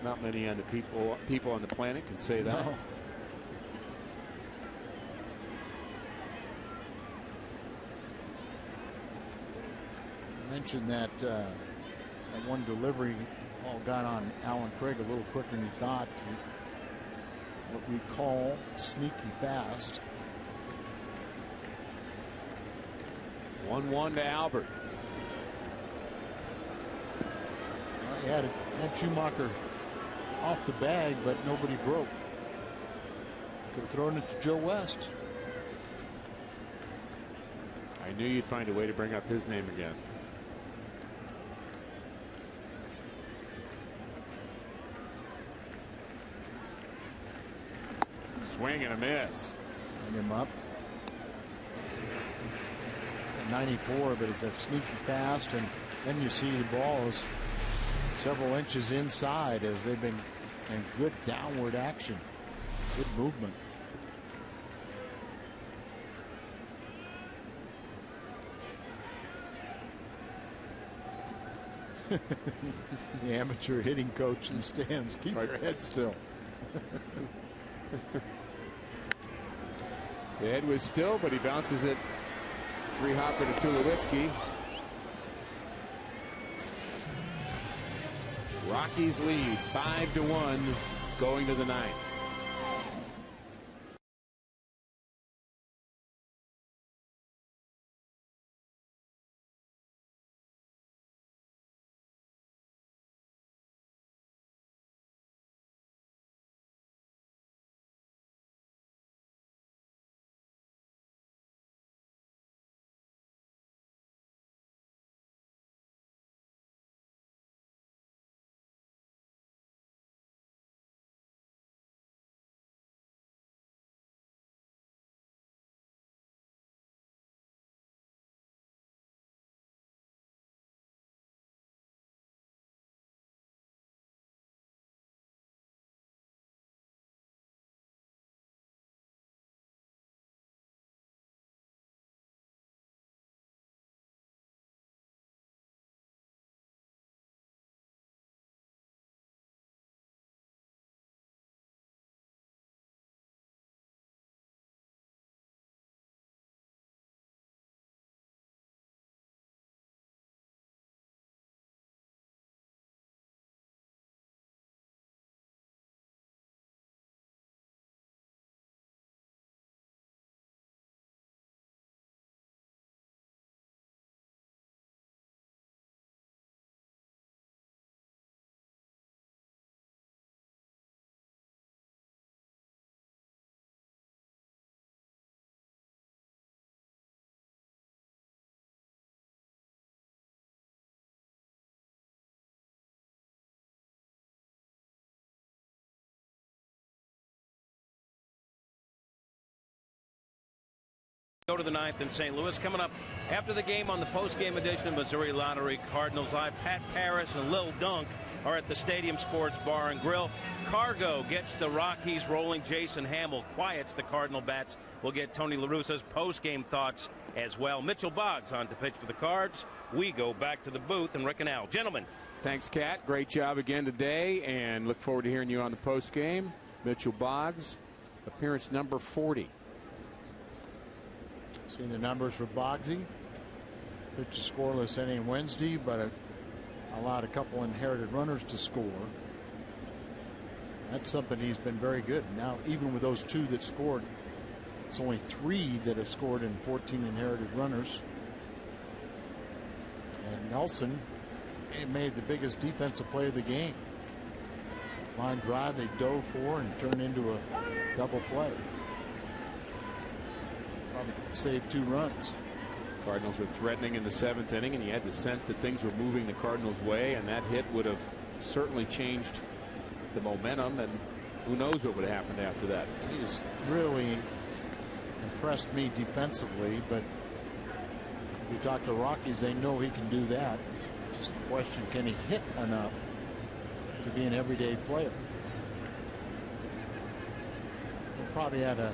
Not many on the people on the planet can say that. No. I mentioned that that one delivery all got on Alan Craig a little quicker than he thought. What we call sneaky fast. 1-1 to Albert. Well, he had Schumacher off the bag, but nobody broke. Could have thrown it to Joe West. I knew you'd find a way to bring up his name again. Swing and a miss. Bring him up. 94, but it's a sneaky fast, and then you see the ball is several inches inside as they've been in good downward action. Good movement. The amateur hitting coach in the stands. Keep your head still. The head was still, but he bounces it 3-hopper to Tulowitzki. Rockies lead 5-1 going to the 9th. Go to the ninth in St. Louis. Coming up after the game on the post-game edition of Missouri Lottery Cardinals Live, Pat Paris and Lil Dunk are at the Stadium Sports Bar and Grill. Cargo gets the Rockies rolling. Jason Hamill quiets the Cardinal bats. We'll get Tony La Russa's post-game thoughts as well. Mitchell Boggs on to pitch for the Cards. We go back to the booth and Rick and Al. Gentlemen. Thanks, Cat. Great job again today, and look forward to hearing you on the post-game. Mitchell Boggs, appearance number 40. See the numbers for Boggsy. Pitched a scoreless inning Wednesday, but allowed a couple inherited runners to score. That's something he's been very good. Now, even with those 2 that scored, it's only 3 that have scored in 14 inherited runners. And Nelson made the biggest defensive play of the game. Line drive they dove for and turned into a double play. Probably saved 2 runs. Cardinals were threatening in the 7th inning, and you had the sense that things were moving the Cardinals' way, and that hit would have certainly changed the momentum, and who knows what would have happened after that. He's really impressed me defensively, but if you talk to the Rockies, they know he can do that. Just the question, can he hit enough to be an everyday player? He'll probably at a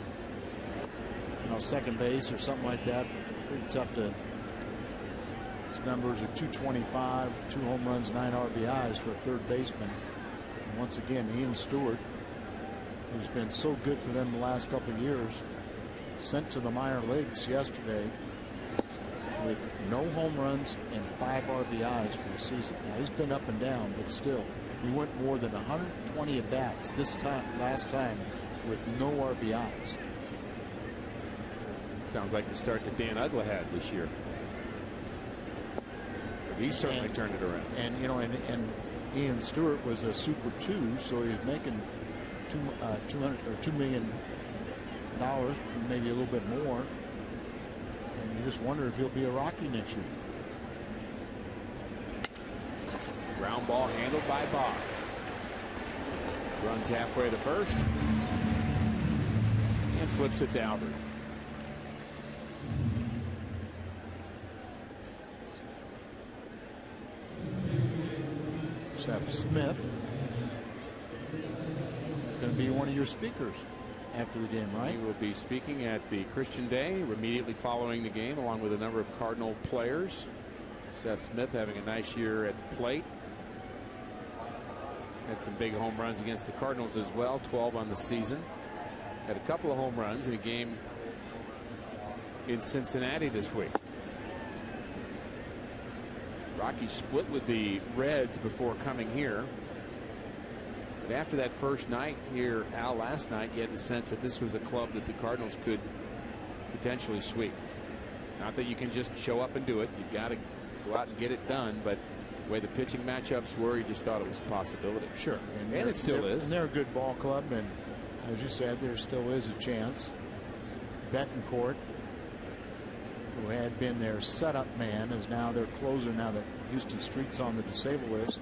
second base or something like that. Pretty tough to. His numbers are 225, 2 home runs, 9 RBIs for a third baseman. And once again, Ian Stewart, who's been so good for them the last couple of years, sent to the minor leagues yesterday with no home runs and 5 RBIs for the season. Now he's been up and down, but still, he went more than 120 at bats last time with no RBIs. Sounds like the start that Dan Uggla had this year. But he certainly turned it around. And and Ian Stewart was a Super 2, so he was making $2 million, maybe a little bit more. And you just wonder if he'll be a Rocky next year. Ground ball handled by Boggs. Runs halfway to first and flips it to Albert. Seth Smith going to be one of your speakers after the game, right? He will be speaking at the Christian Day immediately following the game, along with a number of Cardinal players. Seth Smith having a nice year at the plate. Had some big home runs against the Cardinals as well, 12 on the season. Had a couple of home runs in a game in Cincinnati this week. Rockies split with the Reds before coming here. But after that first night here, Al, last night, you had the sense that this was a club that the Cardinals could potentially sweep. Not that you can just show up and do it. You've got to go out and get it done. But the way the pitching matchups were, you just thought it was a possibility. Sure. And it still is. And they're a good ball club. And as you said, there still is a chance. Betancourt, who had been their setup man, is now their closer now that Houston Street's on the disabled list.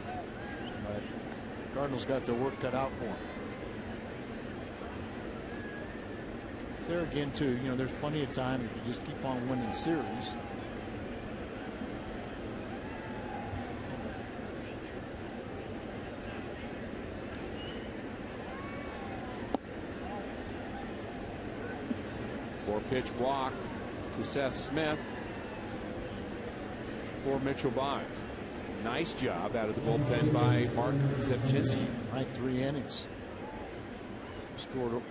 But the Cardinals got their work cut out for them. There again, too, there's plenty of time if you just keep on winning series. Pitch walk to Seth Smith for Mitchell Boggs. Nice job out of the bullpen by Mark Zepchinski. Right, 3 innings. Restored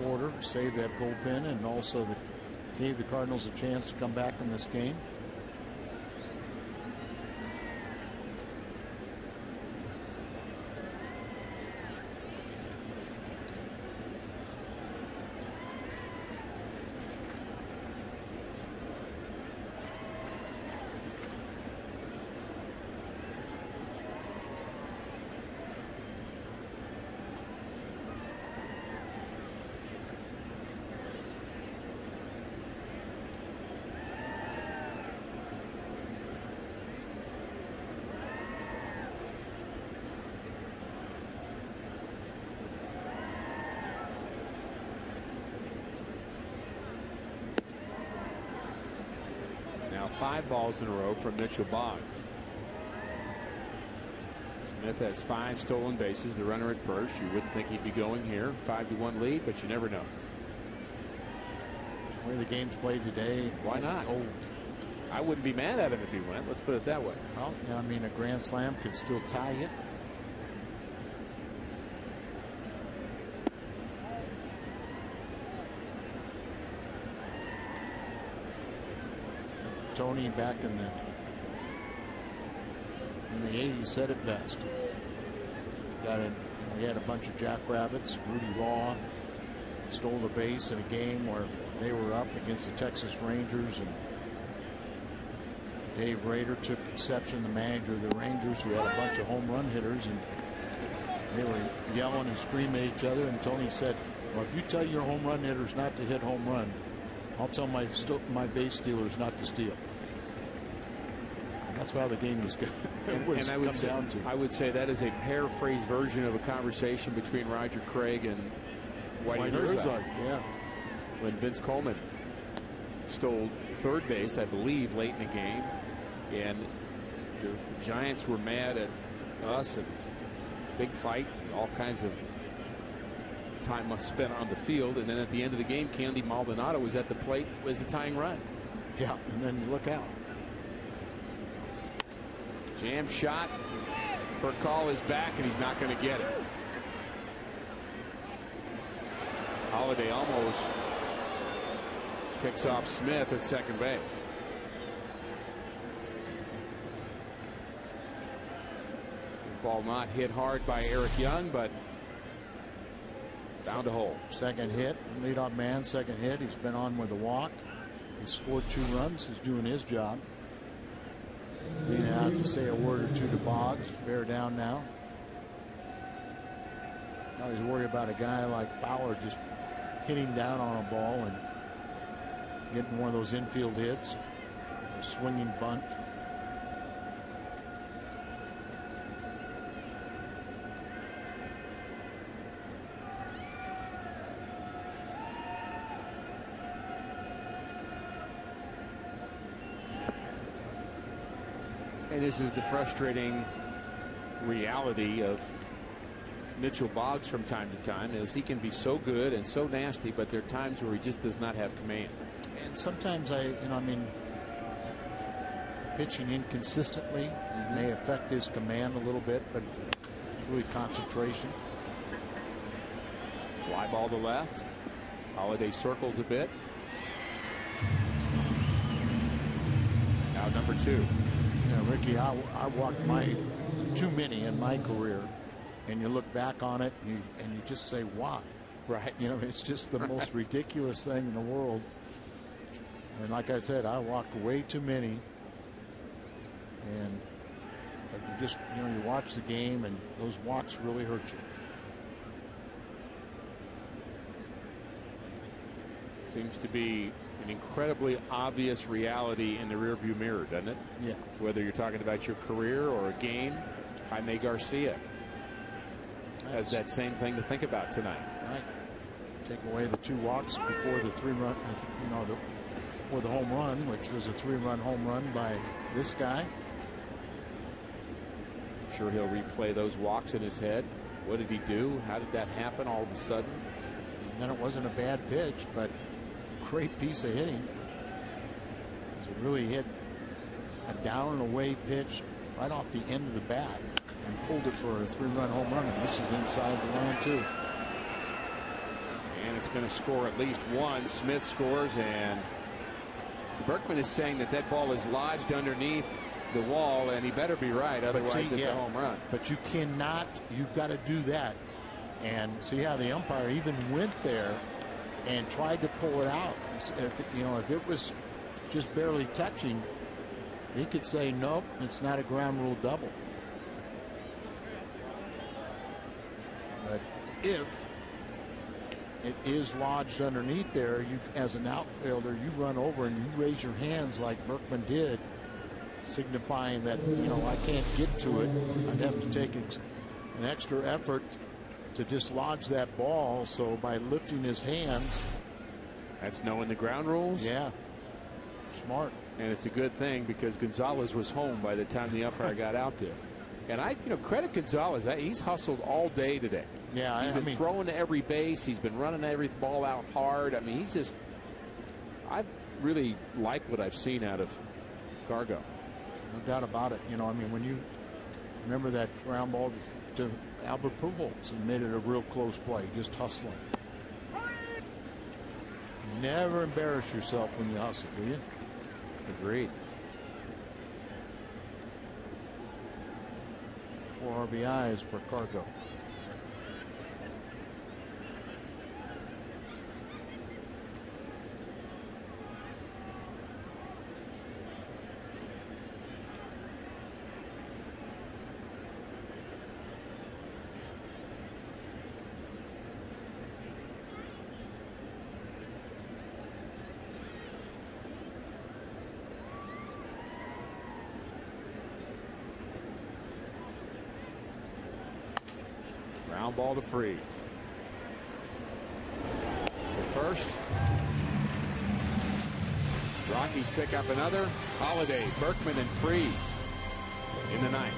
order, saved that bullpen, and also gave the Cardinals a chance to come back in this game. 5 balls in a row from Mitchell Boggs. Smith has 5 stolen bases. The runner at first. You wouldn't think he'd be going here. 5-1 lead, but you never know. Where the game's played today. Why not? Oh, I wouldn't be mad at him if he went. Let's put it that way. Well, you know, I mean, a grand slam could still tie you. Tony back in the 80s said it best. Got in. We had a bunch of jackrabbits. Rudy Law stole the base in a game where they were up against the Texas Rangers, and Dave Rader took exception, the manager of the Rangers, who had a bunch of home run hitters, and they were yelling and screaming at each other. And Tony said, "Well, if you tell your home run hitters not to hit home run, I'll tell my base stealers not to steal." And that's how the game was going. I would say that is a paraphrased version of a conversation between Roger Craig and Whitey Herzog. Yeah. When Vince Coleman stole third base, I believe, late in the game, and the Giants were mad at us, and big fight, all kinds of time spent on the field, and then at the end of the game, Candy Maldonado was at the plate as the tying run. Yeah, and then you look out. Jam shot. Call is back, and he's not going to get it. Holiday almost picks off Smith at second base. Ball not hit hard by Eric Young, but bound to hold. Second hit, leadoff man, second hit. He's been on with a walk. He's scored 2 runs. He's doing his job. Lean out to say a word or two to Boggs. Bear down now. Now he's worried about a guy like Fowler just hitting down on a ball and getting one of those infield hits. A swinging bunt. And this is the frustrating reality of Mitchell Boggs from time to time, is he can be so good and so nasty, but there are times where he just does not have command. And sometimes pitching inconsistently may affect his command a little bit, but it's really concentration. Fly ball to left. Holiday circles a bit. Now number 2. Yeah, Ricky, I walked too many in my career, and you look back on it and you just say, why? Right. You know, it's just the most ridiculous thing in the world. And like I said, I walked way too many. And you watch the game, and those walks really hurt you. Seems to be an incredibly obvious reality in the rearview mirror, doesn't it? Yeah. Whether you're talking about your career or a game, Jaime Garcia has that same thing to think about tonight. Right. Take away the 2 walks before the 3-run, before the home run, which was a 3-run home run by this guy. I'm sure he'll replay those walks in his head. What did he do? How did that happen all of a sudden? And then it wasn't a bad pitch, but great piece of hitting. It really hit a down and away pitch right off the end of the bat and pulled it for a 3-run home run. And this is inside the line too. And it's going to score at least 1. Smith scores, and Berkman is saying that ball is lodged underneath the wall, and he better be right, otherwise it's a home run. But you cannot. You've got to do that. And see how the umpire even went there and tried to pull it out. If it was just barely touching, he could say, nope, it's not a ground rule double. But if it is lodged underneath there, you, as an outfielder, you run over and you raise your hands like Berkman did, signifying that, I can't get to it. I'd have to take an extra effort to dislodge that ball. So by lifting his hands. That's knowing the ground rules. Yeah. Smart. And it's a good thing because Gonzalez was home by the time the umpire got out there. And credit Gonzalez. He's hustled all day today. Yeah, he's been throwing to every base. He's been running every ball out hard. I mean, I really like what I've seen out of Gargo. No doubt about it. When you remember that ground ball to Albert Pujols and made it a real close play, just hustling. Never embarrass yourself when you hustle, do you? Agreed. 4 RBIs for Gargo. Ground ball to Freeze. To first. Rockies pick up another. Holiday, Berkman, and Freeze in the ninth.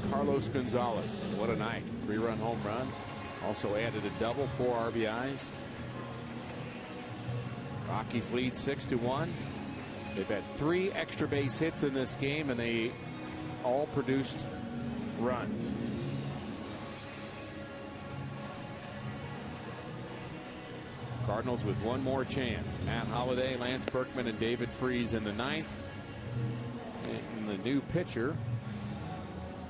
Carlos Gonzalez. What a night. 3-run home run. Also added a double, 4 RBIs. Rockies lead 6-1. They've had 3 extra base hits in this game, and they all produced runs. Cardinals with one more chance. Matt Holliday, Lance Berkman, and David Freeze in the ninth. And the new pitcher,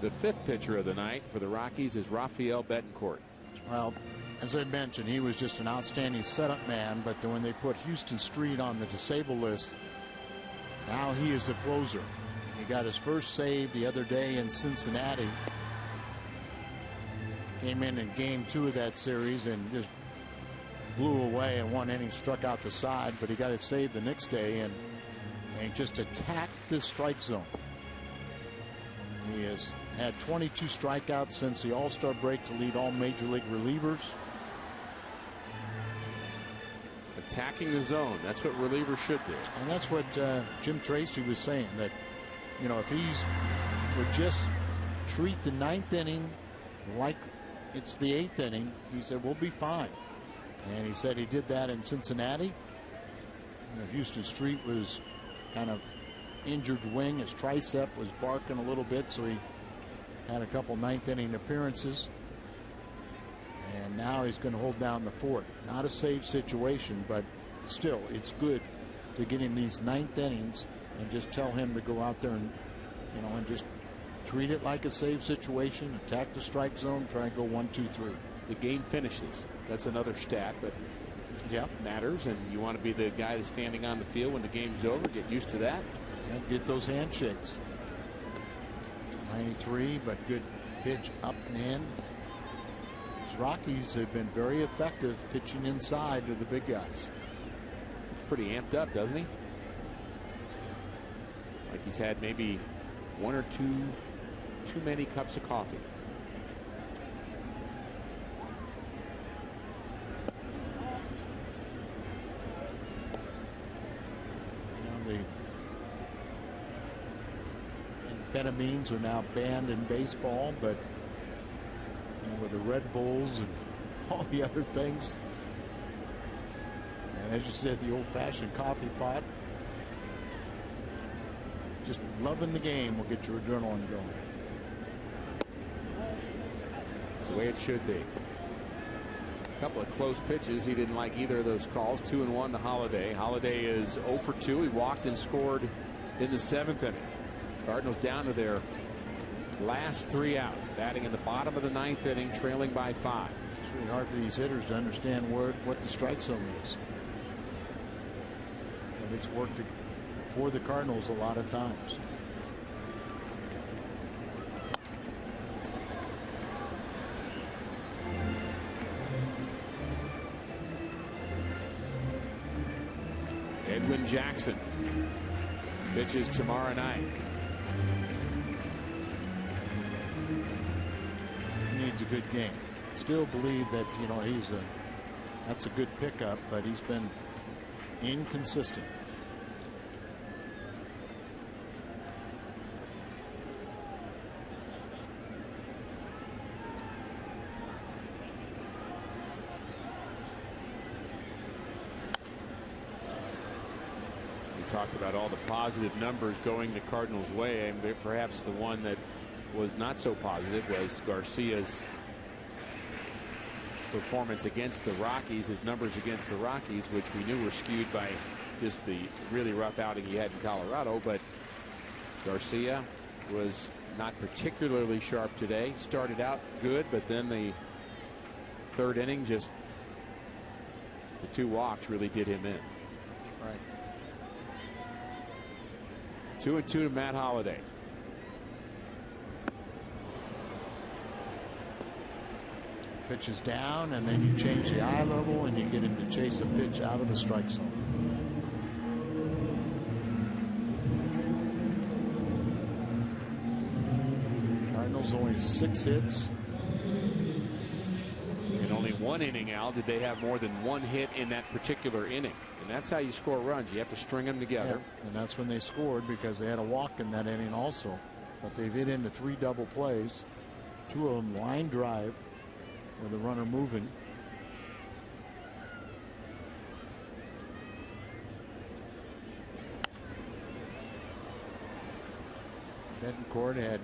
the 5th pitcher of the night for the Rockies, is Rafael Betancourt. Well, as I mentioned, he was just an outstanding setup man, but when they put Houston Street on the disabled list, now he is the closer. He got his first save the other day in Cincinnati. Came in game 2 of that series and just blew away in 1 inning, struck out the side, but he got his save the next day and just attacked the strike zone. He has had 22 strikeouts since the All-Star break to lead all major league relievers. Attacking the zone. That's what relievers should do. And that's what Jim Tracy was saying, that, if he's would just treat the 9th inning like it's the 8th inning, he said, we'll be fine. And he said he did that in Cincinnati. Houston Street was kind of injured wing. His tricep was barking a little bit, so he had a couple 9th inning appearances. And now he's going to hold down the fort. Not a save situation, but still, it's good to get in these 9th innings and just tell him to go out there and, and just treat it like a save situation, attack the strike zone, try and go 1, 2, 3. The game finishes. That's another stat that matters, and you want to be the guy that's standing on the field when the game's over. Get used to that. Yeah, get those handshakes. 93, but good pitch up and in. These Rockies have been very effective pitching inside to the big guys. He's pretty amped up, doesn't he? Like he's had maybe one or two too many cups of coffee. Amphetamines are now banned in baseball, but with the Red Bulls and all the other things, and as you said, the old-fashioned coffee pot, just loving the game will get your adrenaline going. It's the way it should be. A couple of close pitches. He didn't like either of those calls. 2-1 to Holiday. Holiday is 0 for 2. He walked and scored in the 7th inning. Cardinals down to their last 3 outs, batting in the bottom of the 9th inning, trailing by 5. It's really hard for these hitters to understand what the strike zone is. And it's worked for the Cardinals a lot of times. Edwin Jackson pitches tomorrow night. Needs a good game. Still believe that that's a good pickup, but he's been inconsistent. We talked about all the positive numbers going the Cardinals' way, and perhaps the one that was not so positive was Garcia's performance against the Rockies. His numbers against the Rockies, which we knew were skewed by just the really rough outing he had in Colorado, but Garcia was not particularly sharp today. Started out good, but then the 3rd inning, just the 2 walks really did him in. Right. 2-2 to Matt Holliday. Pitches down, and then you change the eye level and you get him to chase a pitch out of the strike zone. Cardinals only 6 hits. In only 1 inning, Al, did they have more than 1 hit in that particular inning. And that's how you score runs. You have to string them together. Yeah, and that's when they scored, because they had a walk in that inning also. But they've hit into 3 double plays. 2 of them line drive with the runner moving. Betancourt had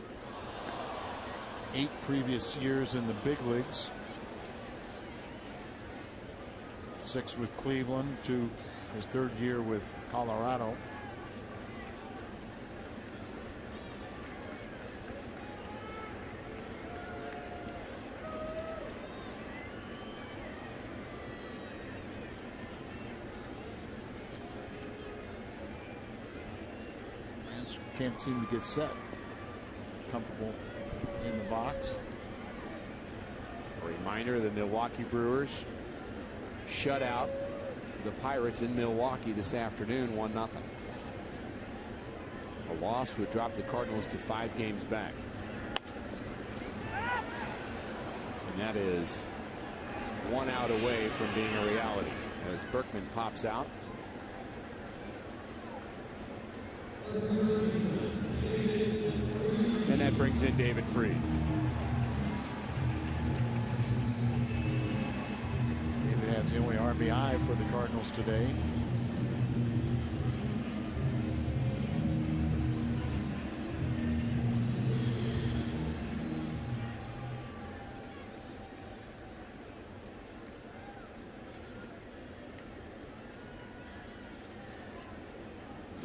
8 previous years in the big leagues. 6 with Cleveland, 2 his 3rd year with Colorado. Can't seem to get set. Comfortable in the box. A reminder, the Milwaukee Brewers shut out the Pirates in Milwaukee this afternoon, 1-0. A loss would drop the Cardinals to 5 games back. And that is 1 out away from being a reality as Berkman pops out. And that brings in David Freed. David has the only RBI for the Cardinals today.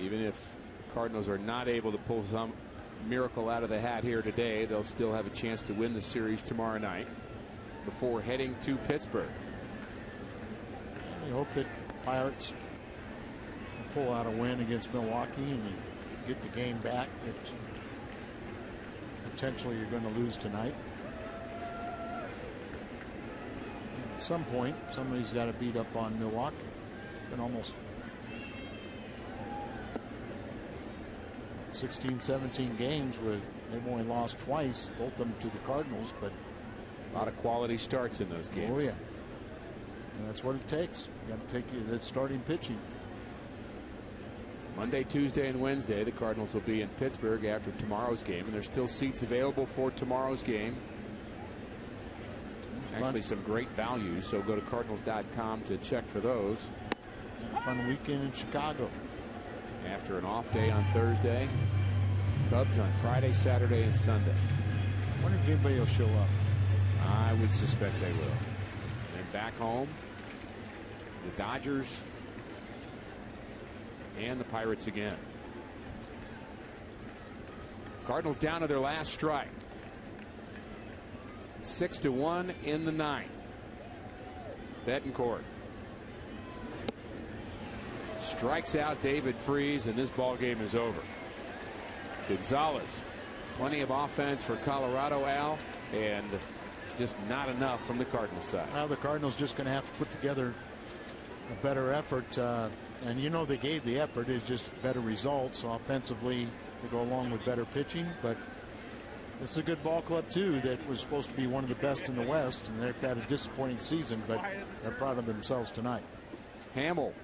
Even if Cardinals are not able to pull some miracle out of the hat here today, they'll still have a chance to win the series tomorrow night before heading to Pittsburgh. We hope that Pirates will pull out a win against Milwaukee and get the game back that potentially you're going to lose tonight. At some point, somebody's got to beat up on Milwaukee. Been almost 16, 17 games where they've only lost twice, both of them to the Cardinals, but a lot of quality starts in those games. Oh yeah, and that's what it takes. You got to take you that starting pitching. Monday, Tuesday, and Wednesday, the Cardinals will be in Pittsburgh after tomorrow's game, and there's still seats available for tomorrow's game. Actually, some great values, so go to Cardinals.com to check for those. Fun weekend in Chicago. After an off day on Thursday, Cubs on Friday, Saturday, and Sunday. I wonder if anybody will show up. I would suspect they will. And back home, the Dodgers and the Pirates again. Cardinals down to their last strike. 6-1 in the ninth. Betancourt strikes out David Freese, and this ball game is over. Gonzalez, plenty of offense for Colorado, Al, and just not enough from the Cardinals side. Well, the Cardinals just going to have to put together a better effort, and you know they gave the effort. It's just better results offensively to go along with better pitching. But it's a good ball club too that was supposed to be one of the best in the West, and they've had a disappointing season, but they're proud of themselves tonight. Hamill